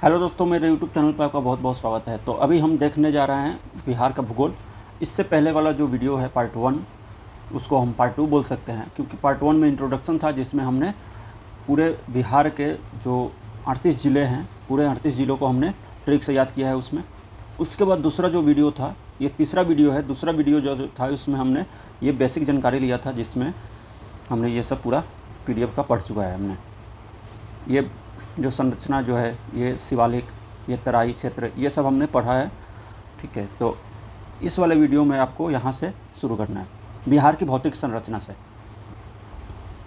Hello दोस्तों, मेरे YouTube channel पर आपका बहुत बहुत स्वागत है। तो अभी हम देखने जा रहे हैं बिहार का भूगोल। इससे पहले वाला जो वीडियो है पार्ट 1, उसको हम पार्ट 2 बोल सकते हैं, क्योंकि पार्ट 1 में इंट्रोडक्शन था जिसमें हमने पूरे बिहार के जो 38 ज़िले हैं, पूरे 38 ज़िलों को हमने ट्रिक से याद किया है उसमें। उसके बाद दूसरा जो वीडियो था, ये तीसरा वीडियो है। दूसरा वीडियो जो था उसमें हमने ये बेसिक जानकारी लिया था, जिसमें हमने ये सब पूरा PDF का पढ़ चुका है हमने। ये जो संरचना जो है, ये शिवालिक, ये तराई क्षेत्र, ये सब हमने पढ़ा है। ठीक है, तो इस वाले वीडियो में आपको यहाँ से शुरू करना है, बिहार की भौतिक संरचना से।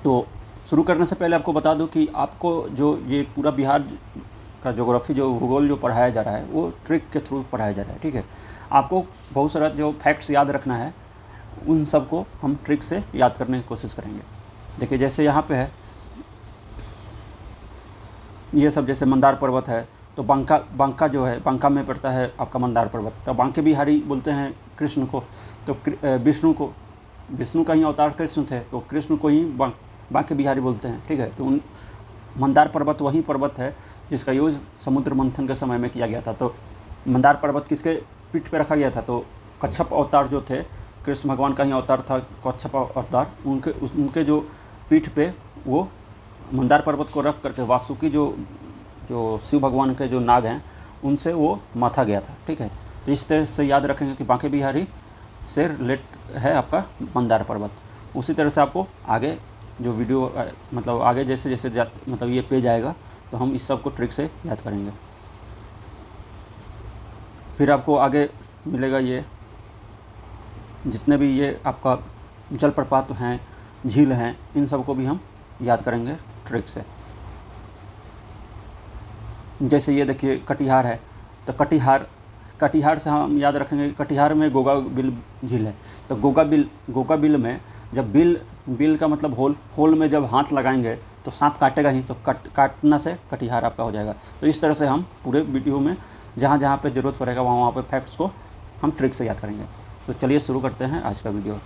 तो शुरू करने से पहले आपको बता दूं कि आपको जो ये पूरा बिहार का ज्योग्राफी, जो भूगोल जो पढ़ाया जा रहा है, वो ट्रिक के थ्रू पढ़ाया जा रहा है। ठीक है, आपको बहुत सारा जो फैक्ट्स याद रखना है, उन सब को हम ट्रिक से याद करने की कोशिश करेंगे। देखिए, जैसे यहाँ पे है ये सब, जैसे मंदार पर्वत है, तो बांका जो है, बांका में पड़ता है आपका मंदार पर्वत। तो बांके बिहारी बोलते हैं कृष्ण को, तो विष्णु का ही अवतार कृष्ण थे, तो कृष्ण को ही बांके बिहारी बोलते हैं। ठीक है, तो मंदार पर्वत वही पर्वत है जिसका यूज समुद्र मंथन के समय में किया गया था। तो मंदार पर्वत किसके पीठ पे रखा गया था? तो कच्छप अवतार जो थे, कृष्ण भगवान का ही अवतार था कच्छप अवतार, उनके जो पीठ पे वो मंदार पर्वत को रख करके वासुकी जो शिव भगवान के जो नाग हैं, उनसे वो माथा गया था। ठीक है, तो इस तरह से याद रखेंगे कि बांके बिहारी से रिलेट है आपका मंदार पर्वत। उसी तरह से आपको आगे जो वीडियो मतलब आगे जैसे जैसे मतलब ये पेज आएगा, तो हम इस सब को ट्रिक से याद करेंगे। फिर आपको आगे मिलेगा ये जितने भी ये आपका जलप्रपात हैं, झील हैं, इन सब को भी हम याद करेंगे ट्रिक से। जैसे ये देखिए कटिहार है, तो कटिहार से हम याद रखेंगे कि कटिहार में गोगा बिल झील है। तो गोगा बिल में जब बिल का मतलब होल में जब हाथ लगाएंगे तो सांप काटेगा ही, तो काटना से कटिहार आपका हो जाएगा। तो इस तरह से हम पूरे वीडियो में जहाँ जहाँ पे ज़रूरत पड़ेगा वहाँ पे फैक्ट्स को हम ट्रिक से याद करेंगे। तो चलिए शुरू करते हैं आज का वीडियो।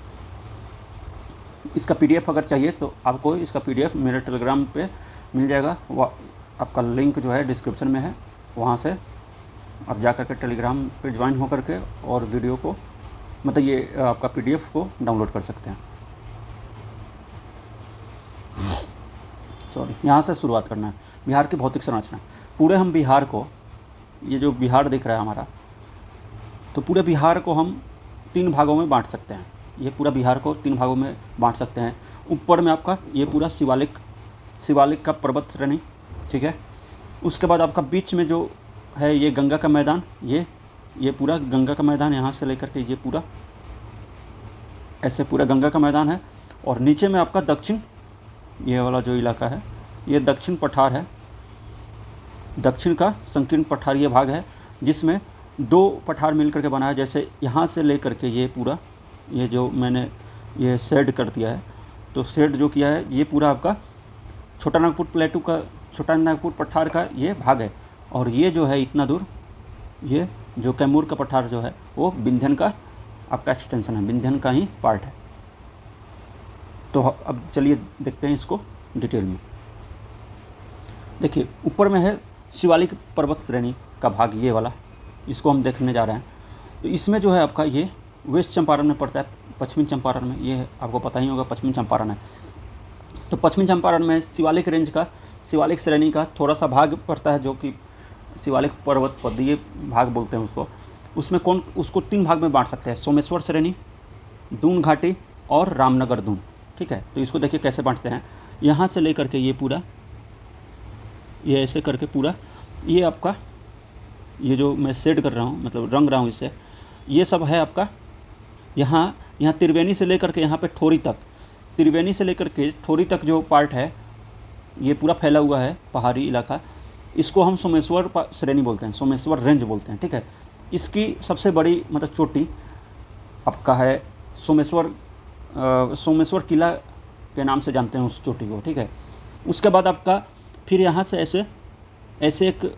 इसका PDF अगर चाहिए तो आपको इसका PDF मेरे टेलीग्राम पे मिल जाएगा। वह आपका लिंक जो है डिस्क्रिप्शन में है, वहाँ से आप जा करके टेलीग्राम पे ज्वाइन हो करके और वीडियो को मतलब ये आपका PDF को डाउनलोड कर सकते हैं। यहाँ से शुरुआत करना है। बिहार की भौतिक संरचना, पूरे हम बिहार को, ये जो बिहार दिख रहा है हमारा, तो पूरे बिहार को हम 3 भागों में बांट सकते हैं। ये पूरा बिहार को 3 भागों में बांट सकते हैं। ऊपर में आपका ये पूरा शिवालिक का पर्वत श्रेणी। ठीक है, उसके बाद आपका बीच में जो है ये गंगा का मैदान, ये पूरा गंगा का मैदान, यहाँ से लेकर के ये पूरा ऐसे पूरा गंगा का मैदान है। और नीचे में आपका दक्षिण, ये वाला जो इलाका है, ये दक्षिण पठार है, दक्षिण का संकीर्ण पठारीय भाग है, जिसमें 2 पठार मिल करके बना है। जैसे यहाँ से लेकर के ये पूरा, ये जो मैंने ये शेड कर दिया है, तो शेड जो किया है ये पूरा आपका छोटा नागपुर प्लेटू का, छोटा नागपुर पठार का ये भाग है। और ये जो है इतना दूर, ये जो कैमूर का पठार जो है, वो विंध्यन का आपका एक्सटेंशन है, विंध्यन का ही पार्ट है। तो अब चलिए देखते हैं इसको डिटेल में। देखिए, ऊपर में है शिवालिक पर्वत श्रेणी का भाग, ये वाला, इसको हम देखने जा रहे हैं। तो इसमें जो है आपका ये वेस्ट चंपारण में पड़ता है, पश्चिमी चंपारण में, ये आपको पता ही होगा पश्चिमी चंपारण है। तो पश्चिमी चंपारण में शिवालिक रेंज का, शिवालिक श्रेणी का थोड़ा सा भाग पड़ता है, जो कि शिवालिक पर्वत पदीय भाग बोलते हैं उसको। उसमें उसको 3 भाग में बांट सकते हैं, सोमेश्वर श्रेणी, दून घाटी और रामनगर दून। ठीक है, तो इसको देखिए कैसे बांटते हैं। यहाँ से लेकर के ये पूरा, ये ऐसे करके पूरा, ये आपका, ये जो मैं शेड कर रहा हूँ, मतलब रंग रहा हूँ इससे, ये सब है आपका यहाँ त्रिवेणी से लेकर के यहाँ पे ठोरी तक, त्रिवेणी से लेकर के ठोरी तक जो पार्ट है, ये पूरा फैला हुआ है पहाड़ी इलाका। इसको हम सोमेश्वर श्रेणी बोलते हैं, सोमेश्वर रेंज बोलते हैं। ठीक है, इसकी सबसे बड़ी मतलब चोटी आपका है सोमेश्वर किला के नाम से जानते हैं उस चोटी को। ठीक है, उसके बाद आपका फिर यहाँ से ऐसे एक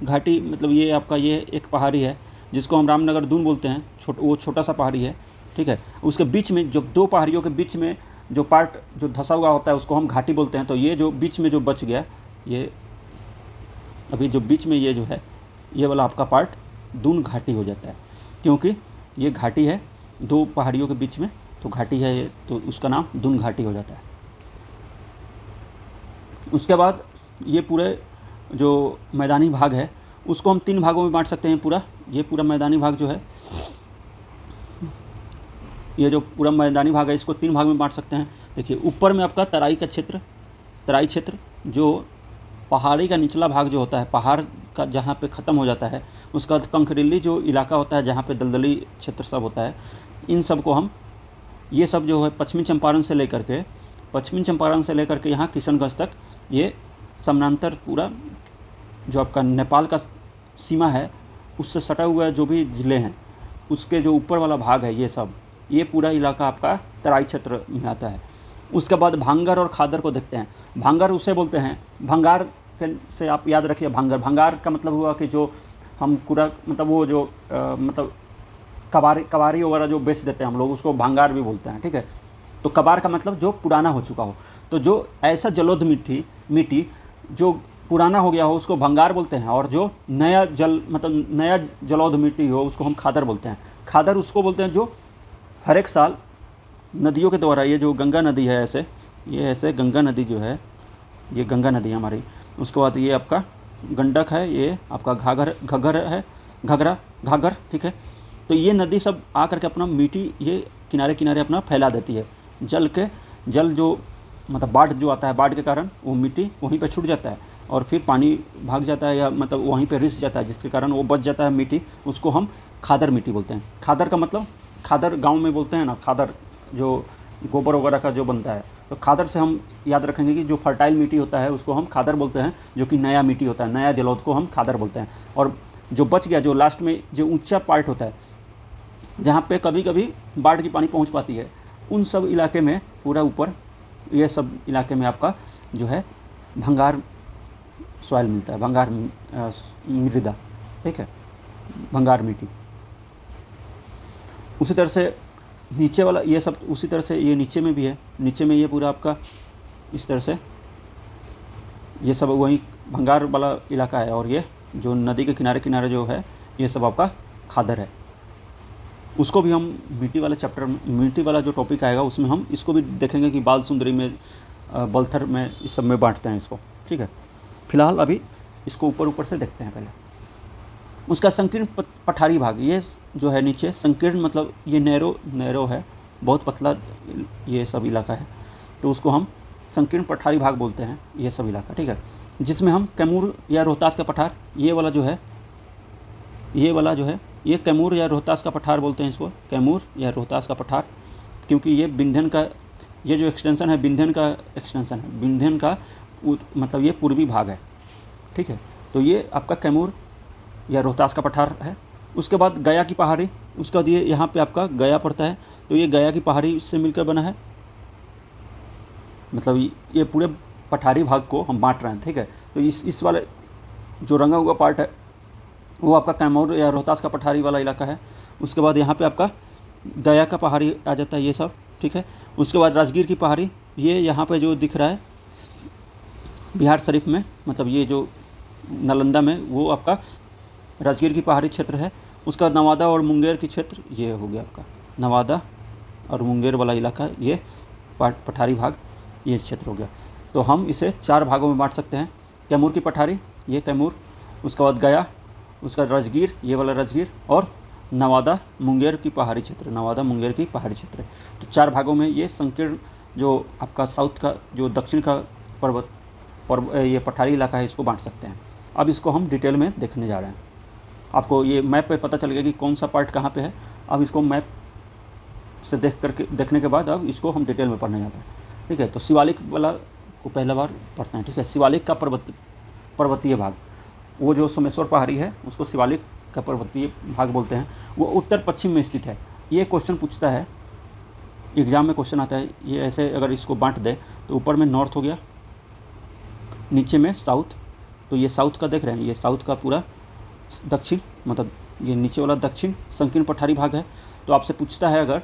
घाटी, मतलब ये आपका ये एक पहाड़ी है जिसको हम रामनगर दून बोलते हैं, वो छोटा सा पहाड़ी है। ठीक है, उसके बीच में जो 2 पहाड़ियों के बीच में जो पार्ट जो धंसा हुआ होता है उसको हम घाटी बोलते हैं। तो ये जो बीच में जो बच गया, अभी जो बीच में ये जो है ये वाला आपका पार्ट दून घाटी हो जाता है, क्योंकि ये घाटी है दो पहाड़ियों के बीच में, तो घाटी है ये, तो उसका नाम दून घाटी हो जाता है। उसके बाद ये पूरे जो मैदानी भाग है उसको हम 3 भागों में बांट सकते हैं। ये पूरा मैदानी भाग जो है, ये जो पूरा मैदानी भाग है इसको 3 भाग में बांट सकते हैं। देखिए ऊपर में आपका तराई क्षेत्र जो पहाड़ी का निचला भाग जो होता है, पहाड़ का जहाँ पे ख़त्म हो जाता है, उसका कंकरीली जो इलाका होता है जहाँ पे दलदली क्षेत्र सब होता है, इन सब को हम, ये सब जो है पश्चिमी चंपारण से लेकर के यहाँ किशनगंज तक, ये समानांतर पूरा जो आपका नेपाल का सीमा है उससे सटा हुआ जो भी ज़िले हैं उसके जो ऊपर वाला भाग है, ये पूरा इलाका आपका तराई क्षेत्र में आता है। उसके बाद भांगर और खादर को देखते हैं। भांगर उसे बोलते हैं, भंगार के से आप याद रखिए, भंगार का मतलब हुआ कि जो हम पूरा मतलब वो जो मतलब कबारी वगैरह जो बेच देते हैं हम लोग, उसको भंगार भी बोलते हैं, ठीक है। तो कबार का मतलब जो पुराना हो चुका हो, तो जो ऐसा जलोढ़ मिट्टी जो पुराना हो गया हो उसको भंगार बोलते हैं, और जो नया जलोढ़ मिट्टी हो उसको हम खादर बोलते हैं। खादर उसको बोलते हैं जो हर एक साल नदियों के द्वारा, ये जो गंगा नदी है ऐसे गंगा नदी जो है, ये गंगा नदी है हमारी। उसके बाद ये आपका गंडक है, ये आपका घाघर, ठीक है। तो ये नदी सब आकर के अपना मिट्टी ये किनारे अपना फैला देती है। जल जो मतलब बाढ़ जो आता है, बाढ़ के कारण वो मिट्टी वहीं पे छूट जाता है और फिर पानी भाग जाता है, या मतलब वहीं पे रिस जाता है, जिसके कारण वो बच जाता है मिट्टी, उसको हम खादर मिट्टी बोलते हैं। खादर का मतलब, खादर गांव में बोलते हैं ना, खादर जो गोबर वगैरह का जो बनता है, तो खादर से हम याद रखेंगे कि जो फर्टाइल मिट्टी होता है उसको हम खादर बोलते हैं, जो कि नया मिट्टी होता है, नया जलोढ़ को हम खादर बोलते हैं। और जो बच गया, जो लास्ट में जो ऊंचा पार्ट होता है जहाँ पे कभी कभी बाढ़ की पानी पहुँच पाती है, उन सब इलाके में पूरा ऊपर ये सब इलाके में आपका जो है भंगार सॉइल मिलता है, भंगार मृदा, ठीक है, भंगार मिट्टी। उसी तरह से नीचे वाला ये सब, उसी तरह से ये नीचे में भी है, नीचे में ये पूरा आपका इस तरह से ये सब वही भंगार वाला इलाका है, और ये जो नदी के किनारे जो है ये सब आपका खादर है। उसको भी हम मिट्टी वाले चैप्टर में, मिट्टी वाला जो टॉपिक आएगा उसमें हम इसको भी देखेंगे कि बाल सुंदरी में, बलथर में, इस सब में बांटते हैं इसको, ठीक है। फिलहाल अभी इसको ऊपर से देखते हैं पहले। उसका संकीर्ण पठारी भाग, ये जो है नीचे संकीर्ण मतलब ये नैरो है, बहुत पतला ये सब इलाका है, तो उसको हम संकीर्ण पठारी भाग बोलते हैं, ये सब इलाका, ठीक है। जिसमें हम कैमूर या रोहतास का पठार, ये वाला जो है ये कैमूर या रोहतास का पठार बोलते हैं इसको, कैमूर या रोहतास का पठार, क्योंकि ये विंध्यन का, ये जो एक्सटेंशन है विंध्यन का एक्सटेंशन है, विंध्यन का मतलब ये पूर्वी भाग है, ठीक है। तो ये आपका कैमूर या रोहतास का पठार है। उसके बाद गया की पहाड़ी, उसके बाद ये यहाँ पे आपका गया पड़ता है, तो ये गया की पहाड़ी से मिलकर बना है, मतलब ये पूरे पठारी भाग को हम बांट रहे हैं, ठीक है। तो इस वाले जो रंगा हुआ पार्ट है वो आपका कैमूर या रोहतास का पठारी वाला इलाका है। उसके बाद यहाँ पे आपका गया का पहाड़ी आ जाता है, ये सब, ठीक है। उसके बाद राजगीर की पहाड़ी, ये यहाँ पे जो दिख रहा है बिहार शरीफ में, मतलब ये जो नालंदा में, वो आपका राजगीर की पहाड़ी क्षेत्र है। उसका नवादा और मुंगेर की क्षेत्र ये हो गया आपका, नवादा और मुंगेर वाला इलाका, ये पठारी भाग, ये क्षेत्र हो गया। तो हम इसे 4 भागों में बांट सकते हैं। कैमूर की पठारी, ये कैमूर, उसके बाद गया, उसका राजगीर, ये वाला राजगीर, और नवादा मुंगेर की पहाड़ी क्षेत्र, नवादा मुंगेर की पहाड़ी क्षेत्र। तो 4 भागों में ये संकीर्ण जो आपका साउथ का जो दक्षिण का ये पठारी इलाका है, इसको बांट सकते हैं। अब इसको हम डिटेल में देखने जा रहे हैं। आपको ये मैप पे पता चलेगा कि कौन सा पार्ट कहाँ पे है। अब इसको मैप से देखने के बाद अब इसको हम डिटेल में पढ़ने जाते हैं, ठीक है। तो शिवालिक वाला को पहला बार पढ़ते हैं, ठीक है। शिवालिक का पर्वतीय भाग, वो जो सोमेश्वर पहाड़ी है उसको शिवालिक का पर्वतीय भाग बोलते हैं। वो उत्तर पश्चिम में स्थित है। ये क्वेश्चन पूछता है, एग्ज़ाम में क्वेश्चन आता है, ये ऐसे अगर इसको बांट दे तो ऊपर में नॉर्थ हो गया, नीचे में साउथ, तो ये साउथ का देख रहे हैं, ये साउथ का पूरा दक्षिण, मतलब ये नीचे वाला दक्षिण संकीर्ण पठारी भाग है। तो आपसे पूछता है अगर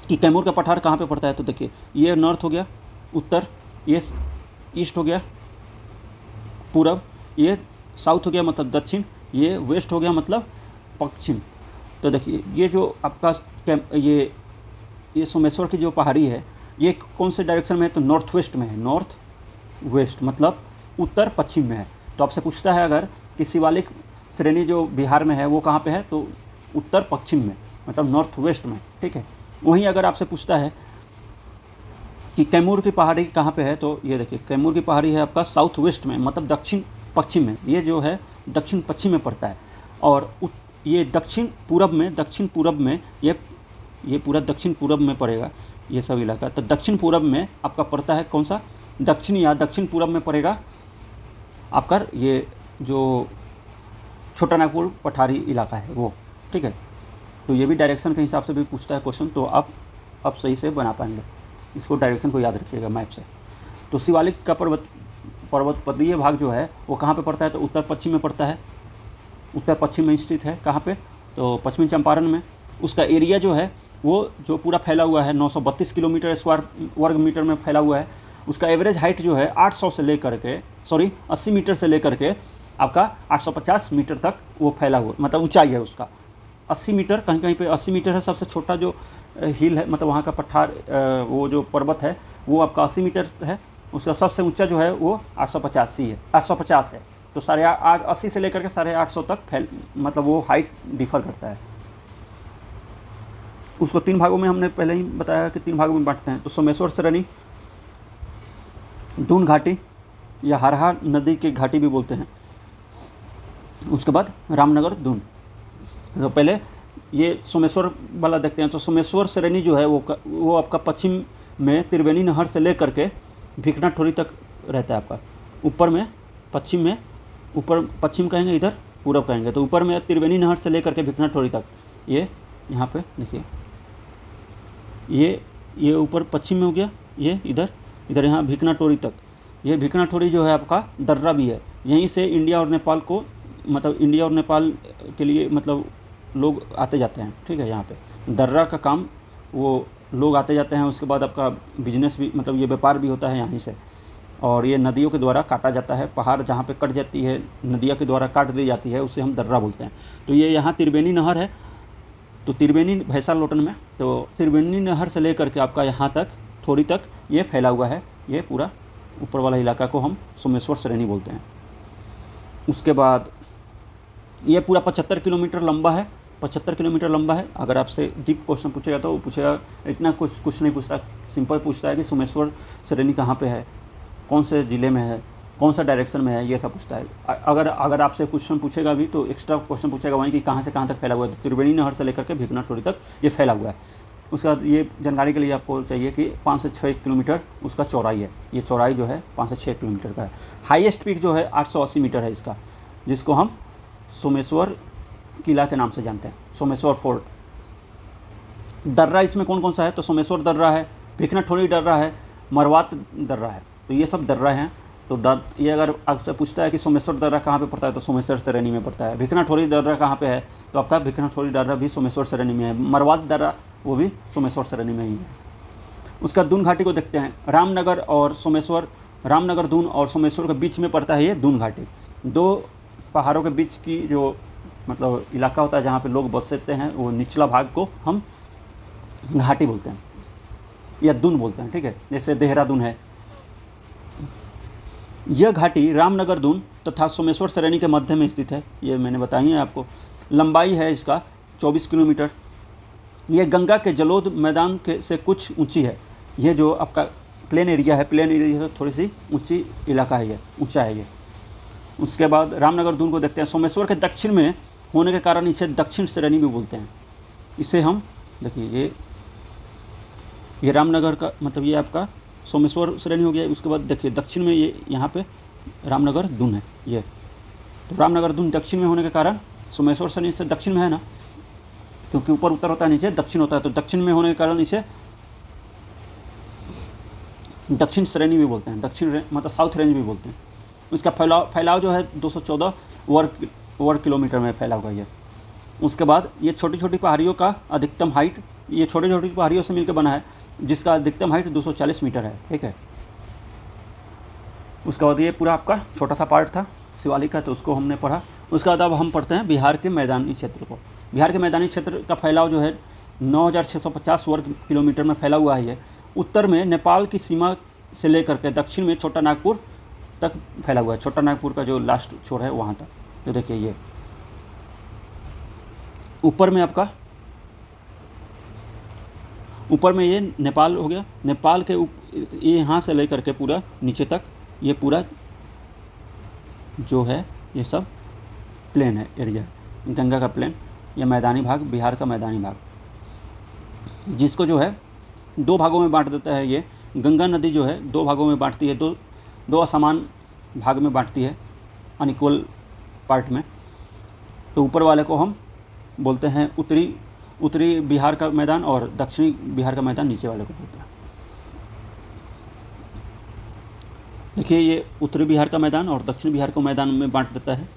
कि कैमूर का पठार कहाँ पे पड़ता है, तो देखिए ये नॉर्थ हो गया, उत्तर, ये ईस्ट हो गया, पूरब, ये साउथ हो गया मतलब दक्षिण, ये वेस्ट हो गया मतलब पश्चिम। तो देखिए ये जो आपका ये सोमेश्वर की जो पहाड़ी है ये कौन से डायरेक्शन में है, तो नॉर्थ वेस्ट में है, नॉर्थ वेस्ट मतलब उत्तर पश्चिम में है। तो आपसे पूछता है अगर कि शिवालिक श्रेणी जो बिहार में है वो कहाँ पे है, तो उत्तर पश्चिम में मतलब नॉर्थ वेस्ट में, ठीक है। वहीं अगर आपसे पूछता है कि कैमूर की पहाड़ी कहाँ पे है, तो ये देखिए कैमूर की पहाड़ी है आपका साउथ वेस्ट में मतलब दक्षिण पश्चिम में, ये जो है दक्षिण पश्चिम में पड़ता है। और ये दक्षिण पूरब में ये पूरा दक्षिण पूरब में पड़ेगा ये सब इलाका। तो दक्षिण पूरब में आपका पड़ता है कौन सा, दक्षिण या दक्षिण पूरब में पड़ेगा आपका ये जो छोटा नागपुर पठारी इलाका है वो, ठीक है। तो ये भी डायरेक्शन के हिसाब से भी पूछता है क्वेश्चन, तो आप सही से बना पाएंगे, इसको डायरेक्शन को याद रखिएगा मैप से। तो शिवालिक का पर्वतपदीय भाग जो है वो कहाँ पे पड़ता है, तो उत्तर पश्चिम में पड़ता है, उत्तर पश्चिम में स्थित है। कहाँ पे, तो पश्चिमी चंपारण में। उसका एरिया जो है वो जो पूरा फैला हुआ है 932 किलोमीटर स्क्वायर वर्ग मीटर में फैला हुआ है। उसका एवरेज हाइट जो है 800 से लेकर के 80 मीटर से लेकर के आपका 850 मीटर तक वो फैला हुआ, मतलब ऊंचाई है उसका 80 मीटर, कहीं कहीं पे 80 मीटर है। सबसे छोटा जो हिल है मतलब वहाँ का पठार वो जो पर्वत है वो आपका 80 मीटर है। उसका सबसे ऊंचा जो है वो 850 है। तो 80 से लेकर के 850 तक मतलब वो हाइट डिफर करता है। उसको 3 भागों में हमने पहले ही बताया कि 3 भागों में बांटते हैं। तो सोमेश्वर श्रेणी, दून घाटी या हरहा नदी की घाटी भी बोलते हैं, उसके बाद रामनगर दून। तो पहले ये सोमेश्वर वाला देखते हैं। तो सोमेश्वर श्रेणी जो है वो आपका पश्चिम में त्रिवेणी नहर से लेकर के भिकना ठोरी तक रहता है आपका। ऊपर में पश्चिम में, ऊपर पश्चिम कहेंगे, इधर पूरब कहेंगे। तो ऊपर में त्रिवेणी नहर से लेकर के भिकना ठोरी तक, ये यहाँ पे देखिए ये ऊपर पश्चिम में हो गया, ये इधर यहाँ भिकना ठोरी तक। ये भिकना ठोरी जो है आपका दर्रा भी है। यहीं से इंडिया और नेपाल को, मतलब इंडिया और नेपाल के लिए मतलब लोग आते जाते हैं, ठीक है। यहाँ पे दर्रा का काम वो लोग आते जाते हैं। उसके बाद आपका बिजनेस भी, मतलब ये व्यापार भी होता है यहीं से। और ये नदियों के द्वारा काटा जाता है, पहाड़ जहाँ पे कट जाती है नदियों के द्वारा काट दी जाती है, उसे हम दर्रा बोलते हैं। तो ये यहाँ त्रिवेणी नहर है, तो त्रिवेणी भैंसा लोटन में, तो त्रिवेणी नहर से लेकर के आपका यहाँ तक थोड़ी तक ये फैला हुआ है। ये पूरा ऊपर वाला इलाका को हम सोमेश्वर श्रेणी बोलते हैं। उसके बाद ये पूरा 75 किलोमीटर लंबा है, 75 किलोमीटर लंबा है। अगर आपसे डीप क्वेश्चन पूछेगा तो वो पूछेगा, इतना कुछ नहीं पूछता, सिंपल पूछता है कि सोमेश्वर श्रेणी कहाँ पे है, कौन से ज़िले में है, कौन सा डायरेक्शन में है, ये सब पूछता है। अगर आपसे क्वेश्चन पूछेगा भी तो एक्स्ट्रा क्वेश्चन पूछेगा वहीं कि कहाँ से कहाँ तक फैला हुआ है। तो त्रिवेणी नहर से लेकर के भिकना ठोरी तक ये फैला हुआ है। उसके बाद ये जानकारी के लिए आपको चाहिए कि 5 से 6 किलोमीटर उसका चौड़ाई है। ये चौड़ाई जो है 5 से 6 किलोमीटर का है। हाईएस्ट पीक जो है 880 मीटर है इसका, जिसको हम सोमेश्वर किला के नाम से जानते हैं, सोमेश्वर फोर्ट। दर्रा इसमें कौन कौन सा है, तो सोमेश्वर दर्रा है, भिकना ठोरी दर्रा है, मरवात दर्रा है। तो ये सब दर्रा हैं। तो ये अगर आपसे पूछता है कि सोमेश्वर दर्रा कहाँ पे पड़ता है, तो सोमेश्वर श्रेणी में पड़ता है। भिकना ठोरी दर्रा कहाँ पे है, तो आपका भिकना ठोरी दर्रा भी सोमेश्वर श्रेणी में है। मरवात दर्रा वो भी सोमेश्वर श्रेणी में ही है। उसका दून घाटी को देखते हैं। रामनगर दून और सोमेश्वर के बीच में पड़ता है ये दून घाटी। 2 पहाड़ों के बीच की जो मतलब इलाका होता है जहाँ पे लोग बसते हैं, वो निचला भाग को हम घाटी बोलते हैं या दून बोलते हैं, ठीक है। जैसे देहरादून है। यह घाटी रामनगर दून तथा सोमेश्वर श्रेणी के मध्य में स्थित है। ये मैंने बताई है आपको। लंबाई है इसका 24 किलोमीटर। यह गंगा के जलोद मैदान के से कुछ ऊंची है। ये जो आपका प्लेन एरिया है, प्लेन एरिया से थोड़ी सी ऊंची इलाका है, ये ऊंचा है ये। उसके बाद रामनगर दून को देखते हैं। सोमेश्वर के दक्षिण में होने के कारण इसे दक्षिण श्रेणी भी बोलते हैं। इसे हम देखिए ये रामनगर का मतलब ये आपका सोमेश्वर श्रेणी हो गया। उसके बाद देखिए दक्षिण में ये यहाँ पे रामनगर दून है ये। तो रामनगर दून दक्षिण में होने के कारण सोमेश्वर श्रेणी से दक्षिण में है ना, क्योंकि ऊपर उत्तर होता है, नीचे दक्षिण होता है। तो दक्षिण में होने के कारण इसे दक्षिण श्रेणी भी बोलते हैं, दक्षिण मतलब साउथ रेंज भी बोलते हैं। उसका फैलाव जो है 214 वर्ग किलोमीटर में फैला हुआ है। उसके बाद ये छोटी छोटी पहाड़ियों का अधिकतम हाइट, ये छोटी छोटी पहाड़ियों से मिलकर बना है, जिसका अधिकतम हाइट 240 मीटर है, ठीक है। उसके बाद ये पूरा आपका छोटा सा पार्ट था शिवालिक है तो उसको हमने पढ़ा। उसके बाद अब हम पढ़ते हैं बिहार के मैदानी क्षेत्र को। बिहार के मैदानी क्षेत्र का फैलाव जो है 9650 वर्ग किलोमीटर में फैला हुआ है। ये उत्तर में नेपाल की सीमा से लेकर के दक्षिण में छोटा नागपुर तक फैला हुआ है। छोटा नागपुर का जो लास्ट छोर है वहाँ तक। तो देखिए ये ऊपर में आपका, ऊपर में ये नेपाल हो गया। नेपाल के ये यहाँ से लेकर के पूरा नीचे तक ये पूरा जो है ये सब प्लेन है एरिया, गंगा का प्लेन। ये मैदानी भाग, बिहार का मैदानी भाग, जिसको जो है दो भागों में बांट देता है। ये गंगा नदी जो है दो भागों में बांटती है, दो असमान भाग में बांटती है, अनइक्वल पार्ट में। तो ऊपर वाले को हम बोलते हैं उत्तरी बिहार का मैदान और दक्षिणी बिहार का मैदान नीचे वाले को बोलते हैं। देखिए ये उत्तरी बिहार का मैदान और दक्षिण बिहार को मैदान में बांट देता है।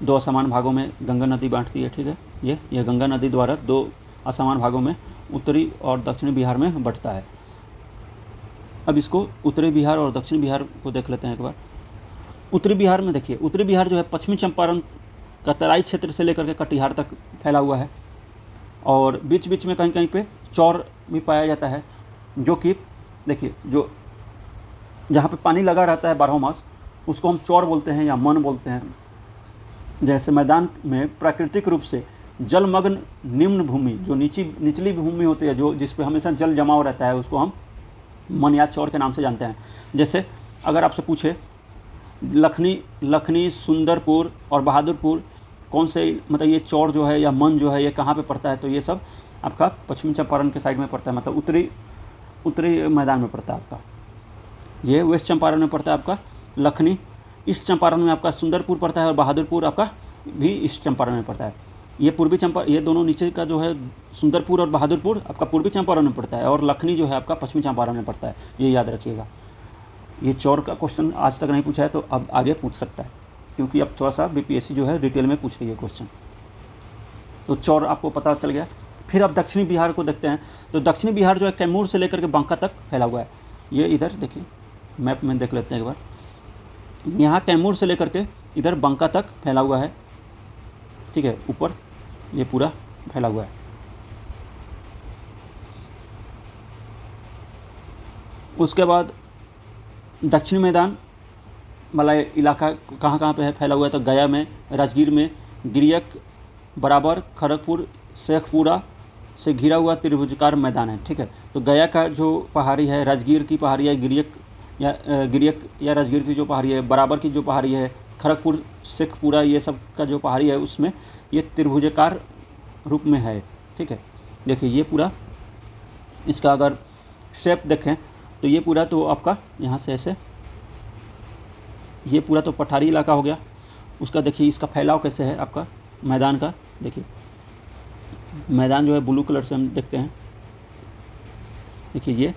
दो असमान भागों में गंगा नदी बांटती है, ठीक है। ये गंगा नदी द्वारा दो असमान भागों में उत्तरी और दक्षिणी बिहार में बंटता है। अब इसको उत्तरी बिहार और दक्षिण बिहार को देख लेते हैं एक बार। उत्तरी बिहार में देखिए, उत्तरी बिहार जो है पश्चिमी चंपारण का तराई क्षेत्र से लेकर के कटिहार तक फैला हुआ है और बीच बीच में कहीं कहीं पे चौर भी पाया जाता है, जो कि देखिए जो जहाँ पे पानी लगा रहता है 12 मास उसको हम चौर बोलते हैं या मन बोलते हैं। जैसे मैदान में प्राकृतिक रूप से जलमग्न निम्न भूमि, जो निचली भूमि होती है, जो जिस पे हमेशा जल जमाव रहता है, उसको हम मन या चौर के नाम से जानते हैं। जैसे अगर आपसे पूछे लखनी, सुंदरपुर और बहादुरपुर कौन से, मतलब ये चौर जो है या मन जो है ये कहाँ पे पड़ता है, तो ये सब आपका पश्चिमी चंपारण के साइड में पड़ता है, मतलब उत्तरी मैदान में पड़ता है आपका। ये वेस्ट चंपारण में पड़ता है आपका लखनी, ईस्ट चंपारण में आपका सुंदरपुर पड़ता है और बहादुरपुर आपका भी ईस्ट चंपारण में पड़ता है। ये पूर्वी चंपारण, ये दोनों नीचे का जो है सुंदरपुर और बहादुरपुर आपका पूर्वी चंपारण में पड़ता है और लखनी जो है आपका पश्चिमी चंपारण में पड़ता है। ये याद रखिएगा। ये चौर का क्वेश्चन आज तक नहीं पूछा है तो अब आगे पूछ सकता है, क्योंकि अब थोड़ा सा बीपीएससी जो है डिटेल में पूछ रही है क्वेश्चन। तो चौर आपको पता चल गया। फिर अब दक्षिणी बिहार को देखते हैं। तो दक्षिणी बिहार जो है कैमूर से लेकर के बांका तक फैला हुआ है। ये इधर देखिए मैप में देख लेते हैं एक बार। यहाँ कैमूर से लेकर के इधर बांका तक फैला हुआ है, ठीक है। ऊपर ये पूरा फैला हुआ है। उसके बाद दक्षिणी मैदान वाला इलाका कहाँ कहाँ पे है फैला हुआ है, तो गया में, राजगीर में, गिरियक बराबर, खड़गपुर, शेखपुरा से घिरा हुआ त्रिभुजाकार मैदान है, ठीक है। तो गया का जो पहाड़ी है, राजगीर की पहाड़ी है, गिरियक या राजगीर की जो पहाड़ी है, बराबर की जो पहाड़ी है, खड़गपुर, शेखपुरा, ये सब का जो पहाड़ी है उसमें ये त्रिभुजाकार रूप में है, ठीक है। देखिए ये पूरा इसका अगर शेप देखें तो ये पूरा तो आपका यहाँ से ऐसे, ये पूरा तो पठारी इलाका हो गया। उसका देखिए इसका फैलाव कैसे है आपका मैदान का। देखिए मैदान जो है ब्लू कलर से हम देखते हैं, देखिए ये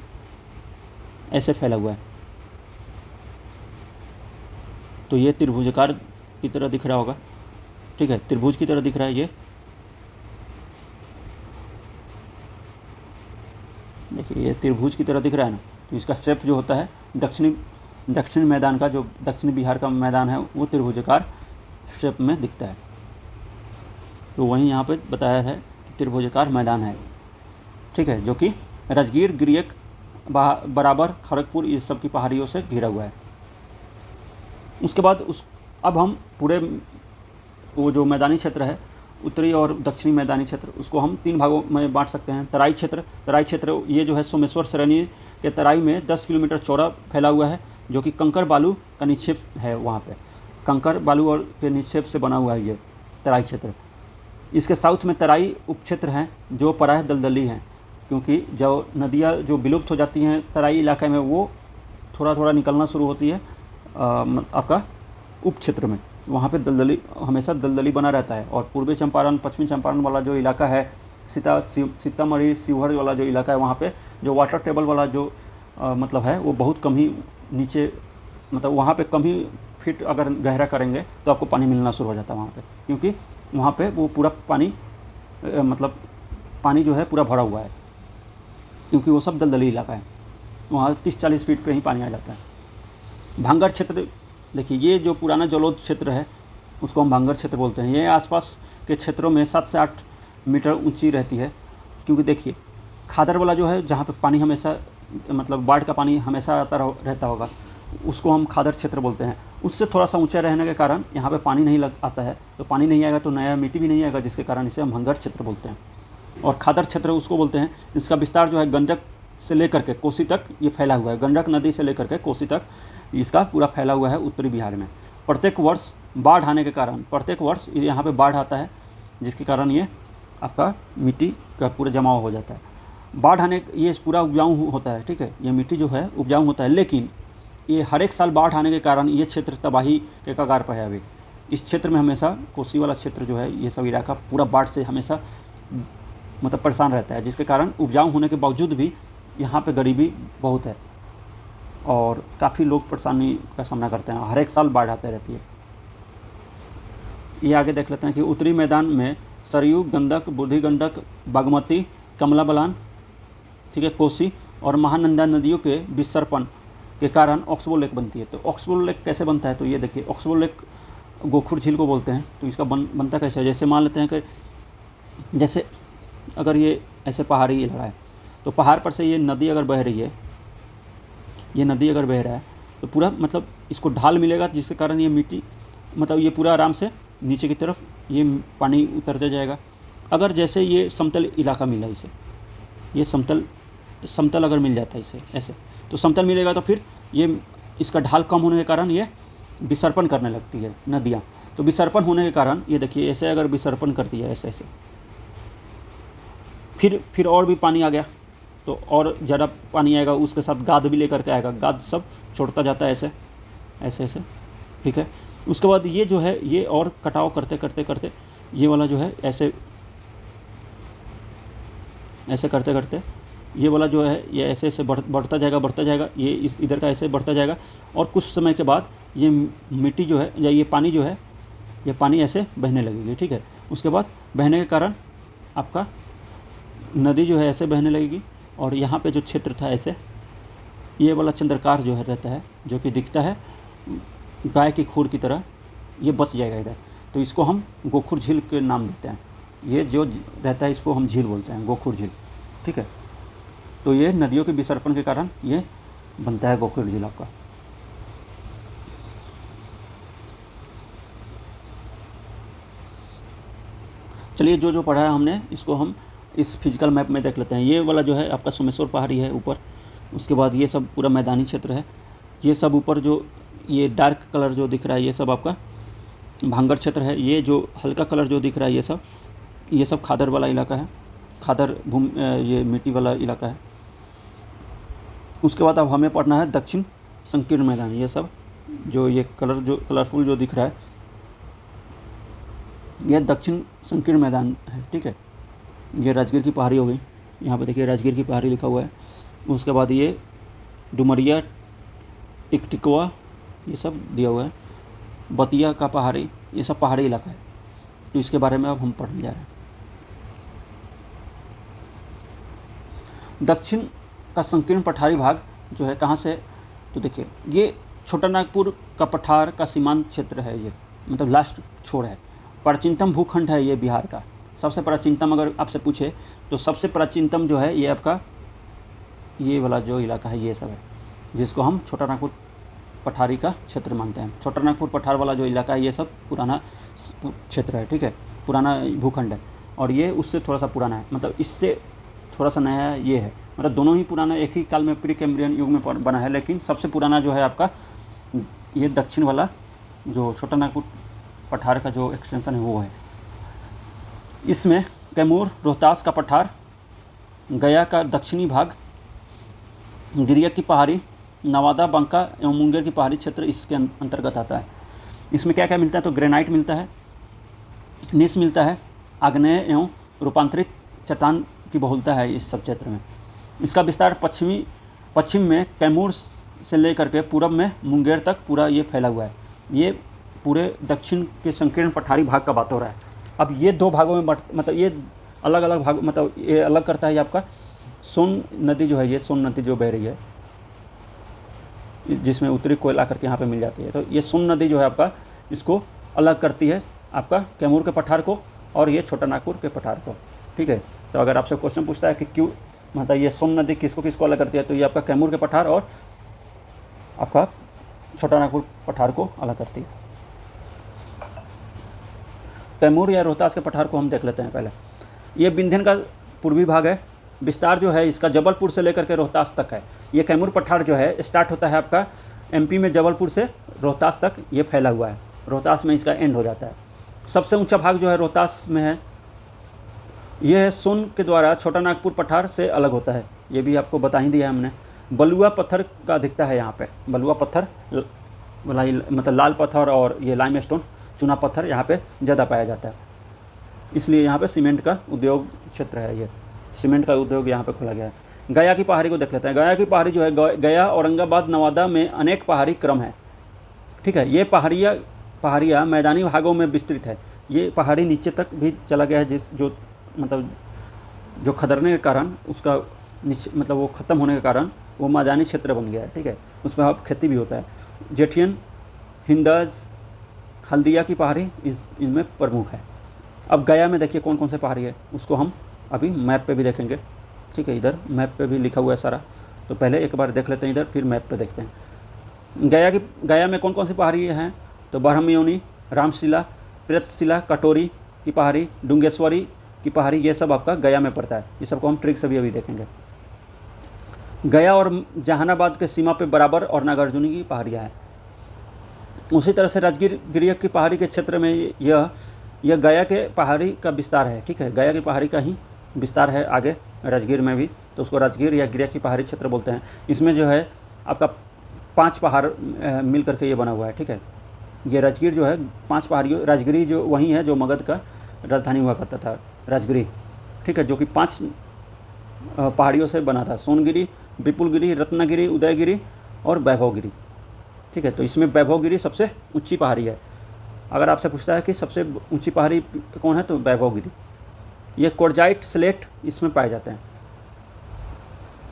ऐसे फैला हुआ है। तो ये त्रिभुजाकार की तरह दिख रहा होगा, ठीक है, त्रिभुज की तरह दिख रहा है ये। देखिए ये त्रिभुज की तरह दिख रहा है ना। तो इसका शेप जो होता है दक्षिणी मैदान का, जो दक्षिणी बिहार का मैदान है वो त्रिभुजाकार शेप में दिखता है। तो वहीं यहाँ पे बताया है कि त्रिभुजाकार मैदान है, ठीक है, जो कि राजगीर, गिरियक, बराबर, खड़गपुर ये सब की पहाड़ियों से घिरा हुआ है। उसके बाद अब हम पूरे वो जो मैदानी क्षेत्र है, उत्तरी और दक्षिणी मैदानी क्षेत्र, उसको हम 3 भागों में बांट सकते हैं। तराई क्षेत्र ये जो है सोमेश्वर श्रेणी के तराई में 10 किलोमीटर चौड़ा फैला हुआ है, जो कि कंकर बालू का निक्षेप है। वहाँ पे कंकर बालू और के निक्षेप से बना हुआ है ये तराई क्षेत्र। इसके साउथ में तराई उपक्षेत्र हैं जो प्रायः दलदली हैं, क्योंकि जो नदियाँ जो विलुप्त हो जाती हैं तराई इलाके में वो थोड़ा थोड़ा निकलना शुरू होती है आपका उपक्षेत्र में। वहाँ पे दलदली, हमेशा दलदली बना रहता है। और पूर्वी चंपारण, पश्चिमी चंपारण वाला जो इलाका है, सीतामढ़ी, शिवहर वाला जो इलाका है, वहाँ पे जो वाटर टेबल वाला जो मतलब है वो बहुत कम ही नीचे, मतलब वहाँ पे कम ही फीट अगर गहरा करेंगे तो आपको पानी मिलना शुरू हो जाता है वहाँ पे, क्योंकि वहाँ पे वो पूरा पानी मतलब पानी जो है पूरा भरा हुआ है, क्योंकि वो सब दलदली इलाका है। वहाँ 30-40 फीट पे ही पानी आ जाता है। भांगड़ क्षेत्र देखिए ये जो पुराना जलोढ़ क्षेत्र है उसको हम भांगर क्षेत्र बोलते हैं। ये आसपास के क्षेत्रों में 7 से 8 मीटर ऊंची रहती है, क्योंकि देखिए खादर वाला जो है जहाँ पे पानी हमेशा मतलब बाढ़ का पानी हमेशा आता रहता होगा, उसको हम खादर क्षेत्र बोलते हैं। उससे थोड़ा सा ऊंचा रहने के कारण यहाँ पे पानी नहीं लग आता है, तो पानी नहीं आएगा तो नया मिट्टी भी नहीं आएगा, जिसके कारण इसे हम भांगर क्षेत्र बोलते हैं। और खादर क्षेत्र उसको बोलते हैं इसका विस्तार जो है गंडक से लेकर के कोसी तक ये फैला हुआ है। गंडक नदी से लेकर के कोसी तक इसका पूरा फैला हुआ है उत्तरी बिहार में। प्रत्येक वर्ष बाढ़ आने के कारण प्रत्येक वर्ष यहाँ पे बाढ़ आता है, जिसके कारण ये आपका मिट्टी का पूरा जमाव हो जाता है। बाढ़ आने ये पूरा उपजाऊ होता है, ठीक है, ये मिट्टी जो है उपजाऊ होता है, लेकिन ये हर एक साल बाढ़ आने के कारण ये क्षेत्र तबाही के कगार पर है। अभी इस क्षेत्र में हमेशा कोसी वाला क्षेत्र जो है ये सब इलाका पूरा बाढ़ से हमेशा मतलब परेशान रहता है, जिसके कारण उपजाऊ होने के बावजूद भी यहाँ पे गरीबी बहुत है और काफ़ी लोग परेशानी का सामना करते हैं। हर एक साल बाढ़ आते रहती है। ये आगे देख लेते हैं कि उत्तरी मैदान में सरयू, गंडक, बूढ़ी गंडक, बागमती, कमला बलान, ठीक है, कोसी और महानंदा नदियों के विसर्पण के कारण ऑक्सबो लेक बनती है। तो ऑक्सबो लेक कैसे बनता है, तो ये देखिए ऑक्सबो लेक गोखुर झील को बोलते हैं। तो इसका बनता कैसे है, जैसे मान लेते हैं कि जैसे अगर ये ऐसे पहाड़ी इलाका है तो पहाड़ पर से ये नदी अगर बह रही है, ये नदी अगर बह रहा है तो पूरा मतलब इसको ढाल मिलेगा, जिसके कारण ये मिट्टी मतलब ये पूरा आराम से नीचे की तरफ ये पानी उतरता जाएगा। अगर जैसे ये समतल इलाका मिला इसे, ये समतल अगर मिल जाता है इसे ऐसे, तो समतल मिलेगा तो फिर ये इसका ढाल कम होने के कारण ये विसर्पण करने लगती है नदियाँ। तो विसर्पण होने के कारण ये देखिए ऐसे अगर विसर्पण करती है ऐसे ऐसे, फिर और भी पानी आ गया तो और ज़्यादा पानी आएगा, उसके साथ गाद भी लेकर के आएगा, गाद सब छोड़ता जाता है ऐसे ऐसे ऐसे, ठीक है। उसके बाद ये जो है ये और कटाव करते करते करते ये वाला जो है ऐसे ऐसे करते करते ये वाला जो है ये ऐसे ऐसे बढ़ता जाएगा, ये इस इधर का ऐसे बढ़ता जाएगा और कुछ समय के बाद ये मिट्टी जो है या ये पानी जो है ये पानी ऐसे बहने लगेगी, ठीक है। उसके बाद बहने के कारण आपका नदी जो है ऐसे बहने लगेगी और यहाँ पे जो क्षेत्र था ऐसे ये वाला चंद्रकार जो है रहता है, जो कि दिखता है गाय की खूर की तरह, ये बच जाएगा इधर। तो इसको हम गोखुर झील के नाम देते हैं। ये जो रहता है इसको हम झील बोलते हैं, गोखुर झील, ठीक है। तो ये नदियों के विसर्पण के कारण ये बनता है गोखुर झील आपका। चलिए जो पढ़ा है हमने इसको हम इस फिजिकल मैप में देख लेते हैं। ये वाला जो है आपका सोमेश्वर पहाड़ी है ऊपर, उसके बाद ये सब पूरा मैदानी क्षेत्र है। ये सब ऊपर जो ये डार्क कलर जो दिख रहा है ये सब आपका भांगर क्षेत्र है। ये जो हल्का कलर जो दिख रहा है ये सब खादर वाला इलाका है, खादर ये मिट्टी वाला इलाका है। उसके बाद अब हमें पढ़ना है दक्षिण संकीर्ण मैदान। ये सब जो ये कलर जो कलरफुल जो दिख रहा है ये दक्षिण संकीर्ण मैदान है, ठीक है। ये राजगीर की पहाड़ी हो गई, यहाँ पे देखिए राजगीर की पहाड़ी लिखा हुआ है। उसके बाद ये डुमरिया, टिकटिकवा ये सब दिया हुआ है, बतिया का पहाड़ी, ये सब पहाड़ी इलाका है। तो इसके बारे में अब हम पढ़ने जा रहे हैं। दक्षिण का संकीर्ण पठारी भाग जो है कहाँ से, तो देखिए ये छोटा नागपुर का पठार का सीमांत क्षेत्र है, ये मतलब लास्ट छोर है। प्राचीनतम भूखंड है ये बिहार का, सबसे प्राचीनतम अगर आपसे पूछे तो सबसे प्राचीनतम जो है ये आपका ये वाला जो इलाका है ये सब है, जिसको हम छोटा नागपुर पठारी का क्षेत्र मानते हैं। छोटा नागपुर पठार वाला जो इलाका है ये सब पुराना क्षेत्र है, ठीक है, पुराना भूखंड है। और ये उससे थोड़ा सा पुराना है, मतलब इससे थोड़ा सा नया ये है, मतलब दोनों ही पुराना एक ही काल में प्री कैम्ब्रियन युग में बना है। लेकिन सबसे पुराना जो है आपका ये दक्षिण वाला जो छोटा नागपुर पठार का जो एक्सटेंशन है वो है। इसमें कैमूर, रोहतास का पठार, गया का दक्षिणी भाग, गिरिया की पहाड़ी, नवादा, बांका एवं मुंगेर की पहाड़ी क्षेत्र इसके अंतर्गत आता है। इसमें क्या क्या मिलता है, तो ग्रेनाइट मिलता है, नीस मिलता है, आग्नेय एवं रूपांतरित चट्टान की बहुलता है इस सब क्षेत्र में। इसका विस्तार पश्चिम में कैमूर से लेकर के पूरब में मुंगेर तक पूरा ये फैला हुआ है। ये पूरे दक्षिण के संकीर्ण पठारी भाग का बात हो रहा है। अब ये दो भागों में मतलब ये अलग अलग भाग, मतलब ये अलग करता है। ये आपका सोन नदी जो है, ये सोन नदी जो बह रही है जिसमें उत्तरी कोयला करके यहाँ पे मिल जाती है। तो ये सोन नदी जो है आपका इसको अलग करती है आपका कैमूर के पठार को और ये छोटा नागपुर के पठार को, ठीक है। तो अगर आपसे क्वेश्चन पूछता है कि क्यों मतलब ये सोन नदी किसको किसको अलग करती है, तो ये आपका कैमूर के पठार और आपका छोटा नागपुर पठार को अलग करती है। कैमूर या रोहतास के पठार को हम देख लेते हैं पहले। ये विंध्यन का पूर्वी भाग है। विस्तार जो है इसका जबलपुर से लेकर के रोहतास तक है। ये कैमूर पठार जो है स्टार्ट होता है आपका एमपी में जबलपुर से रोहतास तक ये फैला हुआ है। रोहतास में इसका एंड हो जाता है। सबसे ऊंचा भाग जो है रोहतास में है। यह सोन के द्वारा छोटा नागपुर पठार से अलग होता है। ये भी आपको बता ही दिया है हमने। बलुआ पत्थर का दिखता है यहाँ पे। बलुआ पत्थर मतलब लाल पत्थर और ये लाइमस्टोन चूना पत्थर यहाँ पे ज़्यादा पाया जाता है, इसलिए यहाँ पे सीमेंट का उद्योग क्षेत्र है। ये सीमेंट का उद्योग यहाँ पे खोला गया है। गया की पहाड़ी को देख लेते हैं। गया की पहाड़ी जो है गया औरंगाबाद नवादा में अनेक पहाड़ी क्रम है, ठीक है। ये पहाड़ियाँ मैदानी भागों में विस्तृत है। ये पहाड़ी नीचे तक भी चला गया है, जो खदरने के कारण उसका मतलब वो ख़त्म होने के कारण वो मैदानी क्षेत्र बन गया है, ठीक है। उसमें अब खेती भी होता है। जेठियन, हिंदज, हल्दिया की पहाड़ी इनमें प्रमुख है। अब गया में देखिए कौन कौन से पहाड़ी है, उसको हम अभी मैप पे भी देखेंगे, ठीक है। इधर मैप पे भी लिखा हुआ है सारा, तो पहले एक बार देख लेते हैं इधर, फिर मैप पे देखते हैं। गया में कौन कौन सी पहाड़ी हैं, तो ब्रह्मयोनी, रामशिला, प्रेतशिला, कटोरी की पहाड़ी, डुंगेश्वरी की पहाड़ी, ये सब आपका गया में पड़ता है। ये सबको हम ट्रिक से भी अभी देखेंगे। गया और जहानाबाद के सीमा पे बराबर और नागार्जुनी की पहाड़ियाँ हैं। उसी तरह से राजगीर गिरिया की पहाड़ी के क्षेत्र में यह गया के पहाड़ी का विस्तार है, ठीक है। गया की पहाड़ी का ही विस्तार है आगे राजगीर में भी, तो उसको राजगीर या गिरिया की पहाड़ी क्षेत्र बोलते हैं। इसमें जो है आपका 5 पहाड़ मिल करके ये बना हुआ है, ठीक है। ये राजगीर जो है 5 पहाड़ियों, राजगिरी जो वही है जो मगध का राजधानी हुआ करता था, राजगिरी, ठीक है, जो कि 5 पहाड़ियों से बना था। सोनगिरी, विपुलगिरी, रत्नागिरी, उदयगिरी और वैभवगिरी, ठीक है। तो इसमें वैभवगिरी सबसे ऊंची पहाड़ी है। अगर आपसे पूछता है कि सबसे ऊंची पहाड़ी कौन है, तो वैभवगिरी। ये क्वार्जाइट स्लेट इसमें पाए जाते हैं।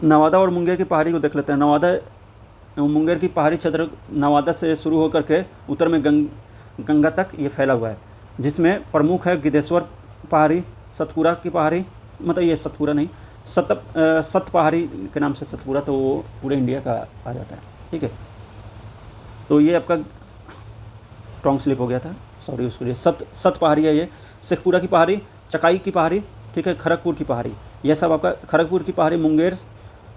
नवादा और मुंगेर की पहाड़ी को देख लेते हैं। नवादा एवं मुंगेर की पहाड़ी क्षेत्र नवादा से शुरू होकर के उत्तर में गंगा तक ये फैला हुआ है, जिसमें प्रमुख है गिद्धेश्वर पहाड़ी, सतपुरा की पहाड़ी, मतलब ये सतपुरा नहीं, सत पहाड़ी के नाम से सतपुरा, तो वो पूरे इंडिया का आ जाता है, ठीक है। तो ये आपका स्ट्रॉन्ग स्लिप हो गया था, सॉरी उसके लिए। सत पहाड़ी है ये। शेखपुरा की पहाड़ी, चकाई की पहाड़ी, ठीक है, खड़गपुर की पहाड़ी, यह सब आपका। खड़गपुर की पहाड़ी मुंगेर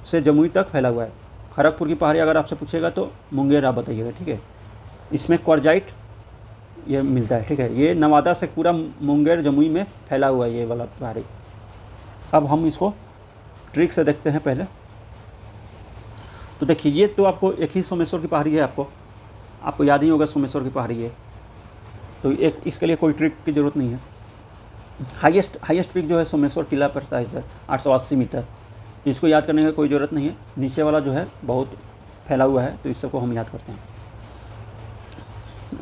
से जमुई तक फैला हुआ है। खड़गपुर की पहाड़ी अगर आपसे पूछेगा तो मुंगेर आप बताइएगा, ठीक है। इसमें क्वार्जाइट ये मिलता है, ठीक है। ये नवादा से पूरा मुंगेर जमुई में फैला हुआ है ये वाला पहाड़ी। अब हम इसको ट्रिक से देखते हैं पहले। तो देखिए ये तो आपको एक ही सोमेश्वर की पहाड़ी है, आपको याद ही होगा सोमेश्वर की पहाड़ी है, तो एक इसके लिए कोई ट्रिक की ज़रूरत नहीं है। हाईएस्ट पीक जो है सोमेश्वर किला पड़ता है सर, 880 मीटर, तो इसको याद करने की कोई ज़रूरत नहीं है। नीचे वाला जो है बहुत फैला हुआ है, तो इस सबको हम याद करते हैं।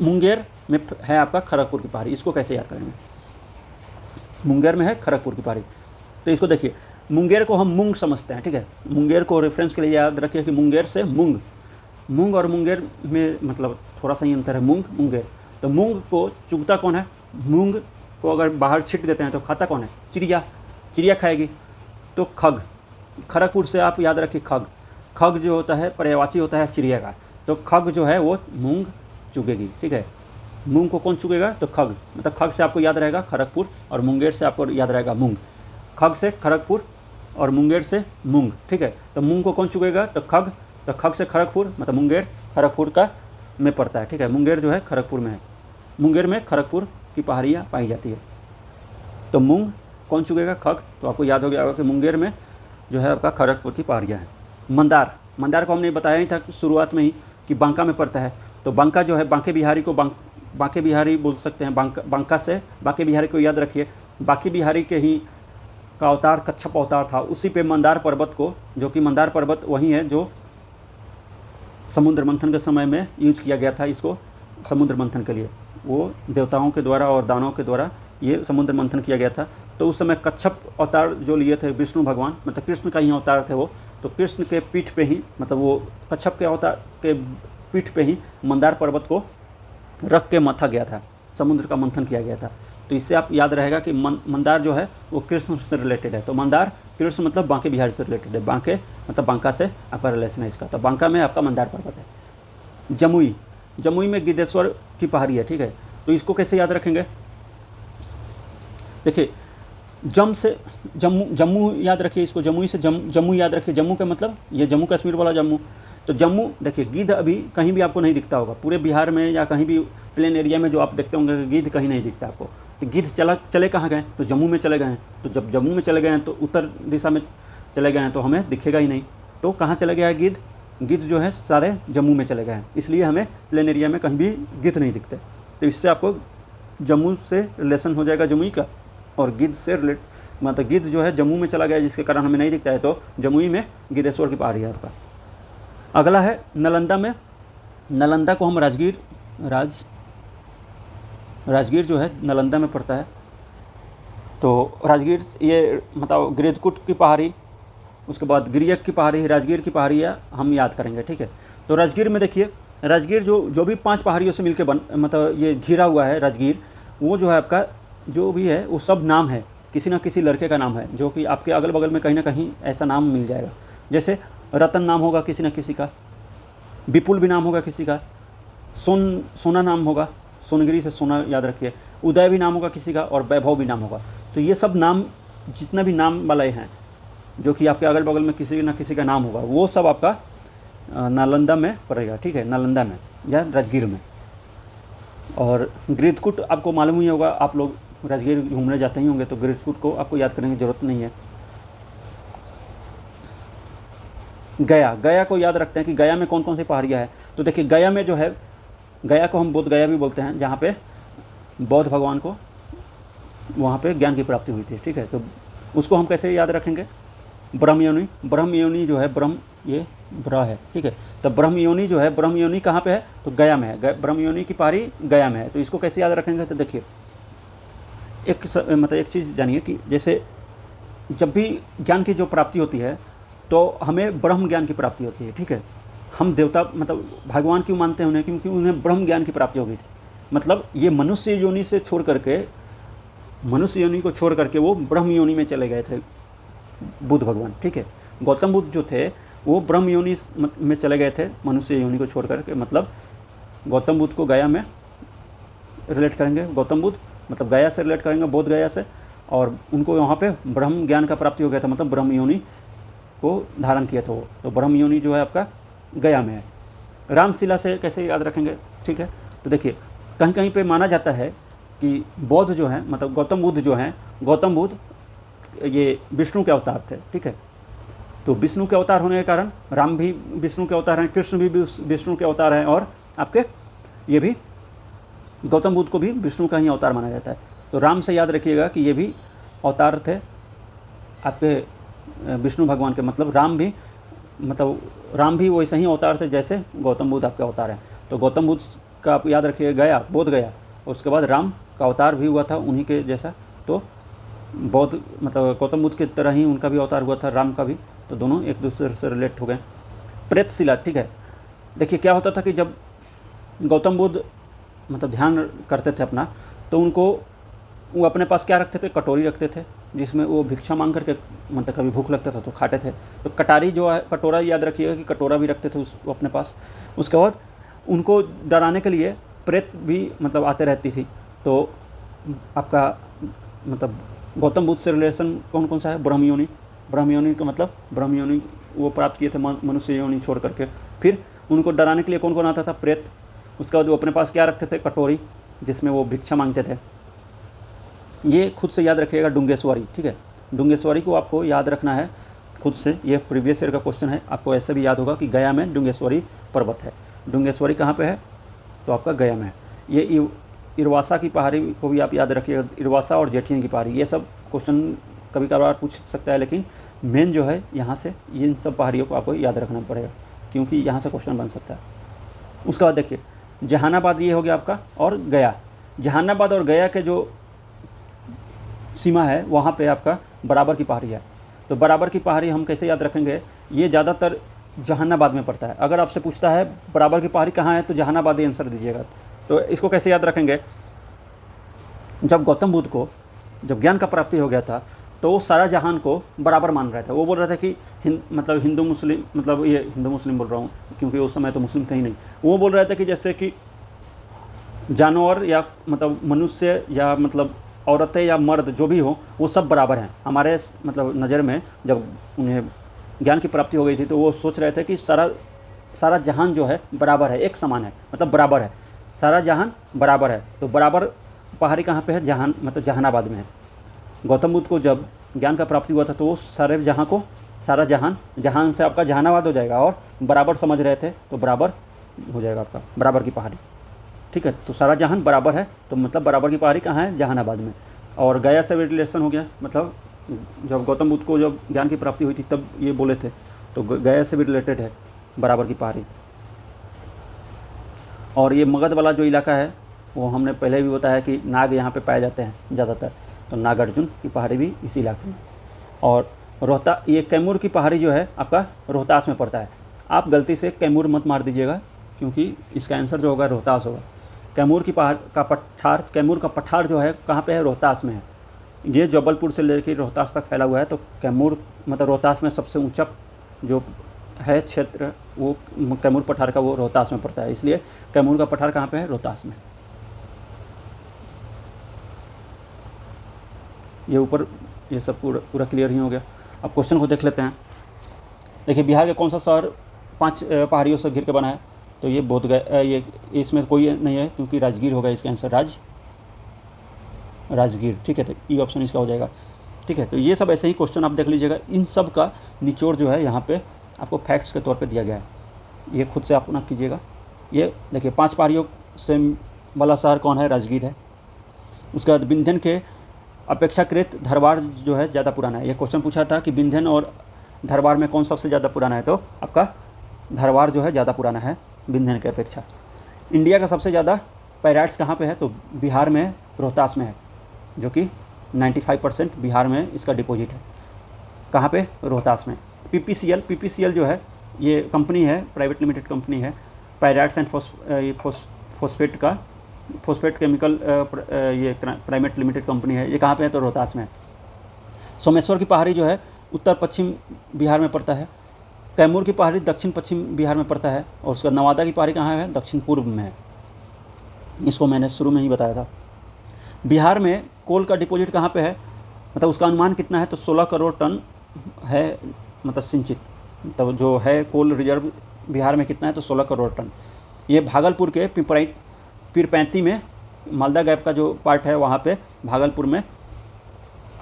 मुंगेर में है आपका खड़गपुर की पहाड़ी, इसको कैसे याद करेंगे। मुंगेर में है खड़गपुर की पहाड़ी, तो इसको देखिए, मुंगेर को हम मूंग समझते हैं, ठीक है। मुंगेर को रेफरेंस के लिए याद रखिए कि मुंगेर से मूंग और मुंगेर में मतलब थोड़ा सा ही अंतर है, मुंगेर। तो मूंग को चुगता कौन है, मूंग को अगर बाहर छिट देते हैं तो खाता कौन है, चिड़िया खाएगी, तो खग। खड़गपुर से आप याद रखिए खग जो होता है पर्यायवाची होता है चिड़िया का, तो खग जो है वो मूंग चुगेगी, ठीक है। मूंग को कौन चुगेगा, तो खग, मतलब खग से आपको याद रहेगा खड़गपुर और मुंगेर से आपको याद रहेगा मूंग। खग से खड़गपुर और मुंगेर से मूंग, ठीक है। तो मूंग को कौन चुगेगा, तो खग, तो खग से खड़गपुर, मतलब मुंगेर खड़गपुर का में पड़ता है, ठीक है। मुंगेर जो है खड़गपुर में है। मुंगेर में खड़गपुर की पहाड़ियाँ पाई जाती है। तो मूंग कौन चुगेगा, खग, तो आपको याद हो गया होगा कि मुंगेर में जो है आपका खड़गपुर की पहाड़ियाँ हैं। मंदार को हमने बताया ही था शुरुआत में ही कि बांका में पड़ता है। तो बांका जो है बांके बिहारी को बांके बिहारी बोल सकते हैं। बांका से बांके बिहारी को याद रखिए, बांके बिहारी के ही का अवतार कच्छप अवतार था। उसी पे मंदार पर्वत को, जो कि मंदार पर्वत वही है जो समुद्र मंथन के समय में यूज किया गया था, इसको समुद्र मंथन के लिए। वो देवताओं के द्वारा और दानवों के द्वारा ये समुद्र मंथन किया गया था। तो उस समय कच्छप अवतार जो लिए थे विष्णु भगवान, मतलब कृष्ण का ही अवतार थे वो, तो कृष्ण के पीठ पे ही, मतलब वो कच्छप के अवतार के पीठ पे ही मंदार पर्वत को रख के मथा गया था, समुद्र का मंथन किया गया था। तो इससे आप याद रहेगा कि मंदार जो है वो कृष्ण से रिलेटेड है। तो मंदार कृष्ण मतलब बांके बिहारी से रिलेटेड है, बांके मतलब बांका से आपका रिलेशन है इसका। तो बांका में आपका मंदार पर्वत है। जमुई, जमुई में गिद्धेश्वर की पहाड़ी है, ठीक है। तो इसको कैसे याद रखेंगे, देखिए जम से जम्मू याद रखिए इसको, जमुई से जम्मू याद रखिए। जम्मू का मतलब ये जम्मू कश्मीर वाला जम्मू। तो जम्मू देखिए, गिद्ध अभी कहीं भी आपको नहीं दिखता होगा, पूरे बिहार में या कहीं भी प्लेन एरिया में जो आप देखते होंगे गिद्ध कहीं नहीं दिखता आपको। तो गिद्ध चले कहाँ गए, तो जम्मू में चले गए हैं। तो जब जम्मू में चले गए हैं तो उत्तर दिशा में चले गए हैं, तो हमें दिखेगा ही नहीं। तो कहाँ चले गया है गिद्ध, गिद्ध जो है सारे जम्मू में चले गए हैं, इसलिए हमें प्लेन एरिया में कहीं भी गिद्ध नहीं दिखते। तो इससे आपको जम्मू से रिलेशन हो जाएगा जमुई का, और गिद्ध से मतलब गिद्ध जो है जम्मू में चला गया जिसके कारण हमें नहीं दिखता है। तो जमुई में गिद्धेश्वर की पहाड़ी है आपका। अगला है नालंदा में, नालंदा को हम राजगीर जो है नालंदा में पड़ता है। तो राजगीर ये मतलब गिरदकुट की पहाड़ी, उसके बाद गिरियक की पहाड़ी, राजगीर की पहाड़ियाँ हम याद करेंगे, ठीक है। तो राजगीर में देखिए, राजगीर जो भी 5 पहाड़ियों से मिलकर मतलब ये घिरा हुआ है राजगीर, वो जो है आपका जो भी है वो सब नाम है, किसी न किसी लड़के का नाम है, जो कि आपके अगल बगल में कहीं ना कहीं ऐसा नाम मिल जाएगा। जैसे रतन नाम होगा किसी न किसी का, विपुल भी नाम होगा किसी का, सोना नाम होगा, सोनगिरी से सोना याद रखिए, उदय भी नाम होगा किसी का, और वैभव भी नाम होगा। तो ये सब नाम, जितना भी नाम वाले हैं जो कि आपके अगल बगल में किसी न किसी का नाम होगा, वो सब आपका नालंदा में पड़ेगा, ठीक है, नालंदा में या राजगीर में। और गिरदकुट आपको मालूम ही होगा, आप लोग राजगीर घूमने जाते ही होंगे, तो गिरदकुट को आपको याद करने की ज़रूरत नहीं है। गया को याद रखते हैं कि गया में कौन कौन सी पहाड़ियाँ हैं। तो देखिए गया में जो है, गया को हम बोध गया भी बोलते हैं, जहाँ पे बौद्ध भगवान को वहाँ पे ज्ञान की प्राप्ति हुई थी, ठीक है। तो उसको हम कैसे याद रखेंगे, ब्रह्म योनि जो है, ब्रह्म ये ब्रह है, ठीक है। तो ब्रह्म योनि जो है, ब्रह्म योनि कहाँ पे है, तो गया में है, ब्रह्म योनि की पहाड़ी गया में है। तो इसको कैसे याद रखेंगे, तो देखिए मतलब एक चीज़ जानिए कि जैसे जब भी ज्ञान की जो प्राप्ति होती है तो हमें ब्रह्म ज्ञान की प्राप्ति होती है, ठीक है। हम देवता मतलब भगवान क्यों मानते हैं उन्हें, क्योंकि उन्हें ब्रह्म ज्ञान की प्राप्ति हो गई थी। मतलब ये मनुष्य योनि से छोड़ करके, मनुष्य योनि को छोड़ करके वो ब्रह्म योनि में चले गए थे बुद्ध भगवान, ठीक है। गौतम बुद्ध जो थे वो ब्रह्म योनि में चले गए थे मनुष्य योनि को छोड़ करके। मतलब गौतम बुद्ध को गया में रिलेट करेंगे, गौतम बुद्ध मतलब गया से रिलेट करेंगे, बोध गया से, और उनको वहाँ पे ब्रह्म ज्ञान का प्राप्ति हो गया था, मतलब ब्रह्म योनि को धारण किया था वो। तो ब्रह्म योनि जो है आपका गया में है। रामशिला से कैसे याद रखेंगे, ठीक है। तो देखिए कहीं कहीं पे माना जाता है कि बौद्ध जो है, मतलब गौतम बुद्ध जो हैं, गौतम बुद्ध ये विष्णु के अवतार थे, ठीक है। तो विष्णु के अवतार होने के कारण राम भी विष्णु के अवतार हैं, कृष्ण भी विष्णु के अवतार हैं, और आपके ये भी गौतम बुद्ध को भी विष्णु का ही अवतार माना जाता है। तो राम से याद रखिएगा कि ये भी अवतार थे आपके विष्णु भगवान के, मतलब राम भी वैसे ही अवतार थे जैसे गौतम बुद्ध आपके अवतार हैं। तो गौतम बुद्ध का आप याद रखिए गया, बोध गया, और उसके बाद राम का अवतार भी हुआ था उन्हीं के जैसा। तो बौद्ध मतलब गौतम बुद्ध की तरह ही उनका भी अवतार हुआ था, राम का भी। तो दोनों एक दूसरे से रिलेट हो गए। प्रेतशिला, ठीक है। देखिए क्या होता था कि जब गौतम बुद्ध मतलब ध्यान करते थे अपना, तो उनको वो अपने पास क्या रखते थे, कटोरी रखते थे, जिसमें वो भिक्षा मांग करके, मतलब कभी भूख लगता था तो खाते थे। तो कटारी जो है, कटोरा याद रखिएगा कि कटोरा भी रखते थे वो अपने पास। उसके बाद उनको डराने के लिए प्रेत भी मतलब आते रहती थी। तो आपका मतलब गौतम बुद्ध से रिलेशन कौन कौन सा है, ब्रह्म योनि। ब्रह्म योनि का मतलब ब्रह्म योनि वो प्राप्त किए थे मनुष्य योनि छोड़ करके। फिर उनको डराने के लिए कौन कौन आता था, प्रेत। उसके बाद वो अपने पास क्या रखते थे, कटोरी, जिसमें वो भिक्षा मांगते थे। ये खुद से याद रखिएगा, डुंगेश्वरी, ठीक है। डुंगेश्वरी को आपको याद रखना है खुद से, ये प्रीवियस ईयर का क्वेश्चन है। आपको ऐसे भी याद होगा कि गया में डुंगेश्वरी पर्वत है। डुंगेश्वरी कहाँ पे है, तो आपका गया में है। ये इरवासा की पहाड़ी को भी आप याद रखिएगा, इरवासा और जेठियन की पहाड़ी। ये सब क्वेश्चन कभी कभार पूछ सकता है, लेकिन मेन जो है यहाँ से इन सब पहाड़ियों को आपको याद रखना पड़ेगा, क्योंकि यहाँ से क्वेश्चन बन सकता है। उसके बाद देखिए जहानाबाद, ये हो गया आपका, और गया। जहानाबाद और गया के जो सीमा है वहाँ पे आपका बराबर की पहाड़ी है। तो बराबर की पहाड़ी हम कैसे याद रखेंगे, ये ज़्यादातर जहानाबाद में पड़ता है। अगर आपसे पूछता है बराबर की पहाड़ी कहाँ है तो जहानाबाद ही आंसर दीजिएगा। तो इसको कैसे याद रखेंगे, जब गौतम बुद्ध को जब ज्ञान का प्राप्ति हो गया था तो वो सारा जहान को बराबर मान रहे थे। वो बोल रहे थे कि मतलब हिंदू मुस्लिम, मतलब ये हिंदू मुस्लिम बोल रहा हूँ क्योंकि उस समय तो मुस्लिम थे ही नहीं। वो बोल रहे थे कि जैसे कि जानवर या मतलब मनुष्य या मतलब औरतें या मर्द जो भी हो वो सब बराबर हैं हमारे मतलब नज़र में। जब उन्हें ज्ञान की प्राप्ति हो गई थी तो वो सोच रहे थे कि सारा जहान जो है बराबर है, एक समान है, मतलब बराबर है, सारा जहान बराबर है। तो बराबर पहाड़ी कहाँ पे है, जहान मतलब जहानाबाद में है। गौतम बुद्ध को जब ज्ञान का प्राप्ति हुआ था तो वो सारे जहाँ को सारा जहान से आपका जहानाबाद हो जाएगा, और बराबर समझ रहे थे तो बराबर हो जाएगा आपका बराबर की पहाड़ी। ठीक है, तो सारा जहान बराबर है तो मतलब बराबर की पहाड़ी कहाँ है, जहानाबाद में। और गया से भी रिलेशन हो गया, मतलब जब गौतम बुद्ध को जब ज्ञान की प्राप्ति हुई थी तब ये बोले थे, तो गया से भी रिलेटेड है बराबर की पहाड़ी। और ये मगध वाला जो इलाका है वो हमने पहले भी बताया कि नाग यहाँ पे पाए जाते हैं ज़्यादातर, तो नागार्जुन की पहाड़ी भी इसी इलाके में। और ये कैमूर की पहाड़ी जो है आपका रोहतास में पड़ता है। आप गलती से कैमूर मत मार दीजिएगा क्योंकि इसका आंसर जो होगा रोहतास होगा। कैमूर की पहाड़ का पठार, कैमूर का पठार जो है कहाँ पे है, रोहतास में है। ये जबलपुर से लेकर रोहतास तक फैला हुआ है। तो कैमूर मतलब रोहतास में सबसे ऊंचा जो है क्षेत्र वो कैमूर पठार का वो रोहतास में पड़ता है, इसलिए कैमूर का पठार कहाँ पे है, रोहतास में। ये ऊपर ये सब पूरा क्लियर ही हो गया। अब क्वेश्चन को देख लेते हैं। देखिए, बिहार का कौन सा शहर 5 पहाड़ियों से घिर के बना है, तो ये बोधगया, ये इसमें कोई नहीं है क्योंकि राजगीर होगा इसका आंसर, राजगीर। ठीक है, तो ई ऑप्शन इसका हो जाएगा। ठीक है, तो ये सब ऐसे ही क्वेश्चन आप देख लीजिएगा। इन सब का निचोड़ जो है यहाँ पे आपको फैक्ट्स के तौर पे दिया गया है, ये खुद से आप ना कीजिएगा। ये देखिए 5 पहाड़ियों से वाला शहर कौन है, राजगीर है। उसके बाद विंध्यन के अपेक्षाकृत धरवार जो है ज़्यादा पुराना है। ये क्वेश्चन पूछा था कि विंध्यन और धरवार में कौन सबसे ज़्यादा पुराना है, तो आपका धरवार जो है ज़्यादा पुराना है विंध्यन की अपेक्षा। इंडिया का सबसे ज़्यादा पैराइट्स कहाँ पे है, तो बिहार में रोहतास में है, जो कि 95% बिहार में इसका डिपॉजिट है। कहाँ पे, रोहतास में। पीपीसीएल जो है ये कंपनी है, प्राइवेट लिमिटेड कंपनी है, पैराइट्स एंड फॉस्फेट केमिकल ये प्राइवेट लिमिटेड कंपनी है। ये कहाँ पे है, तो रोहतास में है। सोमेश्वर की पहाड़ी जो है उत्तर पश्चिम बिहार में पड़ता है। कैमूर की पहाड़ी दक्षिण पश्चिम बिहार में पड़ता है। और उसका नवादा की पहाड़ी कहाँ है, दक्षिण पूर्व में है। इसको मैंने शुरू में ही बताया था। बिहार में कोल का डिपॉजिट कहाँ पे है, मतलब उसका अनुमान कितना है, तो 16 करोड़ टन है, मतलब सिंचित, मतलब जो है कोल रिजर्व बिहार में कितना है, तो 16 करोड़ टन। ये भागलपुर के पीरपैंती में मालदा गैप का जो पार्ट है वहाँ पे भागलपुर में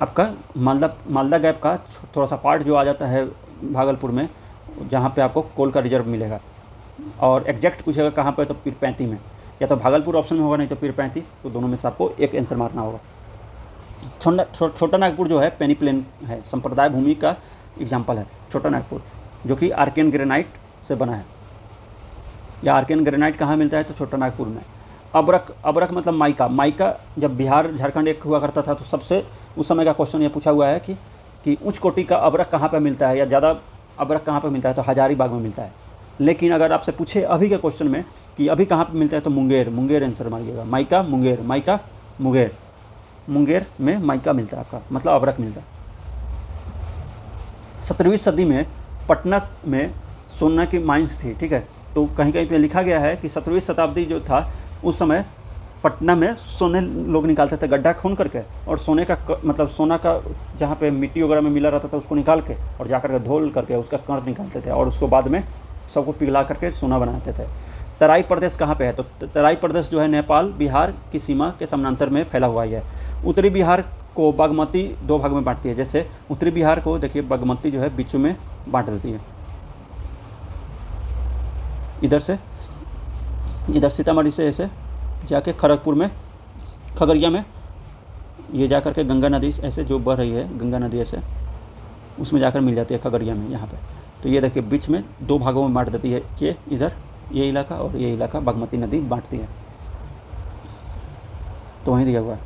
आपका मालदा गैप का थोड़ा सा पार्ट जो आ जाता है भागलपुर में, जहाँ पे आपको कोल का रिजर्व मिलेगा। और एग्जैक्ट पूछेगा कहाँ पे, तो पीरपैंती में, या तो भागलपुर ऑप्शन में होगा नहीं तो पीरपैंती, तो दोनों में से आपको एक आंसर मारना होगा। छोटा नागपुर जो है पेनीप्लेन है, संप्रदाय भूमि का एग्जाम्पल है छोटा नागपुर, जो कि आर्कियन ग्रेनाइट से बना है। या आर्कियन ग्रेनाइट कहाँ मिलता है, तो छोटा नागपुर में। अबरख मतलब माइका जब बिहार झारखंड एक हुआ करता था तो सबसे उस समय का क्वेश्चन ये पूछा हुआ है कि उच्च कोटि का अबरख कहाँ पे मिलता है या ज़्यादा अबरख कहाँ पे मिलता है, तो हजारीबाग में मिलता है। लेकिन अगर आपसे पूछे अभी के क्वेश्चन में कि अभी कहाँ पे मिलता है, तो मुंगेर आंसर मांगिएगा। मुंगेर में माइका मिलता है आपका, मतलब अबरख मिलता है। 17वीं सदी में पटना में सोना की माइंस थी। ठीक है, तो कहीं कहीं पे लिखा गया है कि 17वीं शताब्दी जो था उस समय पटना में सोने लोग निकालते थे गड्ढा खोन करके, और सोने का मतलब सोना का जहाँ पे मिट्टी वगैरह में मिला रहता था उसको निकाल के और जाकर के धोल करके उसका कण निकालते थे, और उसको बाद में सबको पिघला करके सोना बनाते थे। तराई प्रदेश कहाँ पे है, तो तराई प्रदेश जो है नेपाल बिहार की सीमा के समानांतर में फैला हुआ है। उत्तरी बिहार को बागमती 2 भाग में बांटती है। जैसे उत्तरी बिहार को देखिए बागमती जो है बीचों में बांट देती है, इधर सीतामढ़ी से ऐसे जाके खगड़िया में ये जाकर के गंगा नदी ऐसे जो बह रही है, गंगा नदी ऐसे उसमें जाकर मिल जाती है खगड़िया में यहाँ पे। तो ये देखिए बीच में 2 भागों में बांट देती है कि इधर ये इलाका और ये इलाका बागमती नदी बांटती है, तो वहीं दिया हुआ है।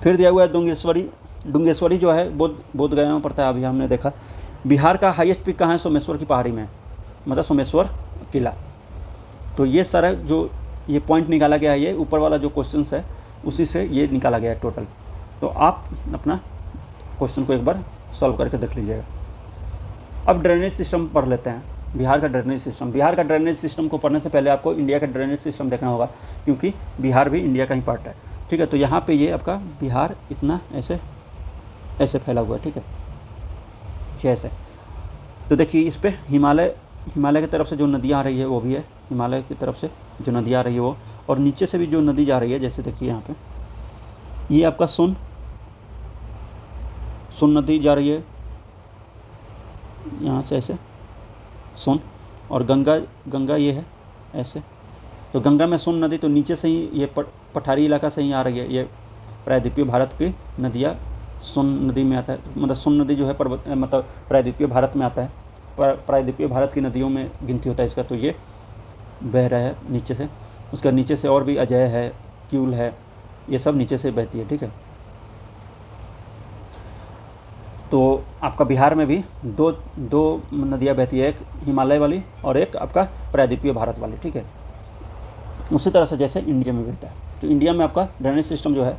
फिर दिया हुआ है डुंगेश्वरी। डुंगेश्वरी जो है बोध गया में पड़ता है, अभी हमने देखा। बिहार का हाईएस्ट पीक कहाँ है? सोमेश्वर की पहाड़ी में, मतलब सोमेश्वर किला। तो ये सारा जो ये पॉइंट निकाला गया है, ये ऊपर वाला जो क्वेश्चन है उसी से ये निकाला गया है टोटल। तो आप अपना क्वेश्चन को एक बार सॉल्व करके देख लीजिएगा। अब ड्रेनेज सिस्टम पढ़ लेते हैं, बिहार का ड्रेनेज सिस्टम। बिहार का ड्रेनेज सिस्टम को पढ़ने से पहले आपको इंडिया का ड्रेनेज सिस्टम देखना होगा, क्योंकि बिहार भी इंडिया का ही पार्ट है। ठीक है, तो यहाँ पे ये आपका बिहार इतना ऐसे फैला हुआ है। ठीक है, ये ऐसे। तो देखिए इस पर हिमालय की तरफ से जो नदियाँ आ रही है वो भी है, हिमालय की तरफ से जो नदी आ रही है वो, और नीचे से भी जो नदी जा रही है, जैसे देखिए यहाँ पे ये आपका सोन नदी जा रही है यहाँ से ऐसे सोन, और गंगा ये है ऐसे। तो गंगा में सोन नदी तो नीचे से ही ये पठारी इलाका से ही आ रही है। ये प्रायद्वीपीय भारत की नदियाँ सोन नदी में आता है, मतलब सोन नदी जो है मतलब प्रायद्वीपीय भारत में आता है, प्रायद्वीपीय भारत की नदियों में गिनती होता है इसका। तो ये बह रहा है नीचे से, उसका नीचे से और भी अजय है, क्यूल है, ये सब नीचे से बहती है। ठीक है, तो आपका बिहार में भी दो नदियाँ बहती है, एक हिमालय वाली और एक आपका प्रायद्वीपीय भारत वाली। ठीक है, उसी तरह से जैसे इंडिया में बहता है। तो इंडिया में आपका ड्रेनेज सिस्टम जो है,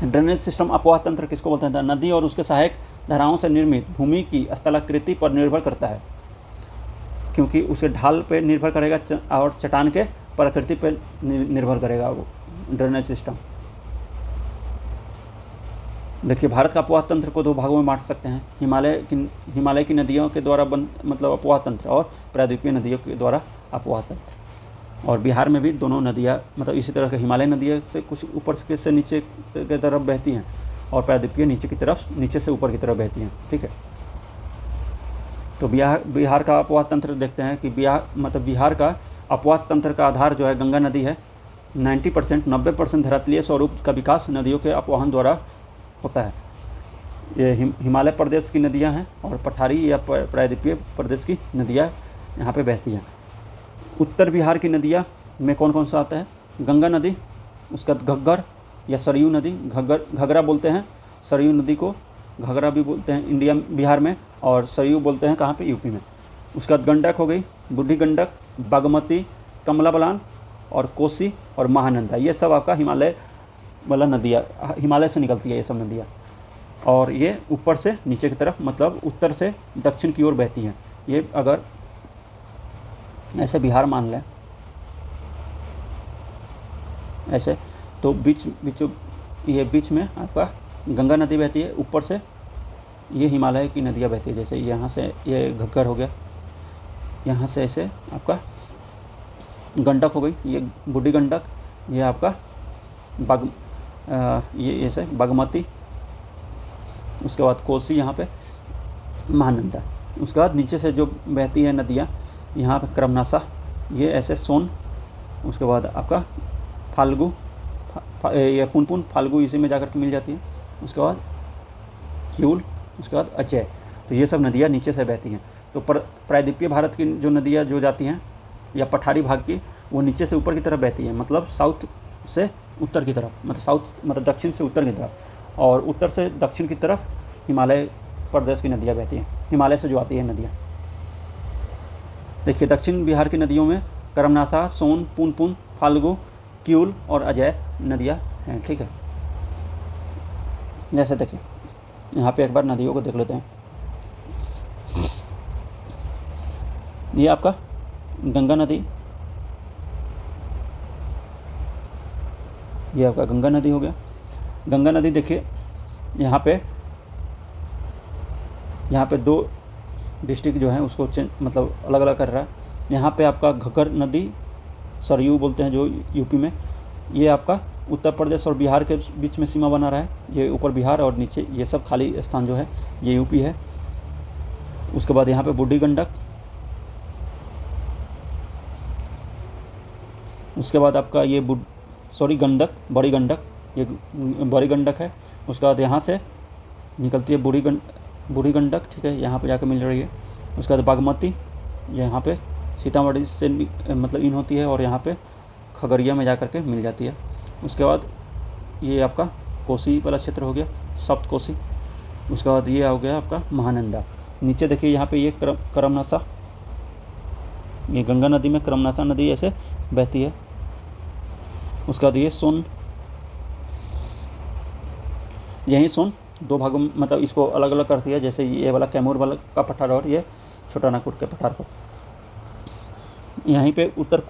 ड्रेनेज सिस्टम अपवाह तंत्र किसको बोलते हैं? नदी और उसके सहायक धाराओं से निर्मित भूमि की स्थलाकृति पर निर्भर करता है, क्योंकि उसके ढाल पे निर्भर करेगा और चट्टान के प्रकृति पे निर्भर करेगा वो ड्रेनेज सिस्टम। देखिए भारत का अपवाह तंत्र को दो भागों में बांट सकते हैं, हिमालय की नदियों के द्वारा मतलब अपवाह तंत्र, और प्रायद्वीपीय नदियों के द्वारा अपवाह तंत्र। और बिहार में भी दोनों नदियाँ मतलब इसी तरह के हिमालय नदियाँ से कुछ ऊपर से नीचे की तरफ बहती हैं, और प्रायद्वीपीय नीचे से ऊपर की तरफ बहती हैं। ठीक है, तो बिहार का अपवाह तंत्र देखते हैं कि बिहार का अपवाह तंत्र का आधार जो है गंगा नदी है। 90% धरातलीय स्वरूप का विकास नदियों के अपवाहन द्वारा होता है। ये हिमालय प्रदेश की नदियां हैं, और पठारी या प्रायद्वीपीय प्रदेश की नदियां यहाँ पे बहती हैं। उत्तर बिहार की नदियाँ में कौन कौन सा आता है? गंगा नदी, उसका घग्गर या सरयू नदी, घगरा बोलते हैं, सरयू नदी को घगरा भी बोलते हैं बिहार में, और सरयू बोलते हैं कहाँ पे? यूपी में। उसका गंडक हो गई, बूढ़ी गंडक, बागमती, कमला बलान और कोसी और महानंदा, ये सब आपका हिमालय वाला नदियाँ, हिमालय से निकलती है ये सब नदियाँ, और ये ऊपर से नीचे की तरफ मतलब उत्तर से दक्षिण की ओर बहती हैं। ये अगर ऐसे बिहार मान लें ऐसे, तो बीच में आपका गंगा नदी बहती है, ऊपर से ये हिमालय की नदियाँ बहती है। जैसे यहाँ से ये घग्गर हो गया, यहाँ से ऐसे आपका गंडक हो गई, ये बूढ़ी गंडक, ये आपका ये ऐसे बागमती, उसके बाद कोसी, यहाँ पे महानंदा। उसके बाद नीचे से जो बहती है नदियाँ, यहाँ पे क्रमनासा, ये ऐसे सोन, उसके बाद आपका फाल्गु या पुनपुन, फाल्गु इसी में जाकर के मिल जाती है। उसके बाद क्यूल, उसके बाद अजय। तो ये सब नदियाँ नीचे से बहती हैं। तो प्रायद्वीपीय भारत की जो नदियाँ जो जाती हैं या पठारी भाग की, वो नीचे से ऊपर की तरफ बहती है, मतलब साउथ से उत्तर की तरफ, मतलब दक्षिण से उत्तर की तरफ, और उत्तर से दक्षिण की तरफ हिमालय प्रदेश की नदियाँ बहती हैं, हिमालय से जो आती है नदियाँ। देखिए दक्षिण बिहार की नदियों में करमनासा, सोन, पुनपुन, फाल्गु, क्यूल और अजय नदियाँ हैं। ठीक है, जैसे देखिए यहाँ पे एक बार नदियों को देख लेते हैं। ये आपका गंगा नदी, ये आपका गंगा नदी हो गया। गंगा नदी देखिए यहाँ पे दो डिस्ट्रिक्ट जो हैं उसको मतलब अलग अलग कर रहा है। यहाँ पे आपका घग्गर नदी, सरयू बोलते हैं जो यूपी में, ये आपका उत्तर प्रदेश और बिहार के बीच में सीमा बना रहा है। ये ऊपर बिहार और नीचे ये सब खाली स्थान जो है ये यूपी है। उसके बाद यहाँ पे बूढ़ी गंडक, उसके बाद आपका ये गंडक, बड़ी गंडक, ये बड़ी गंडक है। उसके बाद यहाँ से निकलती है बूढ़ी गंडक, ठीक है, यहाँ पे जाकर मिल रही है। उसके बाद बागमती, यहाँ पे सीतामढ़ी से मतलब इन होती है और यहाँ पे खगड़िया में जाकर के मिल जाती है। उसके बाद ये आपका कोसी वाला क्षेत्र हो गया, सप्त कोसी। उसके बाद ये हो गया आपका महानंदा। नीचे देखिए यहाँ पे ये करमनासा, ये गंगा नदी में करमनासा नदी ऐसे बहती है। उसके बाद ये सोन, यही सोन दो भागों में, मतलब इसको अलग अलग कर दिया, जैसे ये वाला कैमूर वाला का पठार और ये छोटा नागपुर के पठार को। यहीं पे उत्तर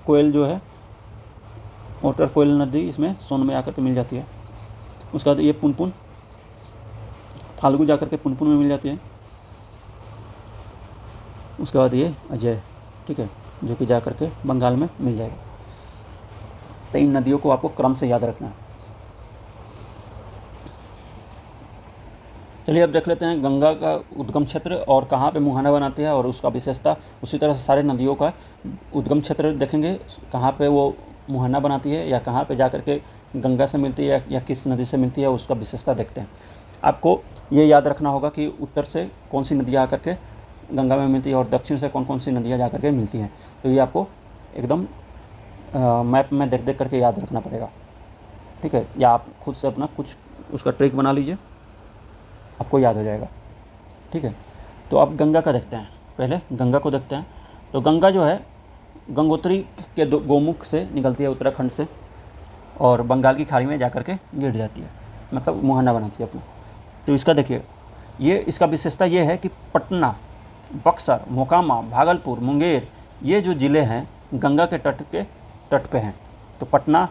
कोयल जो है, उत्तर कोयल नदी इसमें सोन में आकर के मिल जाती है। उसके बाद ये पुनपुन, फाल्गु जाकर के पुनपुन में मिल जाती है। उसके बाद ये अजय, ठीक है, जो कि जा करके बंगाल में मिल जाएगा। तो इन नदियों को आपको क्रम से याद रखना है। चलिए अब देख लेते हैं गंगा का उद्गम क्षेत्र और कहाँ पे मुहाना बनाती है और उसका विशेषता। उसी तरह से सारे नदियों का उद्गम क्षेत्र देखेंगे, कहाँ पे वो मुहाना बनाती है या कहाँ पे जा करके गंगा से मिलती है या किस नदी से मिलती है, उसका विशेषता देखते हैं। आपको ये याद रखना होगा कि उत्तर से कौन सी नदियाँ आकर के गंगा में मिलती है और दक्षिण से कौन कौन सी नदियाँ जा करके मिलती हैं। तो ये आपको एकदम मैप में देख देख करके याद रखना पड़ेगा, ठीक है, या आप खुद से अपना कुछ उसका ट्रिक बना लीजिए, आपको याद हो जाएगा, ठीक है। तो अब गंगा का देखते हैं, पहले गंगा को देखते हैं। तो गंगा जो है गंगोत्री के गोमुख से निकलती है उत्तराखंड से और बंगाल की खाड़ी में जाकर के गिर जाती है, मतलब मुहाना बनाती है अपना। तो इसका देखिए, ये इसका विशेषता ये है कि पटना, बक्सर, मोकामा, भागलपुर, मुंगेर, ये जो ज़िले हैं गंगा के तट पे हैं। तो पटना,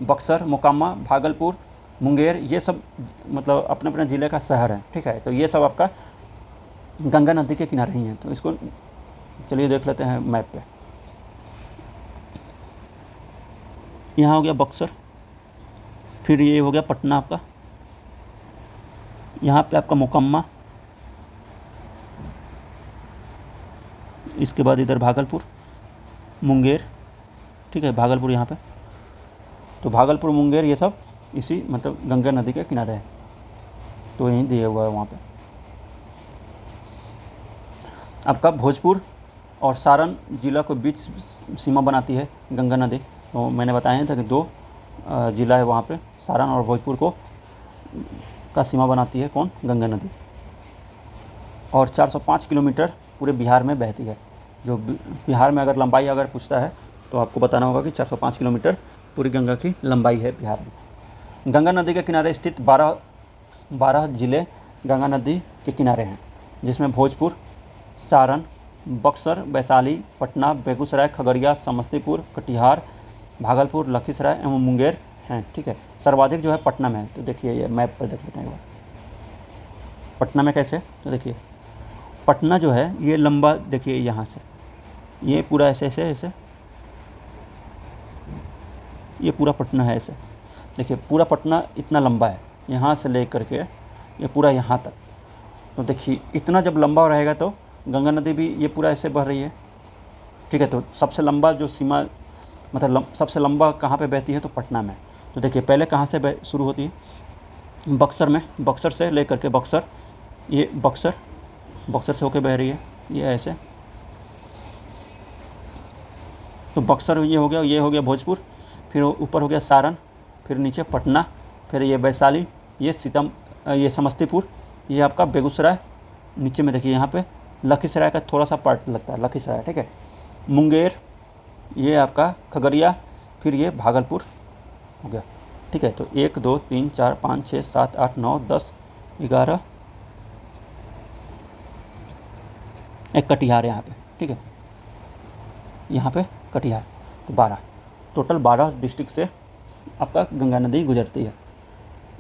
बक्सर, मोकामा, भागलपुर, मुंगेर, ये सब मतलब अपने अपने ज़िले का शहर है, ठीक है। तो ये सब आपका गंगा नदी के किनारे ही हैं। तो इसको चलिए देख लेते हैं मैप पे। यहाँ हो गया बक्सर, फिर ये हो गया पटना आपका, यहाँ पे आपका मोकामा, इसके बाद इधर भागलपुर, मुंगेर, ठीक है, भागलपुर यहाँ पे। तो भागलपुर, मुंगेर, ये सब इसी मतलब गंगा नदी के किनारे है। तो यहीं दिया हुआ है वहाँ पे। आपका भोजपुर और सारण जिला को बीच सीमा बनाती है गंगा नदी। तो मैंने बताया था कि दो ज़िला है वहाँ पे, सारण और भोजपुर को का सीमा बनाती है कौन, गंगा नदी। और 405 किलोमीटर पूरे बिहार में बहती है। जो बिहार में अगर लंबाई अगर पूछता है तो आपको बताना होगा कि 405 किलोमीटर पूरी गंगा की लंबाई है बिहार में। गंगा नदी के किनारे स्थित 12 ज़िले गंगा नदी के किनारे हैं, जिसमें भोजपुर, सारण, बक्सर, वैशाली, पटना, बेगूसराय, खगड़िया, समस्तीपुर, कटिहार, भागलपुर, लखीसराय एवं मुंगेर हैं, ठीक है। सर्वाधिक जो है पटना में है। तो देखिए ये मैप पर देख लेते हैं एक बार, पटना में कैसे। तो देखिए पटना जो है ये लंबा, देखिए यहाँ से ये पूरा ऐसे ऐसे ऐसे, ये पूरा पटना है ऐसे। देखिए पूरा पटना इतना लंबा है, यहाँ से ले करके ये पूरा यहाँ तक। तो देखिए इतना जब लंबा रहेगा तो गंगा नदी भी ये पूरा ऐसे बह रही है, ठीक है। तो सबसे लंबा जो सीमा मतलब सबसे लंबा कहाँ पे बहती है, तो पटना में। तो देखिए पहले कहाँ से शुरू होती है, बक्सर में, बक्सर से ले करके बक्सर, ये बक्सर से होके बह रही है ये ऐसे। तो बक्सर ये हो गया, ये हो गया भोजपुर, फिर ऊपर हो गया सारण, फिर नीचे पटना, फिर ये वैशाली, ये समस्तीपुर, ये आपका बेगूसराय, नीचे में देखिए यहाँ पे लखीसराय का थोड़ा सा पार्ट लगता है, लखीसराय, ठीक है। मुंगेर, ये आपका खगड़िया, फिर ये भागलपुर हो गया, ठीक है। तो 1 2 3 4 5 6 7 8 9 10 11, एक कटिहार यहाँ पे, ठीक है, यहाँ पे कटिहार। तो 12 टोटल 12 डिस्ट्रिक्ट से आपका गंगा नदी गुजरती है।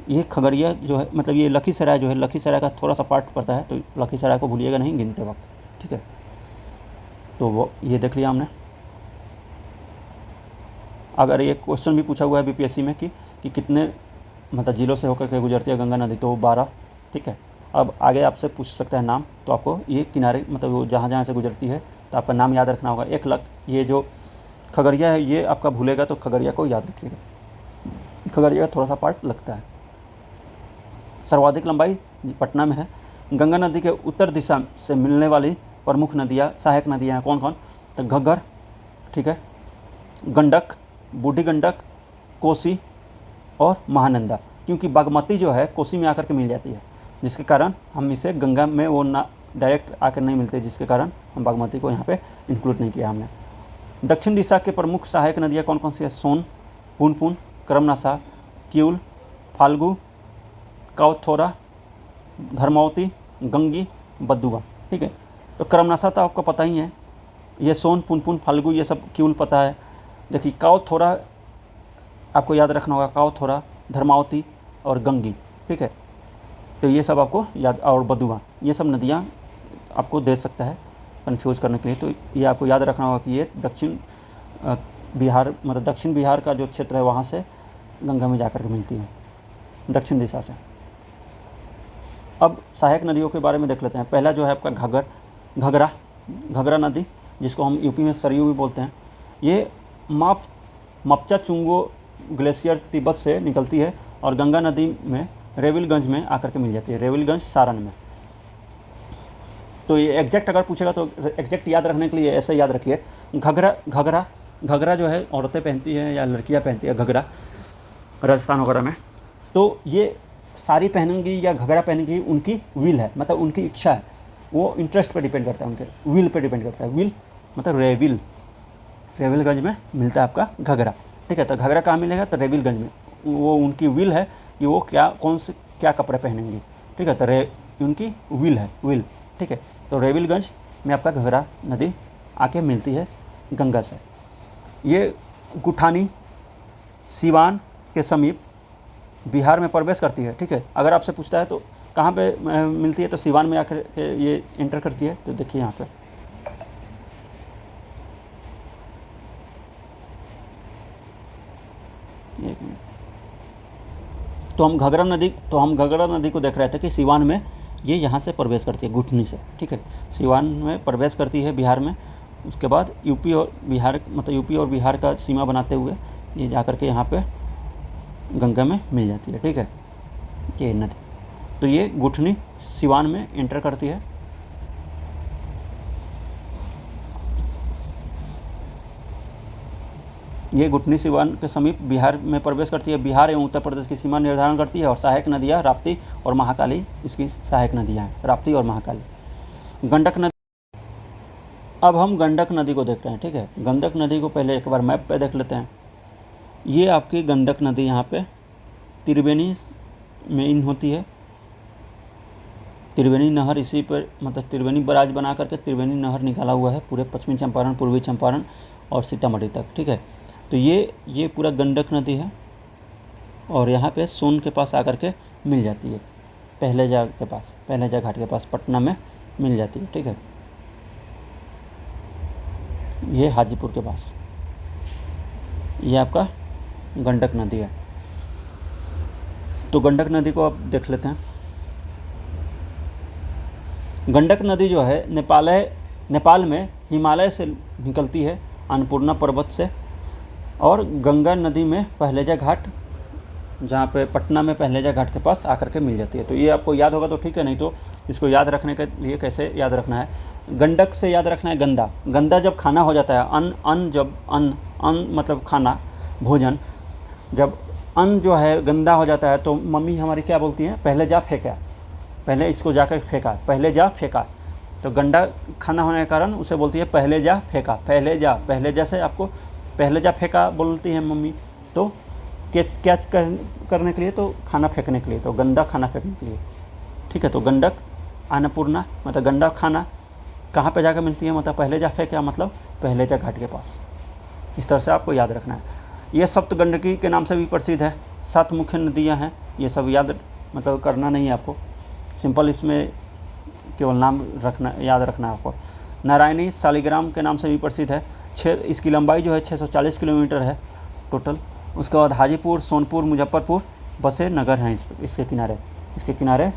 ये खगड़िया जो है मतलब ये लखीसराय जो है, लखीसराय का थोड़ा सा पार्ट पड़ता है, तो लखीसराय को भूलिएगा नहीं गिनते वक्त, ठीक है। तो वो ये देख लिया हमने। अगर ये क्वेश्चन भी पूछा हुआ है बीपीएससी में कि कितने मतलब ज़िलों से होकर के गुजरती है गंगा नदी, तो 12, ठीक है। अब आगे आपसे पूछ सकता है नाम, तो आपको ये किनारे मतलब वो जहाँ जहाँ से गुजरती है तो आपका नाम याद रखना होगा। ये जो खगड़िया है ये आपका भूलेगा तो खगड़िया को याद रखिएगा, खगड़िया का थोड़ा सा पार्ट लगता है। सर्वाधिक लंबाई पटना में है। गंगा नदी के उत्तर दिशा से मिलने वाली प्रमुख नदियाँ, सहायक नदियाँ हैं कौन कौन, तो घग्गर, ठीक है, गंडक, बूढ़ी गंडक, कोसी और महानंदा। क्योंकि बागमती जो है कोसी में आकर के मिल जाती है, जिसके कारण हम इसे गंगा में वो ना डायरेक्ट आकर नहीं मिलते, जिसके कारण हम बागमती को यहाँ पे इंक्लूड नहीं किया हमने। दक्षिण दिशा के प्रमुख सहायक नदियाँ कौन कौन सी है? सोन, पुनपुन, करमनासा, किउल, फाल्गु, कावथोरा, धर्मावती, गंगी, बद्दुआ। ठीक है, तो करमनासा तो आपको पता ही है, ये सोन, पुनपुन, फाल्गु ये सब, किउल पता है। देखिए कावथोरा आपको याद रखना होगा, कावथोरा, धर्मावती और गंगी। ठीक है, तो ये सब आपको याद, और बद्दुआ, ये सब नदियाँ आपको दे सकता है कन्फ्यूज़ करने के लिए। तो ये आपको याद रखना होगा कि ये दक्षिण बिहार, मतलब दक्षिण बिहार का जो क्षेत्र है वहाँ से गंगा में जाकर के मिलती है, दक्षिण दिशा से। अब सहायक नदियों के बारे में देख लेते हैं। पहला जो है आपका घघरा नदी, जिसको हम यूपी में सरयू भी बोलते हैं। ये मपचा चुंगो ग्लेशियर तिब्बत से निकलती है और गंगा नदी में रेविलगंज में आकर के मिल जाती है, रेविलगंज सारण में। तो ये एग्जैक्ट अगर पूछेगा तो एग्जैक्ट याद रखने के लिए ऐसे याद रखिए, घघरा जो है औरतें पहनती हैं या लड़कियां पहनती है घघरा, राजस्थान वगैरह में। तो ये साड़ी पहनेंगी या घघरा पहनेंगी, उनकी विल है, मतलब उनकी इच्छा है, वो इंटरेस्ट पे डिपेंड करता है, उनके विल पे डिपेंड करता है। विल मतलब रेविलगंज में मिलता है आपका घघरा। ठीक है, तो घघरा कहाँ मिलेगा? तो रेविलगंज में। वो उनकी विल है कि वो क्या कपड़े पहनेंगी। ठीक है, तो उनकी विल है, विल। ठीक है, तो रेविलगंज में आपका घघरा नदी आके मिलती है गंगा से। ये गुठानी सिवान के समीप बिहार में प्रवेश करती है। ठीक है, अगर आपसे पूछता है तो कहाँ पे मिलती है, तो सिवान में आकर के ये एंटर करती है। तो देखिए यहाँ पे एक मिनट, तो हम घघरा नदी को देख रहे थे कि सिवान में ये यहाँ से प्रवेश करती है, गुठनी से। ठीक है, सिवान में प्रवेश करती है बिहार में, उसके बाद यूपी और बिहार का सीमा बनाते हुए ये जाकर के यहाँ पे गंगा में मिल जाती है। ठीक है, ये नदी, तो ये गुठनी सिवान में एंटर करती है। ये गुठनी सिवान के समीप बिहार में प्रवेश करती है, बिहार एवं उत्तर प्रदेश की सीमा निर्धारण करती है। और सहायक नदियाँ राप्ती और महाकाली इसकी सहायक नदियाँ हैं, राप्ती और महाकाली। गंडक नदी, अब हम गंडक नदी को देख रहे हैं। ठीक है, गंडक नदी को पहले एक बार मैप पे देख लेते हैं। ये आपकी गंडक नदी यहाँ पे त्रिवेणी में इन होती है, त्रिवेणी नहर इसी पर, मतलब त्रिवेणी बराज बना करके त्रिवेणी नहर निकाला हुआ है पूरे पश्चिमी चंपारण, पूर्वी चंपारण और सीतामढ़ी तक। ठीक है, तो ये पूरा गंडक नदी है और यहाँ पे सोन के पास आकर के मिल जाती है, पहलेजा घाट के पास पटना में मिल जाती है। ठीक है, ये हाजीपुर के पास, ये आपका गंडक नदी है। तो गंडक नदी को आप देख लेते हैं। गंडक नदी जो है नेपाल में हिमालय से निकलती है, अन्नपूर्णा पर्वत से, और गंगा नदी में पहलेजा घाट, जहाँ पे पटना में पहलेजा घाट के पास आकर के मिल जाती है। तो ये आपको याद होगा तो ठीक है, नहीं तो इसको याद रखने के लिए कैसे याद रखना है, गंडक से याद रखना है गंदा जब खाना हो जाता है, अन्न मतलब खाना, भोजन, जब अन्न जो है गंदा हो जाता है तो मम्मी हमारी क्या बोलती हैं? पहले जा फेंका, पहले इसको जाकर फेंका, पहले जा फेंका। तो गंदा खाना होने के कारण उसे बोलती है पहले जा फेंका, पहले जा से आपको पहले जा फेंका बोलती है मम्मी। तो कैच करने के लिए, तो खाना फेंकने के लिए, तो गंदा खाना फेंकने के लिए। ठीक है, तो गंडक अन्नपूर्णा मतलब गंदा खाना कहाँ पे जाकर मिलती है, मतलब पहले जा फेंका मतलब पहले जा घाट के पास। इस तरह से आपको याद रखना है। ये सप्तगंडकी के नाम से भी प्रसिद्ध है, 7 मुख्य नदियाँ हैं। ये सब मतलब करना नहीं है आपको, सिंपल इसमें केवल नाम याद रखना है आपको। नारायणी शालिग्राम के नाम से भी प्रसिद्ध है, इसकी लंबाई जो है 640 किलोमीटर है टोटल। उसके बाद हाजीपुर, सोनपुर, मुजफ्फरपुर बसे नगर हैं इसके किनारे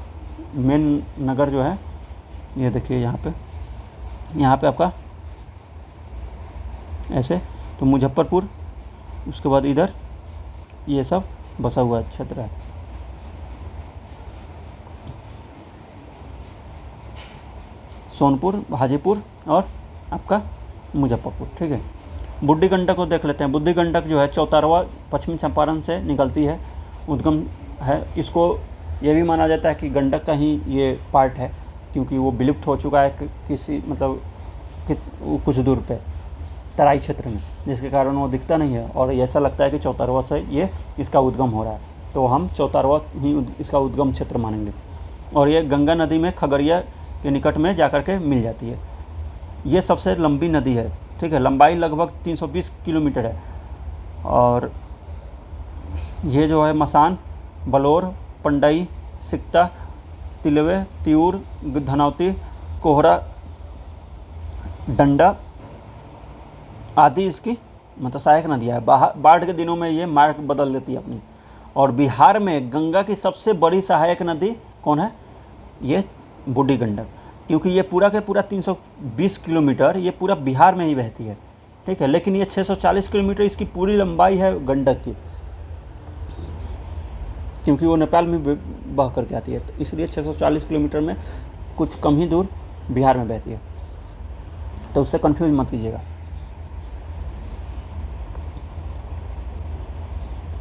मेन नगर जो है, ये देखिए यहाँ पे आपका ऐसे, तो मुजफ्फरपुर, उसके बाद इधर ये सब बसा हुआ क्षेत्र है। सोनपुर, हाजीपुर और आपका मुजफ्फरपुर। ठीक है, बुढ़ी गंडक को देख लेते हैं। बुढ़ी गंडक जो है चौतारवा पश्चिमी चंपारण से निकलती है, उद्गम है, इसको ये भी माना जाता है कि गंडक का ही ये पार्ट है, क्योंकि वो विलुप्त हो चुका है किसी मतलब कुछ दूर पे तराई क्षेत्र में, जिसके कारण वो दिखता नहीं है और ऐसा लगता है कि चौतरवा से ये इसका उद्गम हो रहा है, तो हम चौतरवा ही इसका उद्गम क्षेत्र मानेंगे। और ये गंगा नदी में खगड़िया के निकट में जाकर के मिल जाती है। ये सबसे लंबी नदी है, ठीक है, लंबाई लगभग 320 किलोमीटर है। और ये जो है मसान, बलौर, पंडई, सिकता, तिलवे, तिऊर, धनौती, कोहरा, डंडा आदि इसकी मतलब सहायक नदियाँ है। बाढ़ के दिनों में ये मार्ग बदल लेती है अपनी। और बिहार में गंगा की सबसे बड़ी सहायक नदी कौन है? ये बूढ़ी गंडक, क्योंकि ये पूरा के पूरा 320 किलोमीटर ये पूरा बिहार में ही बहती है, ठीक है। लेकिन ये 640 किलोमीटर इसकी पूरी लंबाई है गंडक की, क्योंकि वो नेपाल में बह करके आती है, तो इसलिए 640 किलोमीटर में कुछ कम ही दूर बिहार में बहती है, तो उससे कंफ्यूज मत कीजिएगा।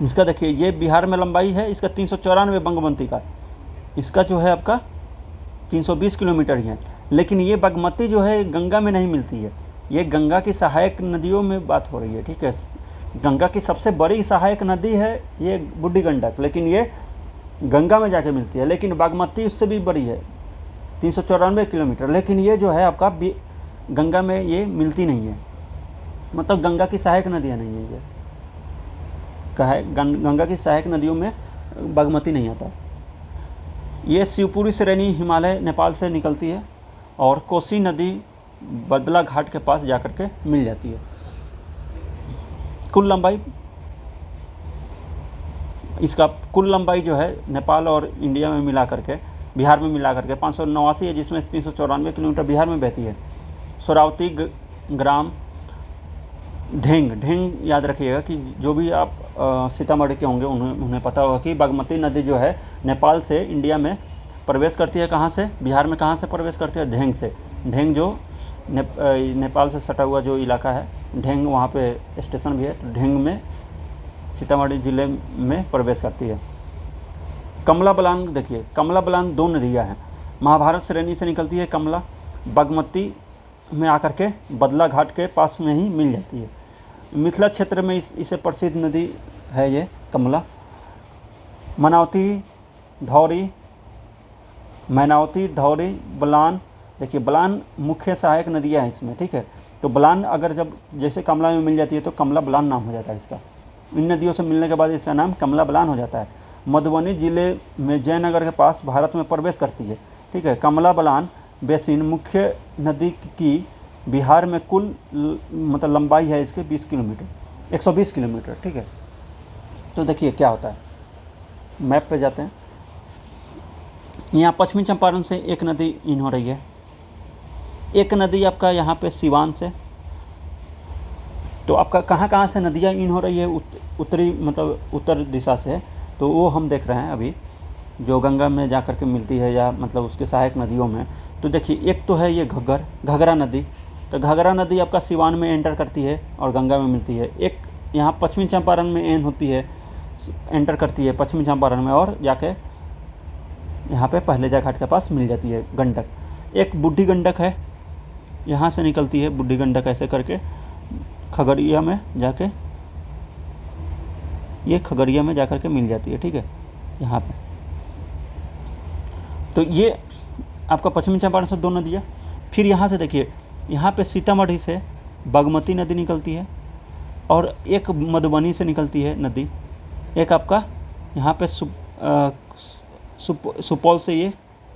इसका देखिए ये बिहार में लंबाई है इसका 394 बागमती का, इसका जो है आपका 320 किलोमीटर ही है। लेकिन ये बागमती जो है गंगा में नहीं मिलती है, ये गंगा की सहायक नदियों में बात हो रही है, ठीक है। गंगा की सबसे बड़ी सहायक नदी है ये बूढ़ी गंडक, लेकिन ये गंगा में जाके मिलती है। लेकिन बागमती उससे भी बड़ी है 394 किलोमीटर, लेकिन ये जो है आपका गंगा में ये मिलती नहीं है, मतलब गंगा की सहायक नदियाँ नहीं है ये, गंगा की सहायक नदियों में बागमती नहीं आता। ये शिवपुरी श्रेणी हिमालय नेपाल से निकलती है और कोसी नदी बदला घाट के पास जाकर के मिल जाती है। इसका कुल लंबाई जो है नेपाल और इंडिया में मिला करके, बिहार में मिला करके 589 है, जिसमें 394 किलोमीटर बिहार में बहती है। सोरावती, ग्राम, ढेंग याद रखिएगा कि जो भी आप सीतामढ़ी के होंगे उन्हें पता होगा कि बागमती नदी जो है नेपाल से इंडिया में प्रवेश करती है। कहाँ से? बिहार में कहाँ से प्रवेश करती है? ढेंग से। ढेंग जो नेपाल से सटा हुआ जो इलाका है ढेंग, वहाँ पे स्टेशन भी है, तो ढेंग में सीतामढ़ी ज़िले में प्रवेश करती है। कमला बलान, देखिए कमला बलान 2 नदियाँ हैं, महाभारत श्रेणी से निकलती है कमला, बागमती में आकर के बदला घाट के पास में ही मिल जाती है। मिथिला क्षेत्र में इसे प्रसिद्ध नदी है ये कमला। मैनावती, धौरी, बलान, देखिए बलान मुख्य सहायक नदियाँ हैं इसमें, ठीक है। तो बलान अगर जब जैसे कमला में मिल जाती है तो कमला बलान नाम हो जाता है इसका। इन नदियों से मिलने के बाद इसका नाम कमला बलान हो जाता है। मधुबनी जिले में जयनगर के पास भारत में प्रवेश करती है, ठीक है। कमला बलान बेसिन मुख्य नदी की बिहार में कुल मतलब लंबाई है इसके 120 किलोमीटर, ठीक है। तो देखिए क्या होता है, मैप पे जाते हैं। यहाँ पश्चिमी चंपारण से एक नदी इन हो रही है, एक नदी आपका यहाँ पे सिवान से। तो आपका कहाँ से नदियाँ इन हो रही है उत्तरी मतलब उत्तर दिशा से, तो वो हम देख रहे हैं अभी, जो गंगा में जा कर के मिलती है या मतलब उसके सहायक नदियों में। तो देखिए एक तो है ये घघरा नदी, तो घघरा नदी आपका सिवान में एंटर करती है और गंगा में मिलती है। एक यहाँ पश्चिमी चंपारण में एंटर करती है पश्चिमी चंपारण में और जाके यहाँ पे पहलेजा घाट के पास मिल जाती है गंडक। एक बूढ़ी गंडक है, यहाँ से निकलती है बूढ़ी गंडक ऐसे करके खगड़िया में जाके, ये खगड़िया में जाकर के मिल जाती है, ठीक है यहाँ पे। तो ये आपका पश्चिमी चंपारण से 2 नदियाँ। फिर यहाँ से देखिए, यहाँ पे सीतामढ़ी से बागमती नदी निकलती है और एक मधुबनी से निकलती है नदी, एक आपका यहाँ पे सुपौल से ये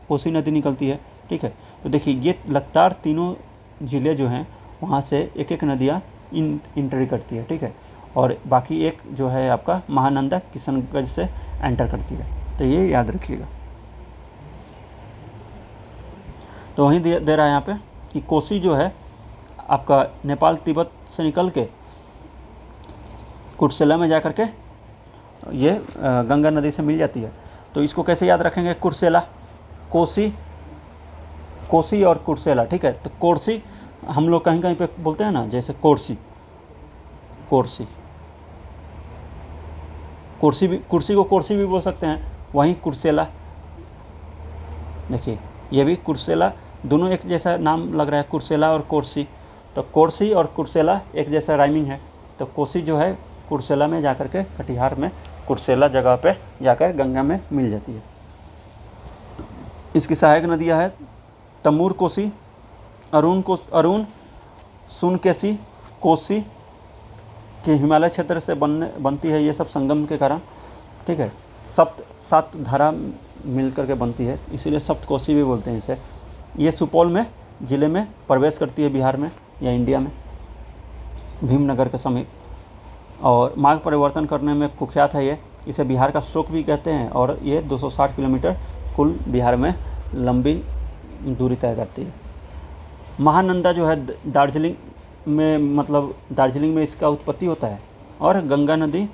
कोसी नदी निकलती है, ठीक है। तो देखिए ये लगातार तीनों ज़िले जो हैं वहाँ से एक एक नदियाँ इंट्री करती है, ठीक है। और बाकी एक जो है आपका महानंदा किशनगंज से एंटर करती है, तो ये याद रखिएगा। तो वहीं दे रहा है यहाँ पे कि कोसी जो है आपका नेपाल तिब्बत से निकल के कुर्सेला में जा कर के ये गंगा नदी से मिल जाती है। तो इसको कैसे याद रखेंगे? कुर्सेला, कोसी और कुर्सेला, ठीक है। तो कोर्सी हम लोग कहीं कहीं पे बोलते हैं ना, जैसे कुर्सी को कुर्सी भी बोल सकते हैं वहीं कुर्सेला, देखिए ये भी कुर्सेला, दोनों एक जैसा नाम लग रहा है, कुर्सेला और कोरसी। तो कोरसी और कुर्सेला एक जैसा राइमिंग है। तो कोसी जो है कुर्सेला में जाकर के, कटिहार में कुर्सेला जगह पे जाकर गंगा में मिल जाती है। इसकी सहायक नदियाँ है तमूर कोसी, अरुण, सुनकेसी, कोसी कि हिमालय क्षेत्र से बनती है, ये सब संगम के कारण, ठीक है। सात धारा मिल करके बनती है, इसीलिए सप्त कोसी भी बोलते हैं इसे। ये सुपौल में ज़िले में प्रवेश करती है, बिहार में या इंडिया में, भीमनगर के समीप, और मार्ग परिवर्तन करने में कुख्यात है ये। इसे बिहार का शोक भी कहते हैं, और ये 260 किलोमीटर कुल बिहार में लंबी दूरी तय करती है। महानंदा जो है दार्जिलिंग में, मतलब दार्जिलिंग में इसका उत्पत्ति होता है, और गंगा नदी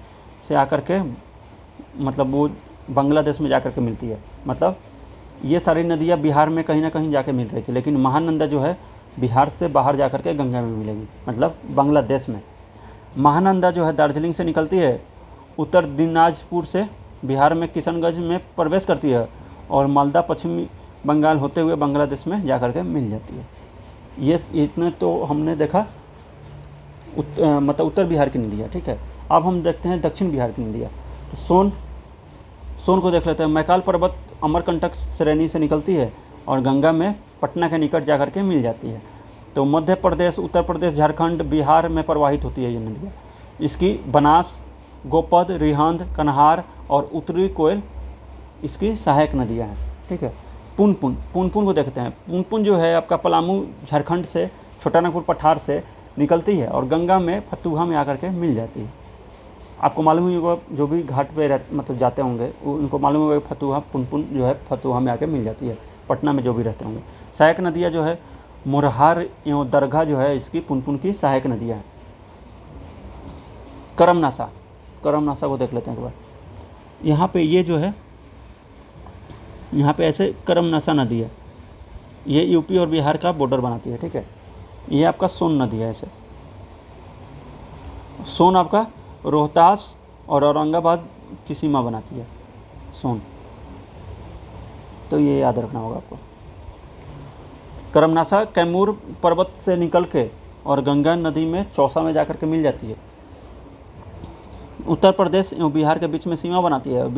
से आकर के मतलब वो बांग्लादेश में जाकर के मिलती है। मतलब ये सारी नदियाँ बिहार में कहीं ना कहीं जाके मिल रही थी, लेकिन महानंदा जो है बिहार से बाहर जाकर के गंगा में मिलेगी, मतलब बांग्लादेश में। महानंदा जो है दार्जिलिंग से निकलती है, उत्तर दिनाजपुर से बिहार में किशनगंज में प्रवेश करती है, और मालदा पश्चिमी बंगाल होते हुए बांग्लादेश में जाकर के मिल जाती है। ये इतने तो हमने देखा मतलब उत्तर बिहार की नदियाँ, ठीक है। अब हम देखते हैं दक्षिण बिहार की नदियाँ। तो सोन को देख लेते हैं। मैकाल पर्वत अमरकंटक श्रेणी से निकलती है और गंगा में पटना के निकट जाकर के मिल जाती है। तो मध्य प्रदेश, उत्तर प्रदेश, झारखंड, बिहार में प्रवाहित होती है ये नदियाँ। इसकी बनास, गोपद, रिहंद, कन्हार और उत्तरी कोयल इसकी सहायक नदियाँ हैं, ठीक है। पुनपुन को देखते हैं। पुनपुन जो है आपका पलामू झारखंड से, छोटानागपुर पठार से निकलती है और गंगा में फतुहा में आकर के मिल जाती है। आपको मालूम ही होगा, जो भी घाट पे मतलब जाते होंगे उनको मालूम होगा फतुहा, पुनपुन जो है फतुहा में आकर मिल जाती है, पटना में जो भी रहते होंगे। सहायक नदियाँ जो है मोरहार एवं दरगाह जो है इसकी पुनपुन की सहायक नदियाँ हैं। करमनासा को देख लेते हैं एक बार। यहाँ पे ये जो है, यहाँ पे ऐसे करमनासा नदी है, ये यूपी और बिहार का बॉर्डर बनाती है, ठीक है। ये आपका सोन नदी है। ऐसे सोन आपका रोहतास और औरंगाबाद की सीमा बनाती है, सोन। तो ये याद रखना होगा आपको। करमनासा कैमूर पर्वत से निकल के और गंगा नदी में चौसा में जाकर के मिल जाती है। उत्तर प्रदेश एवं बिहार के बीच में सीमा बनाती है।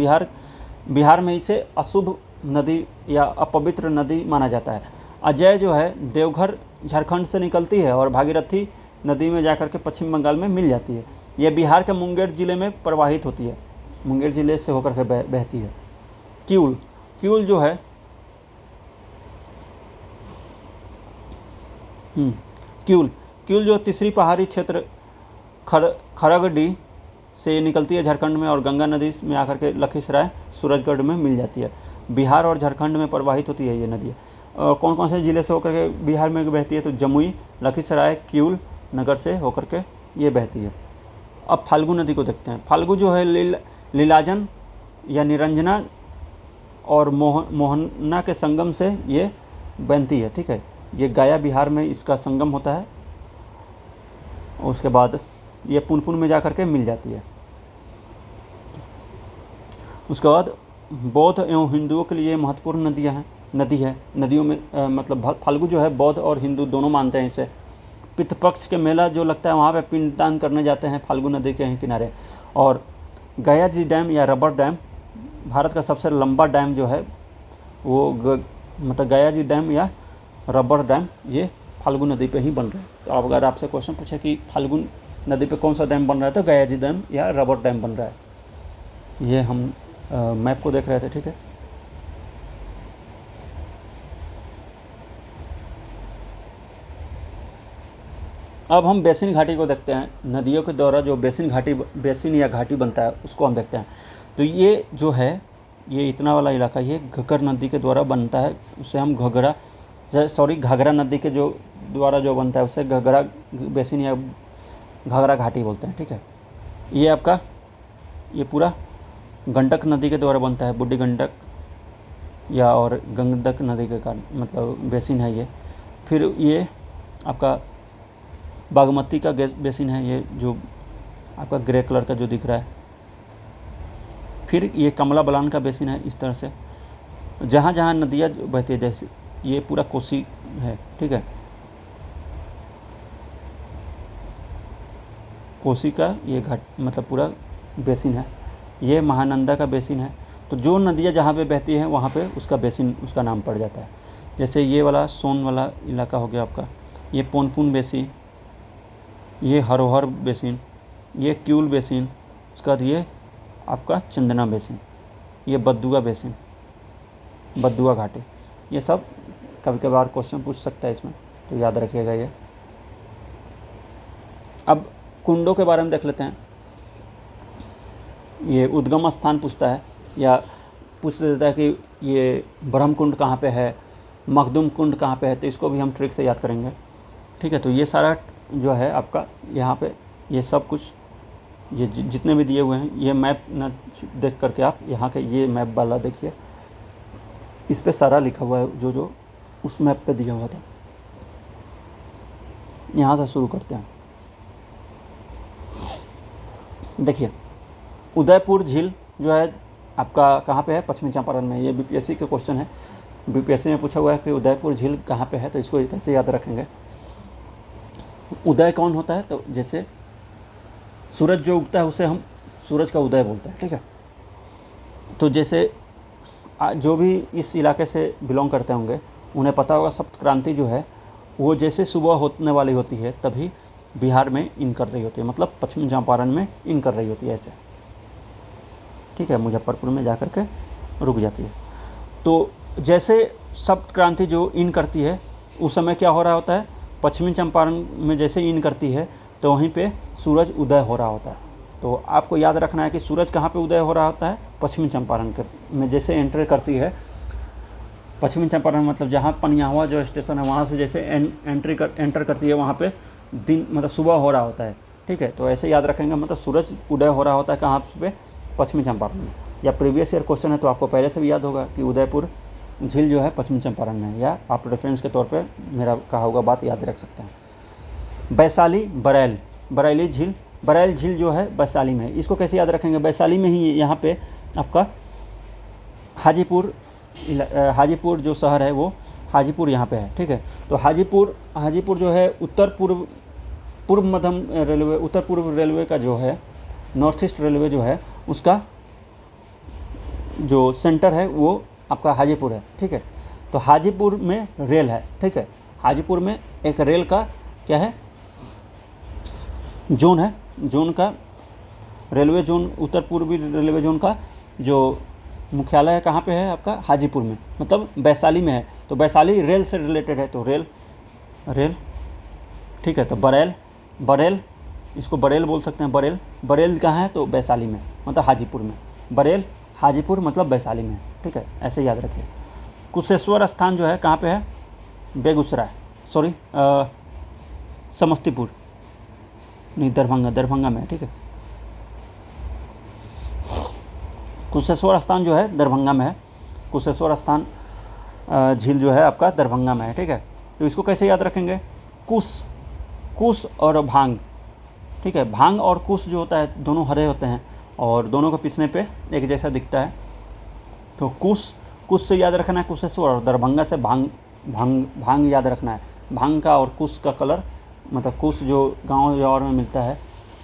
बिहार में इसे अशुभ नदी या अपवित्र नदी माना जाता है। अजय जो है देवघर झारखंड से निकलती है और भागीरथी नदी में जाकर के पश्चिम बंगाल में मिल जाती है। यह बिहार के मुंगेर ज़िले में प्रवाहित होती है, मुंगेर ज़िले से होकर के बहती है। क्यूल जो है क्यूल जो तीसरी पहाड़ी क्षेत्र खरगडी से निकलती है झारखंड में, और गंगा नदी में आकर के लखीसराय सूरजगढ़ में मिल जाती है। बिहार और झारखंड में प्रवाहित होती है ये नदियाँ। और कौन कौन से ज़िले से होकर के बिहार में बहती है? तो जमुई, लखीसराय, क्यूल नगर से होकर के ये बहती है। अब फाल्गु नदी को देखते हैं। फाल्गु जो है लीलाजन या निरंजना और मोहना के संगम से ये बनती है, ठीक है। ये गया बिहार में इसका संगम होता है। उसके बाद ये पुनपुन में जाकर के मिल जाती है। उसके बाद बौद्ध एवं हिंदुओं के लिए महत्वपूर्ण नदी है। नदियों में मतलब फाल्गु जो है बौद्ध और हिंदू दोनों मानते हैं इसे। पितृपक्ष के मेला जो लगता है वहाँ पे पिंडदान करने जाते हैं फाल्गु नदी के किनारे। और गया जी डैम या रबर डैम भारत का सबसे लंबा डैम जो है वो मतलब गया जी डैम या रबर डैम ये फाल्गु नदी पे ही बन रहा है। तो अब अगर आपसे क्वेश्चन पूछे कि फाल्गु नदी पे कौन सा डैम बन रहा है, तो गया जी डैम या रबर डैम बन रहा है। ये हम मैप को देख रहे थे, ठीक है। अब हम बेसिन घाटी को देखते हैं। नदियों के द्वारा जो बेसिन या घाटी बनता है उसको हम देखते हैं। तो ये जो है ये इतना वाला इलाका ये घग्गर नदी के द्वारा बनता है, उसे हम घाघरा नदी के जो द्वारा जो बनता है उसे घग्गरा बेसिन या घाघरा घाटी बोलते हैं, ठीक है। ये आपका ये पूरा गंडक नदी के द्वारा बनता है, बूढ़ी गंडक या और गंडक नदी के कारण मतलब बेसिन है ये। फिर ये आपका बागमती का बेसिन है, ये जो आपका ग्रे कलर का जो दिख रहा है। फिर ये कमला बलान का बेसिन है। इस तरह से जहाँ जहाँ नदियाँ बहती है, जैसे ये पूरा कोसी है, ठीक है, कोसी का ये घाट मतलब पूरा बेसिन है। ये महानंदा का बेसिन है। तो जो नदियाँ जहाँ पे बहती हैं वहाँ पे उसका बेसिन, उसका नाम पड़ जाता है। जैसे ये वाला सोन वाला इलाका हो गया आपका, ये पुनपुन बेसिन, ये हरोहर बेसिन, ये क्यूल बेसिन, उसके बाद ये आपका चंदना बेसिन, ये बद्दुआ बेसिन, बद्दुआ घाटी। ये सब कभी कभार क्वेश्चन पूछ सकता है इसमें, तो याद रखिएगा ये। अब कुंडों के बारे में देख लेते हैं। ये उद्गम स्थान पूछता है, या पूछ देता है कि ये ब्रह्म कुंड कहाँ पे है, मखदूम कुंड कहाँ पे है, तो इसको भी हम ट्रिक से याद करेंगे, ठीक है। तो ये सारा जो है आपका यहाँ पे ये सब कुछ, ये जितने भी दिए हुए हैं, ये मैप न देख करके आप यहाँ के ये मैप वाला देखिए, इस पे सारा लिखा हुआ है जो जो उस मैप पे दिया हुआ था। यहाँ से शुरू करते हैं। देखिए उदयपुर झील जो है आपका कहाँ पे है, पश्चिमी चंपारण में। ये बीपीएससी के क्वेश्चन है, बीपीएससी में पूछा हुआ है कि उदयपुर झील कहाँ पे है, तो इसको कैसे याद रखेंगे। उदय कौन होता है, तो जैसे सूरज जो उगता है उसे हम सूरज का उदय बोलते हैं, ठीक है। तो जैसे जो भी इस इलाके से बिलोंग करते होंगे उन्हें पता होगा सप्त क्रांति जो है वो जैसे सुबह होने वाली होती है तभी बिहार में इन कर रही होती है, मतलब पश्चिमी चंपारण में इन कर रही होती है ऐसे, ठीक है, मुजफ्फरपुर में जा कर के रुक जाती है। तो जैसे सप्त क्रांति जो इन करती है उस समय क्या हो रहा होता है, पश्चिमी चंपारण में जैसे इन करती है तो वहीं पे सूरज उदय हो रहा होता है। तो आपको याद रखना है कि सूरज कहाँ पे उदय हो रहा होता है, पश्चिमी चंपारण के में जैसे एंटर करती है। पश्चिमी चंपारण मतलब जहाँ पनियाहुआ जो स्टेशन है वहाँ से जैसे एंटर करती है वहाँ पे दिन मतलब सुबह हो रहा होता है, ठीक है। तो ऐसे याद रखेंगे, मतलब सूरज उदय हो रहा होता है कहाँ पे, पश्चिमी चंपारण में। या प्रीवियस ईयर क्वेश्चन है तो आपको पहले से भी याद होगा कि उदयपुर झील जो है पश्चिमी चंपारण में है, या आप रेफरेंस के तौर पे मेरा कहा हुआ बात याद रख सकते हैं। वैशाली बरैल, बरैली झील, बरैल झील जो है वैशाली में है। इसको कैसे याद रखेंगे, वैशाली में ही यहाँ पे आपका हाजीपुर जो शहर है वो हाजीपुर यहाँ पे है, ठीक है। तो हाजीपुर जो है पूर्व मध्य रेलवे, उत्तर पूर्व रेलवे का जो है, नॉर्थ ईस्ट रेलवे जो है उसका जो सेंटर है वो आपका हाजीपुर है, ठीक है। तो हाजीपुर में रेल है, ठीक है। हाजीपुर में एक रेल का क्या है, जोन है, जोन का रेलवे जोन, उत्तर पूर्वी रेलवे जोन का जो मुख्यालय है कहाँ पे है आपका, हाजीपुर में, मतलब वैशाली में है। तो वैशाली रेल से रिलेटेड है, तो रेल, ठीक है। तो बरेल इसको बरेल बोल सकते हैं। बरेल कहाँ है, तो वैशाली में, मतलब हाजीपुर में। बरेल हाजीपुर मतलब वैशाली में, ठीक है, ऐसे याद रखिए। कुशेश्वर स्थान जो है कहाँ पे है, बेगूसराय, सॉरी समस्तीपुर नहीं, दरभंगा में, ठीक है। कुशेश्वर स्थान जो है दरभंगा में है। कुशेश्वर स्थान झील जो है आपका दरभंगा में है, ठीक है। तो इसको कैसे याद रखेंगे, कुश और भांग, ठीक है। भांग और कुश जो होता है दोनों हरे होते हैं और दोनों को पीसने पे एक जैसा दिखता है। तो कुश से याद रखना है कुशेश्वर, और दरभंगा से भांग याद रखना है। भांग का और कुश का कलर, मतलब कुश जो गाँव जवार में मिलता है,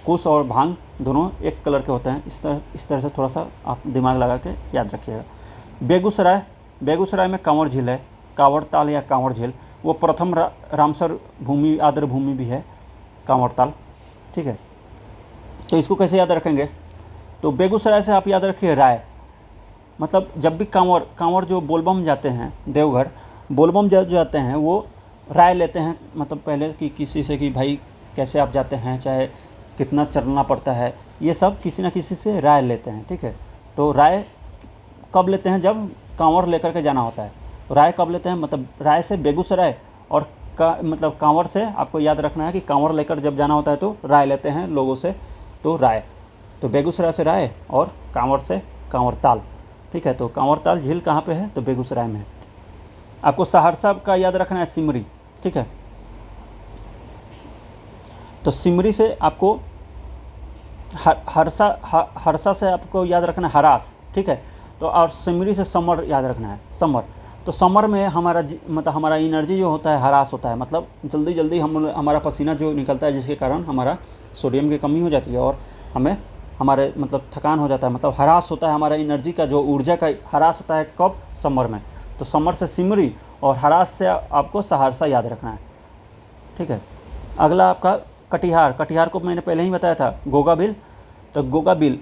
कुश और भांग दोनों एक कलर के होते हैं। इस तरह से थोड़ा सा आप दिमाग लगा के याद रखिएगा। बेगूसराय में कांवड़ झील है, कांवड़ ताल या कांवड़ झील, वो प्रथम रामसर भूमि आर्द्र भूमि भी है कांवड़ ताल, ठीक है। तो इसको कैसे याद रखेंगे, तो बेगूसराय से आप याद रखिए राय, मतलब जब भी कांवड़ जो बोलबम जाते हैं, देवघर बोलबम जब जाते हैं वो राय लेते हैं, मतलब पहले कि किसी से कि भाई कैसे आप जाते हैं, चाहे कितना चलना पड़ता है, ये सब किसी न किसी से राय लेते हैं, ठीक है। तो राय कब लेते हैं, जब कांवड़ लेकर के जाना होता है। तो राय कब लेते हैं, मतलब राय से बेगूसराय, और मतलब कांवड़ से आपको याद रखना है कि कांवड़ लेकर जब जाना होता है तो राय लेते हैं लोगों से, तो राय, तो बेगूसराय से राय और कांवड़ से कांवड़ ताल, ठीक है। तो कांवड़ ताल झील कहाँ पे है, तो बेगूसराय में है। आपको सहरसा का याद रखना है सिमरी, ठीक है। तो सिमरी से आपको हरसा से आपको याद रखना है हरास, ठीक है। तो और सिमरी से समर याद रखना है, समर। तो समर में हमारा मतलब हमारा एनर्जी जो होता है हरास होता है, मतलब जल्दी जल्दी हमारा पसीना जो निकलता है, जिसके कारण हमारा सोडियम की कमी हो जाती है और हमें हमारे मतलब थकान हो जाता है, मतलब हरास होता है, हमारा एनर्जी का जो ऊर्जा का हरास होता है। कब? समर में। तो समर से सिमरी और हरास से आपको सहरसा याद रखना है, ठीक है। अगला आपका कटिहार। कटिहार को मैंने पहले ही बताया था, गोगा बिल। तो गोगा बिल,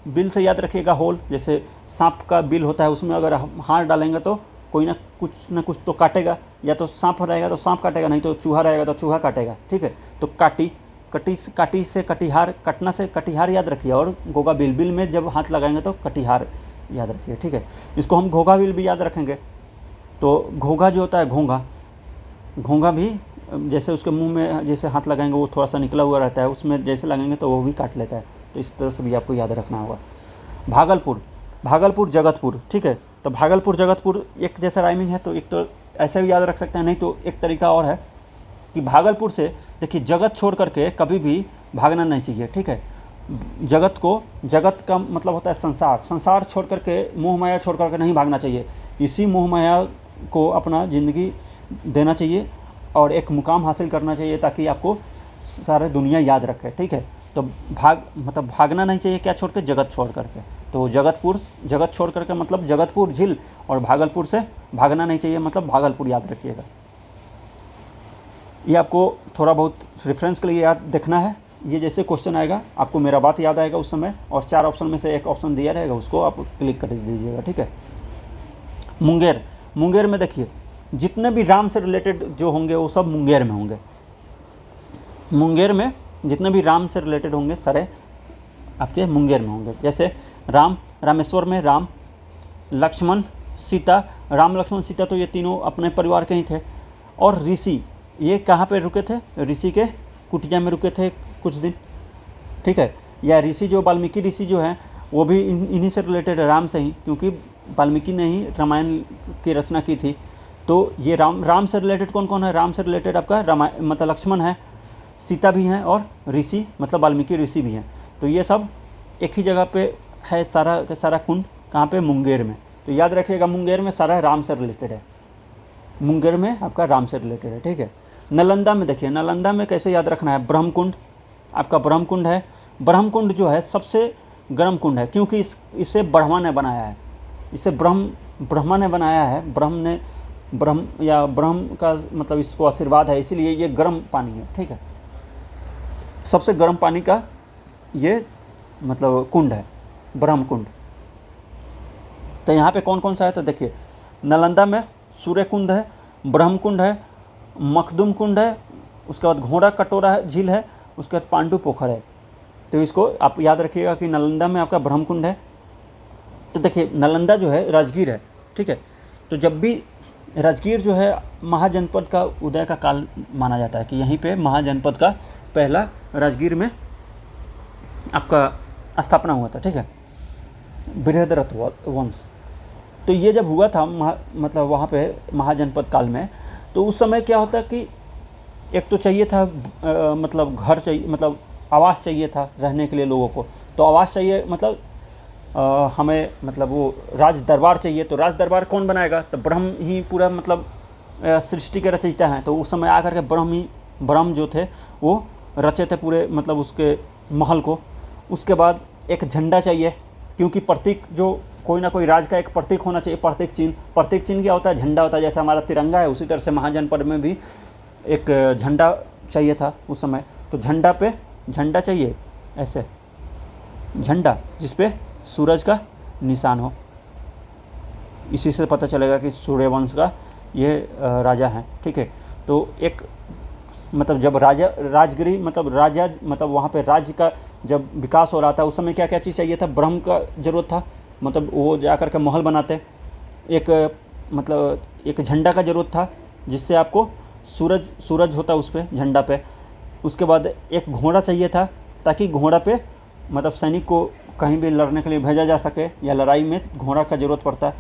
बिल से याद रखिएगा होल। जैसे सांप का बिल होता है, उसमें अगर हम हाथ डालेंगे तो कोई ना कुछ तो काटेगा, या तो सांप रहेगा तो सांप काटेगा, नहीं तो चूहा रहेगा तो चूहा काटेगा, ठीक है। तो काटी से कटिहार, कटना से कटिहार याद रखिए, और गोगा बिल में जब हाथ लगाएंगे तो कटिहार याद रखिए, ठीक है। इसको हम घोघा बिल भी याद रखेंगे। तो घोघा जो होता है, घोंघा भी जैसे उसके मुंह में जैसे हाथ लगाएंगे वो थोड़ा सा निकला हुआ रहता है, उसमें जैसे लगेंगे तो वो भी काट लेता है। तो इस तरह से भी आपको याद रखना होगा। भागलपुर जगतपुर, ठीक है। तो भागलपुर जगतपुर एक जैसा राइमिंग है, तो एक तो ऐसे भी याद रख सकते हैं, नहीं तो एक तरीका और है कि भागलपुर से देखिए, जगत छोड़ करके कभी भी भागना नहीं चाहिए, ठीक है। जगत का मतलब होता है संसार छोड़ करके, मोह माया छोड़ करके नहीं भागना चाहिए। इसी मोह माया को अपना ज़िंदगी देना चाहिए और एक मुकाम हासिल करना चाहिए, ताकि आपको सारे दुनिया याद रखे, ठीक है। तो भागना नहीं चाहिए, क्या छोड़ के? जगत छोड़ करके। तो जगत छोड़ करके मतलब जगतपुर झील, और भागलपुर से भागना नहीं चाहिए मतलब भागलपुर याद रखिएगा। ये आपको थोड़ा बहुत रेफरेंस के लिए याद देखना है। ये जैसे क्वेश्चन आएगा आपको मेरा बात याद आएगा उस समय, और 4 ऑप्शन में से एक ऑप्शन दिया रहेगा, उसको आप क्लिक कर दीजिएगा, ठीक है। मुंगेर में देखिए, जितने भी राम से रिलेटेड जो होंगे वो सब मुंगेर में होंगे। मुंगेर में जितने भी राम से रिलेटेड होंगे सारे आपके मुंगेर में होंगे। जैसे रामेश्वर में राम, लक्ष्मण, सीता। राम लक्ष्मण सीता तो ये तीनों अपने परिवार के ही थे। और ऋषि, ये कहाँ पे रुके थे? ऋषि के कुटिया में रुके थे कुछ दिन, ठीक है। या ऋषि जो वाल्मीकि ऋषि जो हैं वो भी इन्हीं से रिलेटेड है, राम से ही, क्योंकि वाल्मीकि ने ही रामायण की रचना की थी। तो ये राम से रिलेटेड कौन कौन है? राम से रिलेटेड आपका मतलब लक्ष्मण है, सीता भी हैं, और ऋषि मतलब वाल्मीकि ऋषि भी हैं। तो ये सब एक ही जगह पे है, सारा का सारा कुंड कहाँ पे? मुंगेर में। तो याद रखिएगा, मुंगेर में सारा राम से रिलेटेड है, मुंगेर में आपका राम से रिलेटेड है, ठीक है। नालंदा में देखिए, नालंदा में कैसे याद रखना है? ब्रह्मकुंड, आपका ब्रह्मकुंड है। ब्रह्मकुंड जो है सबसे गर्म कुंड है, क्योंकि इसे ब्रह्मा ने बनाया है। इसे ब्रह्मा ने बनाया है। ब्रह्म का मतलब इसको आशीर्वाद है, इसीलिए ये गर्म पानी है, ठीक है। सबसे गर्म पानी का ये मतलब कुंड है, ब्रह्मकुंड। तो यहाँ पे कौन कौन सा है? तो देखिए, नालंदा में सूर्य कुंड है, ब्रह्मकुंड है, मखदुम कुंड है, उसके बाद घोड़ा कटोरा झील है, उसके बाद पांडु पोखर है। तो इसको आप याद रखिएगा कि नालंदा में आपका ब्रह्मकुंड है। तो देखिए, नालंदा जो है राजगीर है, ठीक है। तो जब भी राजगीर जो है महाजनपद का उदय का काल माना जाता है, कि यहीं पे महाजनपद का पहला राजगीर में आपका स्थापना हुआ था, ठीक है, बृहद्रथ वंश। तो ये जब हुआ था मतलब वहाँ पे महाजनपद काल में, तो उस समय क्या होता कि एक तो चाहिए था मतलब घर चाहिए, मतलब आवास चाहिए था रहने के लिए लोगों को। तो आवास चाहिए मतलब हमें मतलब वो राज दरबार चाहिए। तो राज दरबार कौन बनाएगा? तो ब्रह्म ही पूरा मतलब सृष्टि के रचयिता हैं। तो उस समय आकर के ब्रह्म जो थे वो रचे थे पूरे मतलब उसके महल को। उसके बाद एक झंडा चाहिए, क्योंकि प्रतीक जो कोई ना कोई राज का एक प्रतीक होना चाहिए, प्रतीक चिन्ह क्या होता है? झंडा होता है। जैसे हमारा तिरंगा है, उसी तरह से महाजनपद में भी एक झंडा चाहिए था उस समय। तो झंडा चाहिए, ऐसे झंडा जिस पे सूरज का निशान हो। इसी से पता चलेगा कि सूर्यवंश का ये राजा है, ठीक है। तो एक मतलब जब राजगिरी मतलब राजा मतलब वहाँ पे राज्य का जब विकास हो रहा था, उस समय क्या क्या चीज़ चाहिए था? ब्रह्म का ज़रूरत था, मतलब वो जाकर के महल बनाते। एक मतलब एक झंडा का ज़रूरत था, जिससे आपको सूरज होता उस पर झंडा पे। उसके बाद एक घोड़ा चाहिए था, ताकि घोड़ा पे मतलब सैनिक को कहीं भी लड़ने के लिए भेजा जा सके, या लड़ाई में घोड़ा का ज़रूरत पड़ता है।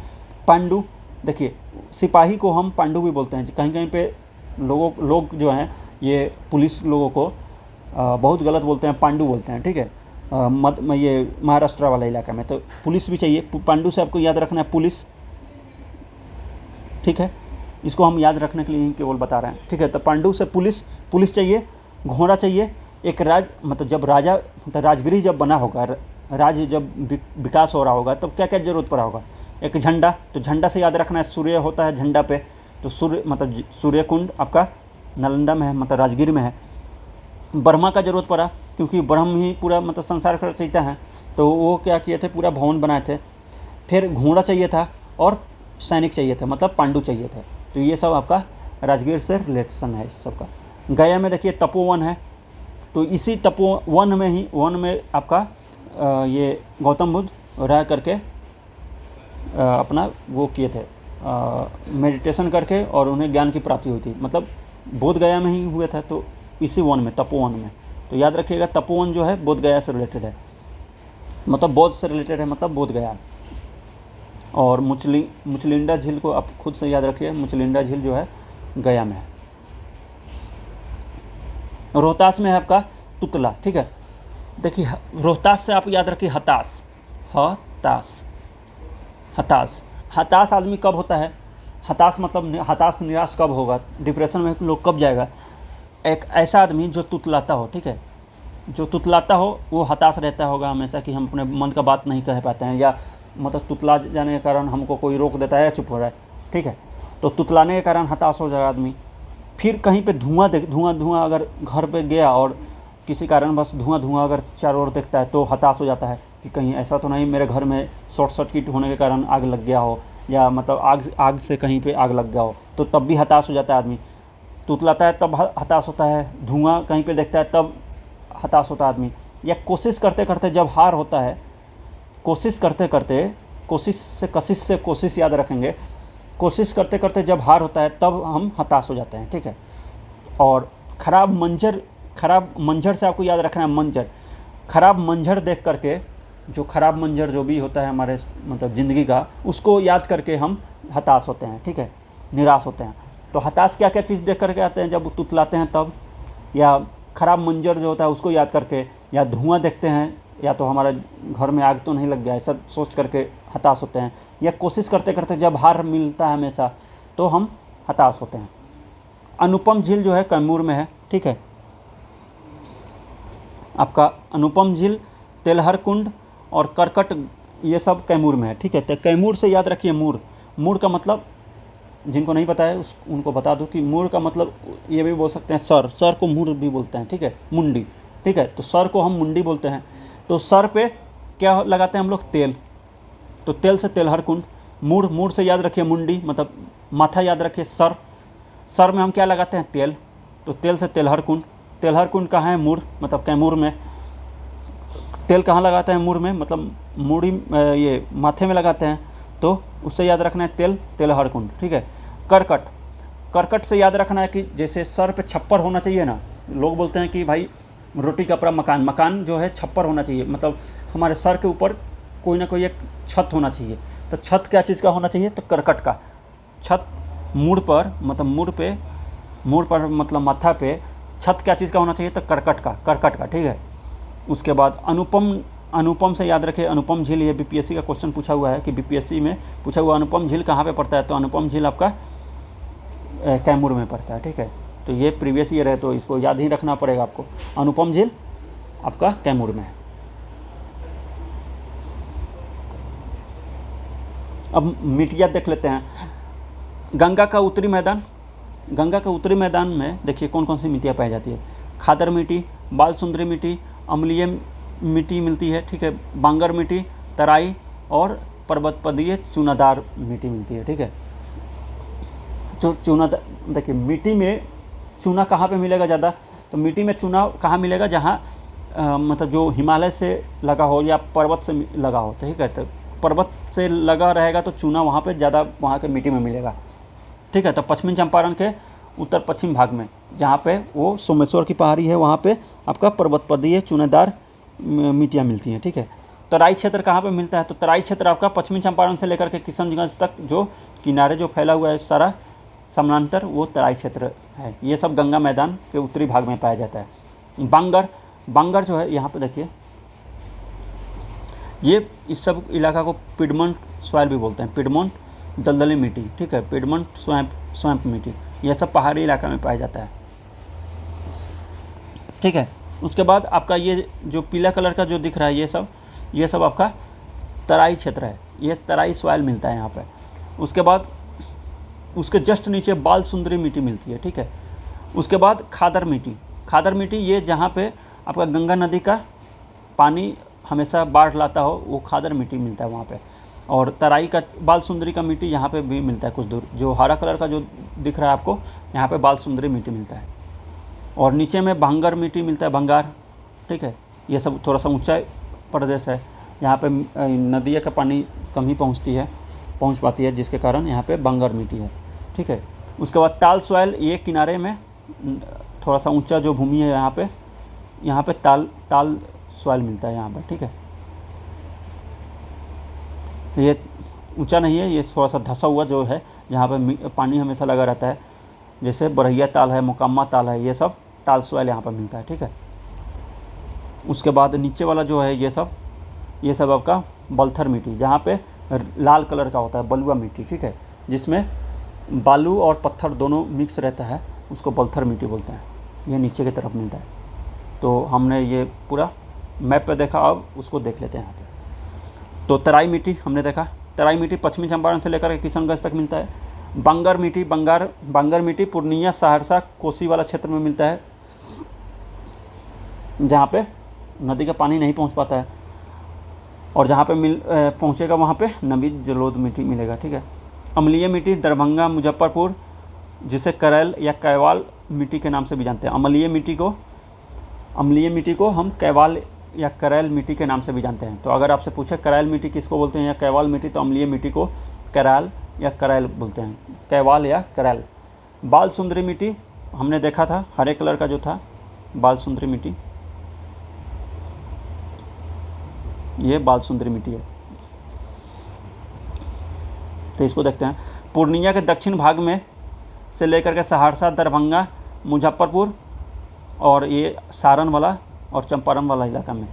पांडु, देखिए सिपाही को हम पांडु भी बोलते हैं। कहीं कहीं पे लोग जो हैं ये पुलिस लोगों को बहुत गलत बोलते हैं, पांडु बोलते हैं, ठीक है। ये महाराष्ट्र वाला इलाका में। तो पुलिस भी चाहिए, पांडु से आपको याद रखना है पुलिस, ठीक है, इसको हम याद रखने के लिए ही केवल बता रहे हैं, ठीक है। तो पांडु से पुलिस, पुलिस चाहिए, घोड़ा चाहिए, एक मतलब जब राजा मतलब राजगिरी जब बना होगा, राज्य जब विकास हो रहा होगा, तब क्या क्या जरूरत पड़ा होगा, एक झंडा, तो झंडा से याद रखना है सूर्य होता है झंडा पे, तो सूर्य मतलब सूर्य कुंड आपका नालंदा में है, मतलब राजगीर में है। ब्रह्मा का जरूरत पड़ा, क्योंकि ब्रह्म ही पूरा मतलब संसार का रचयिता है, तो वो क्या किए थे, पूरा भवन बनाए थे। फिर घोड़ा चाहिए था और सैनिक चाहिए थे, मतलब पांडु चाहिए थे। तो ये सब आपका राजगीर से रिलेशन है इस सब का। गया में देखिए तपोवन है, तो इसी तपोवन में ही, वन में आपका ये गौतम बुद्ध रह करके अपना वो किए थे, मेडिटेशन करके, और उन्हें ज्ञान की प्राप्ति हुई थी, मतलब बोध गया में ही हुए थे, तो इसी वन में, तपोवन में। तो याद रखिएगा तपोवन जो है बोध गया से रिलेटेड है, मतलब बौद्ध से रिलेटेड है, मतलब बोध गया। और मुचलिंडा झील को आप खुद से याद रखिए, मुचलिंडा झील जो है गया में है। रोहतास में है आपका तुतला, ठीक है। देखिए रोहतास से आप याद रखिए हताश, हताश, हताश, हताश आदमी कब होता है, हताश मतलब हताश निराश कब होगा, डिप्रेशन में लोग कब जाएगा, एक ऐसा आदमी जो तुतलाता हो, ठीक है, जो तुतलाता हो वो हताश रहता होगा हमेशा, कि हम अपने मन का बात नहीं कह पाते हैं, या मतलब तुतला जाने के कारण हमको कोई रोक देता है या चुप हो रहा है, ठीक है, तो तुतलाने के कारण हताश हो जाएगा आदमी। फिर कहीं पे धुआं अगर घर पे गया और किसी कारण बस धुआं अगर चारों ओर देखता है तो हताश हो जाता है, कि कहीं ऐसा तो नहीं मेरे घर में शॉर्ट सर्किट होने के कारण आग लग गया हो, या मतलब आग से कहीं पे आग लग गया हो, तो तब भी हताश हो जाता है आदमी। तुतलाता है तब हताश होता है, धुआं कहीं पे देखता है तब हताश होता है आदमी, या कोशिश करते करते जब हार होता है, कोशिश करते करते, कशिश से कोशिश याद रखेंगे, कोशिश करते करते जब हार होता है तब हम हताश हो जाते हैं, ठीक है। और ख़राब मंजर से आपको याद रखना है, मंजर, ख़राब मंजर देख करके, जो ख़राब मंजर जो भी होता है हमारे मतलब ज़िंदगी का, उसको याद करके हम हताश होते हैं, ठीक है, निराश होते हैं। तो हताश क्या क्या चीज़ देख करके आते हैं, जब तुतलाते हैं तब, या ख़राब मंजर जो होता है उसको याद करके, या धुआं देखते हैं, या तो हमारे घर में आग तो नहीं लग गया ऐसा सोच करके हताश होते हैं, या कोशिश करते करते जब हार मिलता है हमेशा तो हम हताश होते हैं। अनुपम झील जो है कैमूर में है, ठीक है, आपका अनुपम झील, तेलहर कुंड और करकट, ये सब कैमूर में है, ठीक है। तो कैमूर से याद रखिए मूर का मतलब, जिनको नहीं पता है उनको बता दूं कि मूर का मतलब ये भी बोल सकते हैं, सर को मूर भी बोलते हैं, ठीक है, मुंडी, ठीक है, तो सर को हम मुंडी बोलते हैं। तो सर पे क्या लगाते हैं हम लोग, तेल, तो तेल से तेलहर कुंड। मूर से याद रखिए मुंडी, मतलब माथा याद रखिए, सर में हम क्या लगाते हैं, तेल, तो तेल से तेलहर कुंड कहाँ है, मूर, मतलब कैमूर में। तेल कहाँ लगाते हैं, मूर में, मतलब मूड़ी ये माथे में लगाते हैं, तो उससे याद रखना है तेलहर कुंड, ठीक है। करकट से याद रखना है कि जैसे सर पे छप्पर होना चाहिए ना, लोग बोलते हैं कि भाई रोटी कपड़ा मकान जो है छप्पर होना चाहिए, मतलब हमारे सर के ऊपर कोई ना कोई एक छत होना चाहिए। तो छत क्या चीज़ का होना चाहिए, तो करकट का छत, मूड़ पर मतलब माथा पे छत क्या चीज़ का होना चाहिए, तो करकट का, ठीक है। उसके बाद अनुपम से याद रखें, अनुपम झील, ये बीपीएससी का क्वेश्चन पूछा हुआ है कि बीपीएससी में पूछा हुआ अनुपम झील कहाँ पे पड़ता है, तो अनुपम झील आपका कैमूर में पड़ता है, ठीक है। तो ये प्रीवियस ईयर है तो इसको याद ही रखना पड़ेगा आपको, अनुपम झील आपका कैमूर में है। अब मिट्टियाँ देख लेते हैं। गंगा का उत्तरी मैदान में देखिए कौन कौन सी मिट्टियाँ पाई जाती है, खादर मिट्टी, बाल सुंदरी मिट्टी, अम्लीय मिट्टी मिलती है, ठीक है, बांगर मिट्टी, तराई और पर्वतपदीय चूनादार मिट्टी मिलती है, ठीक है। चूना देखिए मिट्टी में चूना कहाँ पे मिलेगा ज़्यादा, तो मिट्टी में चूना कहाँ मिलेगा, जहाँ मतलब जो हिमालय से लगा हो या पर्वत से लगा हो, ठीक है। तो पर्वत से लगा रहेगा तो चूना वहाँ पे ज़्यादा वहाँ के मिट्टी में मिलेगा, ठीक है। तो पश्चिमी चंपारण के उत्तर पश्चिम भाग में जहाँ पे वो सोमेश्वर की पहाड़ी है, वहाँ पे आपका पर्वतपदीय चूनेदार मिट्टियाँ मिलती हैं, ठीक है। तराई क्षेत्र कहाँ पे मिलता है, तो तराई क्षेत्र आपका पश्चिमी चंपारण से लेकर के किशनगंज तक जो किनारे जो फैला हुआ है सारा समानांतर, वो तराई क्षेत्र है। ये सब गंगा मैदान के उत्तरी भाग में पाया जाता है। बांगर जो है, यहाँ पे देखिए ये इस सब इलाका को पिडमंट सॉइल भी बोलते हैं, पिडमंट दलदली मिट्टी, ठीक है, पिडमंट स्वैम्प मिट्टी, यह सब पहाड़ी इलाका में पाया जाता है, ठीक है। उसके बाद आपका ये जो पीला कलर का जो दिख रहा है ये सब आपका तराई क्षेत्र है, ये तराई सॉइल मिलता है यहाँ पे। उसके बाद उसके जस्ट नीचे बाल सुंदरी मिट्टी मिलती है, ठीक है। उसके बाद खादर मिट्टी, ये जहाँ पे आपका गंगा नदी का पानी हमेशा बाढ़ लाता हो, वो खादर मिट्टी मिलता है वहाँ पे। और तराई का बाल सुंदरी का मिट्टी यहाँ पे भी मिलता है कुछ दूर, जो हरा कलर का जो दिख रहा है आपको, यहाँ पे बाल सुंदरी मिट्टी मिलता है। और नीचे में भंगर मिट्टी मिलता है, भंगार, ठीक है। ये सब थोड़ा सा ऊंचा प्रदेश है, यहाँ पे नदिया का पानी कम ही पहुँच पाती है, जिसके कारण यहाँ पे भंगर मिट्टी है, ठीक है। उसके बाद ताल सॉइल, ये किनारे में थोड़ा सा ऊंचा जो भूमि है यहाँ पे ताल सॉइल मिलता है यहाँ पे, ठीक है। ये ऊंचा नहीं है, ये थोड़ा सा धंसा हुआ जो है, जहाँ पे पानी हमेशा लगा रहता है, जैसे बरहिया ताल है, मोकामा ताल है, ये सब ताल सॉइल यहाँ पर मिलता है, ठीक है। उसके बाद नीचे वाला जो है ये सब आपका बलथर मिट्टी, जहाँ पे लाल कलर का होता है, बलुआ मिट्टी, ठीक है, जिसमें बालू और पत्थर दोनों मिक्स रहता है, उसको बलथर मिट्टी बोलते हैं। ये नीचे की तरफ मिलता है। तो हमने ये पूरा मैप पे देखा, अब उसको देख लेते हैं यहाँ पे। तो तराई मिट्टी हमने देखा, तराई मिट्टी पश्चिमी चंपारण से लेकर किशनगंज तक मिलता है। बांगर मिट्टी पूर्णिया, सहरसा, कोसी वाला क्षेत्र में मिलता है, जहाँ पे नदी का पानी नहीं पहुँच पाता है, और जहाँ पे पहुँचेगा वहाँ पे नवीन जलोद मिट्टी मिलेगा, ठीक है। अम्लीय मिट्टी दरभंगा, मुजफ्फरपुर, जिसे करैल या कैवाल मिट्टी के नाम से भी जानते हैं। अम्लीय मिट्टी को हम कैवाल या करैल मिट्टी के नाम से भी जानते हैं। तो अगर आपसे पूछे करैल मिट्टी किसको बोलते हैं या कैवाल मिट्टी, तो अम्लीय मिट्टी को करैल या करैल बोलते हैं, कैवाल या करैल। बाल सुंदरी मिट्टी हमने देखा था, हरे कलर का जो था बाल सुंदरी मिट्टी, ये बाल सुंदरी मिट्टी है। तो इसको देखते हैं। पूर्णिया के दक्षिण भाग में से लेकर के सहरसा, दरभंगा, मुजफ्फरपुर और ये सारण वाला और चंपारण वाला इलाका में,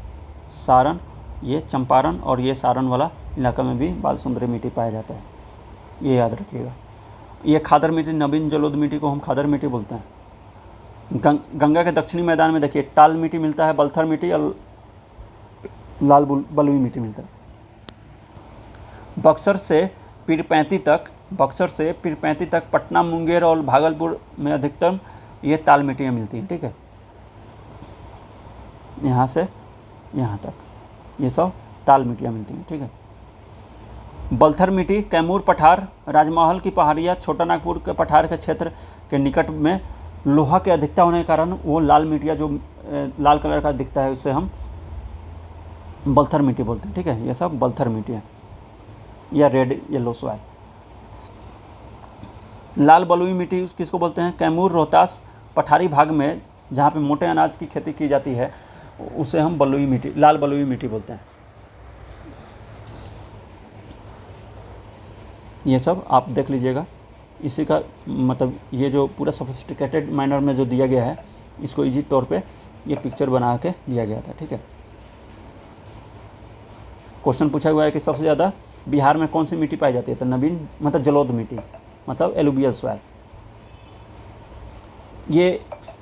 चंपारण और ये सारण वाला इलाका में भी बाल सुंदरी मिट्टी पाया जाता है, ये याद रखिएगा। ये खादर मिट्टी, नवीन जलोद मिट्टी को हम खादर मिट्टी बोलते हैं। गंगा के दक्षिणी मैदान में देखिए टाल मिट्टी मिलता है, बलथर मिट्टी और लाल बलुई मिट्टी मिलता है। बक्सर से पीरपैंती तक पटना, मुंगेर और भागलपुर में अधिकतम ये ताल मिट्टियाँ मिलती हैं, ठीक है। यहाँ से यहाँ तक ये सब ताल मिट्टियाँ मिलती हैं, ठीक है। बलथर मिट्टी कैमूर पठार, राजमहल की पहाड़ियाँ, छोटा नागपुर के पठार के क्षेत्र के निकट में लोहा की अधिकता होने के कारण वो लाल मिट्टियाँ जो लाल कलर का दिखता है, उसे हम बलथर मिट्टी बोलते हैं, ठीक है। ये सब बलथर मिट्टी है या रेड येलो सॉइल। लाल बलुई मिट्टी किसको बोलते हैं? कैमूर, रोहतास पठारी भाग में जहाँ पे मोटे अनाज की खेती की जाती है उसे हम लाल बलुई मिट्टी बोलते हैं। ये सब आप देख लीजिएगा। इसी का मतलब ये जो पूरा सोफिस्टिकेटेड मैनर में जो दिया गया है, इसको इजी तौर पे ये पिक्चर बना के दिया गया था, ठीक है। क्वेश्चन पूछा हुआ है कि सबसे ज़्यादा बिहार में कौन सी मिट्टी पाई जाती है? तो नवीन मतलब जलोद मिट्टी, मतलब एलुवियल सॉइल। ये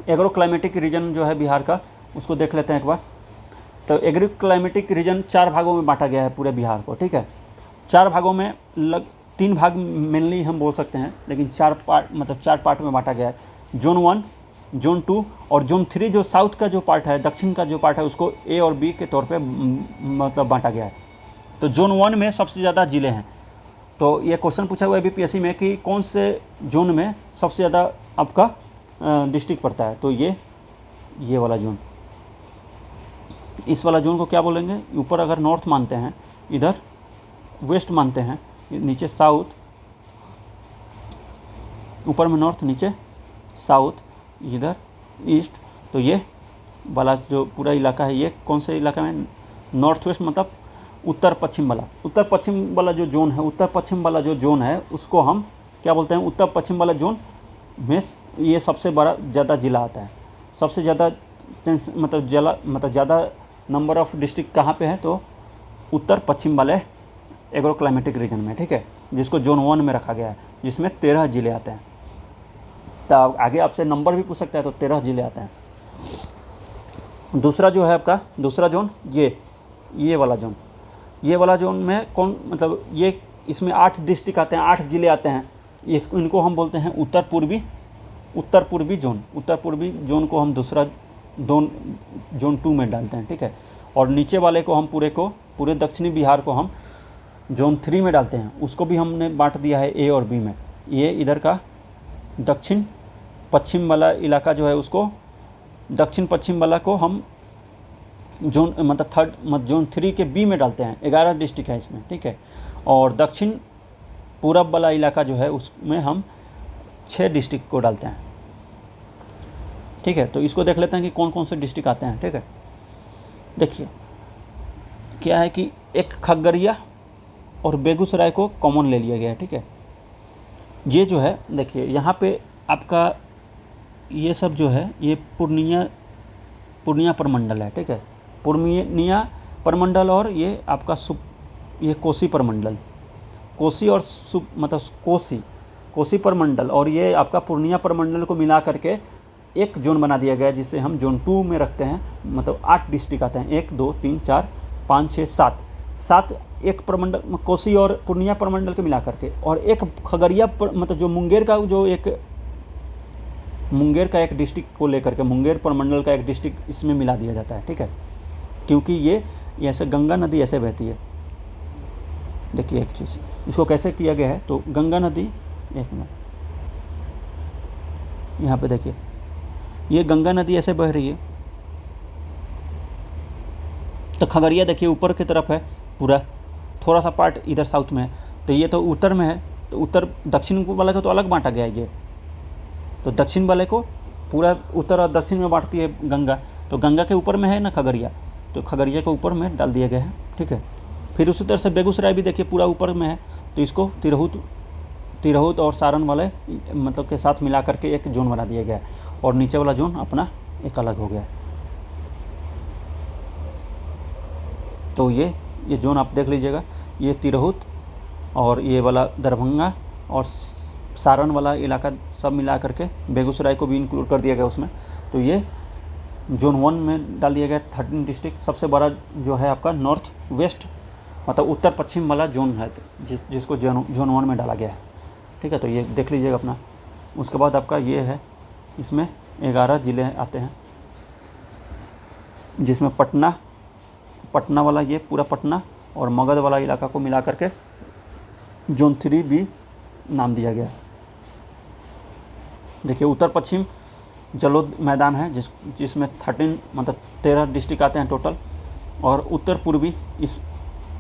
एग्रो क्लाइमेटिक रीजन जो है बिहार का, उसको देख लेते हैं एक बार। तो एग्रो क्लाइमेटिक रीजन 4 भागों में बांटा गया है पूरे बिहार को, ठीक है। 4 भागों में 3 भाग मेनली हम बोल सकते हैं, लेकिन 4 पार्ट में बांटा गया है। जोन 1, जोन 2 और जोन 3 जो साउथ का जो पार्ट है, दक्षिण का जो पार्ट है, उसको ए और बी के तौर पे मतलब बांटा गया है। तो जोन 1 में सबसे ज़्यादा ज़िले हैं। तो ये क्वेश्चन पूछा हुआ है बीपीएससी में कि कौन से जोन में सबसे ज़्यादा आपका डिस्ट्रिक्ट पड़ता है। तो ये वाला जोन, इस वाला जोन को क्या बोलेंगे? ऊपर अगर नॉर्थ मानते हैं, इधर वेस्ट मानते हैं, नीचे साउथ, ऊपर में नॉर्थ, नीचे साउथ, इधर ईस्ट। तो ये वाला जो पूरा इलाका है, ये कौन से इलाका में? नॉर्थ वेस्ट, मतलब उत्तर पश्चिम वाला। उत्तर पश्चिम वाला जो जोन है, उत्तर पश्चिम वाला जो जोन है उसको हम क्या बोलते हैं? उत्तर पश्चिम वाला जोन में ये सबसे बड़ा ज़्यादा ज़िला आता है। सबसे ज़्यादा मतलब ज़्यादा नंबर ऑफ़ डिस्ट्रिक्ट कहाँ पे है? तो उत्तर पश्चिम वाले एग्रो क्लाइमेटिक रीजन में, ठीक है, जिसको जोन 1 में रखा गया है, जिसमें 13 ज़िले आते हैं। तो आगे आपसे नंबर भी पूछ सकता है, तो 13 ज़िले आते हैं। दूसरा जो है आपका दूसरा जोन ये वाला जोन में कौन, मतलब ये इसमें 8 डिस्ट्रिक्ट आते हैं, 8 ज़िले आते हैं। इनको हम बोलते हैं उत्तर पूर्वी जोन। उत्तर पूर्वी जोन को हम दूसरा जोन 2 में डालते हैं, ठीक है। और नीचे वाले को हम पूरे दक्षिणी बिहार को हम जोन 3 में डालते हैं। उसको भी हमने बांट दिया है ए और बी में। ये इधर का दक्षिण पश्चिम वाला इलाका जो है, उसको दक्षिण पश्चिम वाला को हम जोन 3 के बी में डालते हैं। 11 डिस्ट्रिक्ट है इसमें, ठीक है। और दक्षिण पूरब वाला इलाका जो है, उसमें हम 6 डिस्ट्रिक्ट को डालते हैं, ठीक है। तो इसको देख लेते हैं कि कौन कौन से डिस्ट्रिक्ट आते हैं, ठीक है। देखिए क्या है कि एक खगड़िया और बेगूसराय को कॉमन ले लिया गया है, ठीक है। ये जो है देखिए यहाँ पे आपका ये सब जो है ये पूर्णिया प्रमंडल है, ठीक है। पूर्णिया प्रमंडल और ये आपका ये कोसी प्रमंडल, कोसी और कोसी प्रमंडल और ये आपका पूर्णिया प्रमंडल को मिला करके एक जोन बना दिया गया है, जिसे हम जोन 2 में रखते हैं। मतलब 8 डिस्ट्रिक्ट आते हैं, 1 2 3 4 5 6 7 एक प्रमंडल कोसी और पूर्णिया प्रमंडल के मिला करके, और एक खगड़िया मतलब जो मुंगेर का एक डिस्ट्रिक्ट को लेकर के मुंगेर प्रमंडल का एक डिस्ट्रिक्ट इसमें मिला दिया जाता है, ठीक है। क्योंकि ये ऐसे गंगा नदी ऐसे बहती है। देखिए एक चीज़, इसको कैसे किया गया है, तो गंगा नदी, एक मिनट, यहाँ पे देखिए ये गंगा नदी ऐसे बह रही है। तो खगड़िया देखिए ऊपर की तरफ है पूरा, थोड़ा सा पार्ट इधर साउथ में है। तो ये तो उत्तर में है, तो उत्तर दक्षिण वाले को तो अलग बांटा गया है ये। तो दक्षिण वाले को पूरा उत्तर और दक्षिण में बांटती है गंगा। तो गंगा के ऊपर में है ना खगड़िया, तो खगड़िया के ऊपर में डाल दिया गया है, ठीक है। फिर उसी तरह से बेगूसराय भी देखिए पूरा ऊपर में है, तो इसको तिरहुत और सारण वाले मतलब के साथ मिला करके एक जोन बना दिया गया है। और नीचे वाला जोन अपना एक अलग हो गया है। तो ये जोन आप देख लीजिएगा, ये तिरहुत और ये वाला दरभंगा और सारण वाला इलाका सब मिला करके बेगूसराय को भी इंक्लूड कर दिया गया उसमें। तो ये जोन 1 में डाल दिया गया 13 डिस्ट्रिक्ट। सबसे बड़ा जो है आपका नॉर्थ वेस्ट मतलब उत्तर पश्चिम वाला जोन है, जिसको जोन 1 में डाला गया है, ठीक है। तो ये देख लीजिएगा अपना। उसके बाद आपका ये है, इसमें 11 ज़िले आते हैं, जिसमें पटना वाला, ये पूरा पटना और मगध वाला इलाका को मिला करके जोन 3 भी नाम दिया गया है। देखिए उत्तर पश्चिम जलोद मैदान है, जिसमें 13 डिस्ट्रिक्ट आते हैं टोटल। और उत्तर पूर्वी इस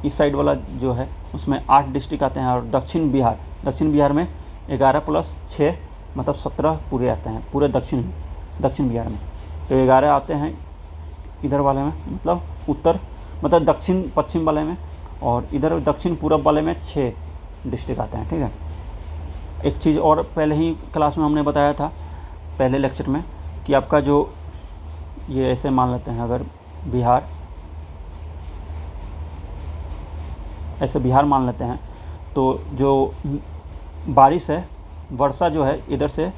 साइड वाला जो है उसमें 8 डिस्ट्रिक्ट आते हैं। और दक्षिण बिहार में 11 + 6 मतलब 17 पूरे आते हैं, पूरे दक्षिण बिहार में। तो 11 आते हैं इधर वाले में, मतलब दक्षिण पश्चिम वाले में, और इधर दक्षिण पूरब वाले में 6 डिस्ट्रिक्ट आते हैं, ठीक है। एक चीज़ और पहले ही क्लास में हमने बताया था, पहले लेक्चर में, कि आपका जो ये ऐसे मान लेते हैं, अगर बिहार मान लेते हैं, तो जो बारिश है, वर्षा जो है, इधर से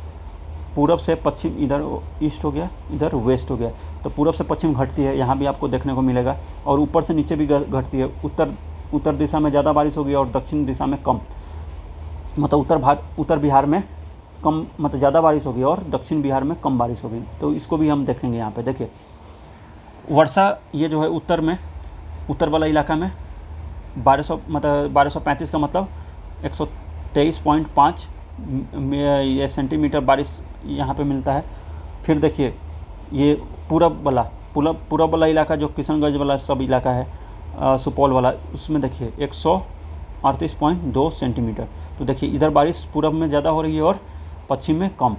पूरब से पश्चिम, इधर ईस्ट हो गया, इधर वेस्ट हो गया, तो पूरब से पश्चिम घटती है, यहाँ भी आपको देखने को मिलेगा। और ऊपर से नीचे भी घटती है। उत्तर दिशा में ज़्यादा बारिश होगी और दक्षिण दिशा में कम, मतलब उत्तर बिहार में कम, मतलब ज़्यादा बारिश होगी और दक्षिण बिहार में कम बारिश होगी। तो इसको भी हम देखेंगे यहाँ पे। देखिए वर्षा ये जो है उत्तर वाला इलाका में 1235 का मतलब 123.5 ये सेंटीमीटर बारिश यहाँ पे मिलता है। फिर देखिए ये पूरब वाला इलाका जो किशनगंज वाला सब इलाका है, सुपौल वाला, उसमें देखिए 138.2 सेंटीमीटर। तो देखिए इधर बारिश पूरब में ज़्यादा हो रही है और पश्चिम में कम।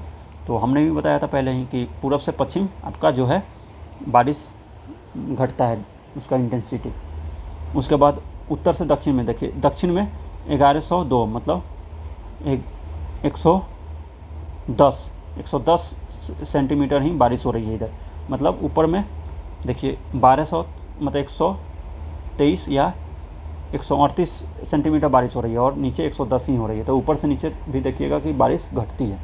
तो हमने भी बताया था पहले ही कि पूरब से पश्चिम आपका जो है बारिश घटता है, उसका इंटेंसिटी। उसके बाद उत्तर से दक्षिण में देखिए, दक्षिण में 1102 मतलब 110 सेंटीमीटर ही बारिश हो रही है इधर। मतलब ऊपर में देखिए 1200 मतलब 123 या 138 सेंटीमीटर बारिश हो रही है और नीचे 110 ही हो रही है। तो ऊपर से नीचे भी देखिएगा कि बारिश घटती है।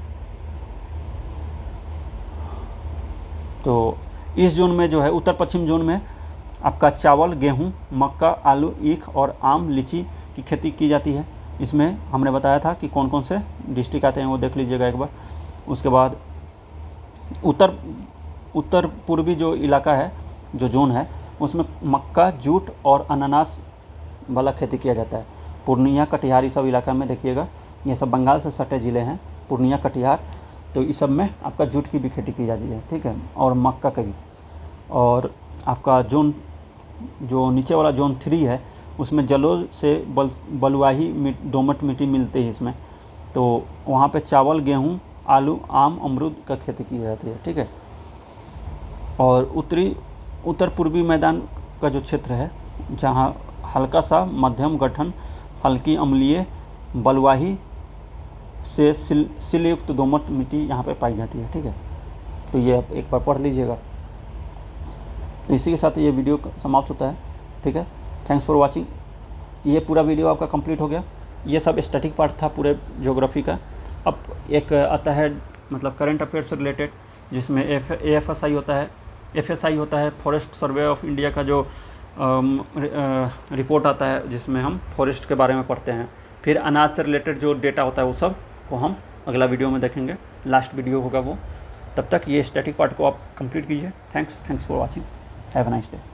तो इस जोन में जो है उत्तर पश्चिम जोन में आपका चावल, गेहूं, मक्का, आलू, ईख और आम, लीची की खेती की जाती है। इसमें हमने बताया था कि कौन कौन से डिस्ट्रिक्ट आते हैं, वो देख लीजिएगा एक बार। उसके बाद उत्तर पूर्वी जो इलाका है, जो जोन है, उसमें मक्का, जूट और अनानास वाला खेती किया जाता है। पूर्णिया, कटिहार, ये सब इलाका में देखिएगा, ये सब बंगाल से सटे ज़िले हैं, पूर्णिया, कटिहार। तो इस सब में आपका जूट की भी खेती की जाती है, ठीक है, और मक्का की भी। और आपका जोन जो नीचे वाला जोन 3 है, उसमें जलोढ़ से बलुआही दोमट मिट्टी मिलती है इसमें। तो वहाँ पे चावल, गेहूँ, आलू, आम, अमरूद का खेती की जाती है, ठीक है। और उत्तर पूर्वी मैदान का जो क्षेत्र है, जहाँ हल्का सा मध्यम गठन, हल्की अम्लीय बलुआही से सिलयुक्त दोमट मिट्टी यहाँ पे पाई जाती है, ठीक है। तो ये आप एक बार पढ़ लीजिएगा। तो इसी के साथ ये वीडियो समाप्त होता है, ठीक है। Thanks for watching. ये पूरा वीडियो आपका कंप्लीट हो गया। ये सब स्टैटिक पार्ट था पूरे ज्योग्राफी का। अब एक आता है मतलब करंट अफेयर से रिलेटेड, जिसमें AFSI होता है, FSI होता है, फॉरेस्ट सर्वे ऑफ इंडिया का जो रिपोर्ट आता है, जिसमें हम फॉरेस्ट के बारे में पढ़ते हैं। फिर अनाज से रिलेटेड जो डेटा होता है वो सब को हम अगला वीडियो में देखेंगे, लास्ट वीडियो होगा वो। तब तक ये स्टैटिक पार्ट को आप कंप्लीट कीजिए। Thanks for watching. Have a nice day.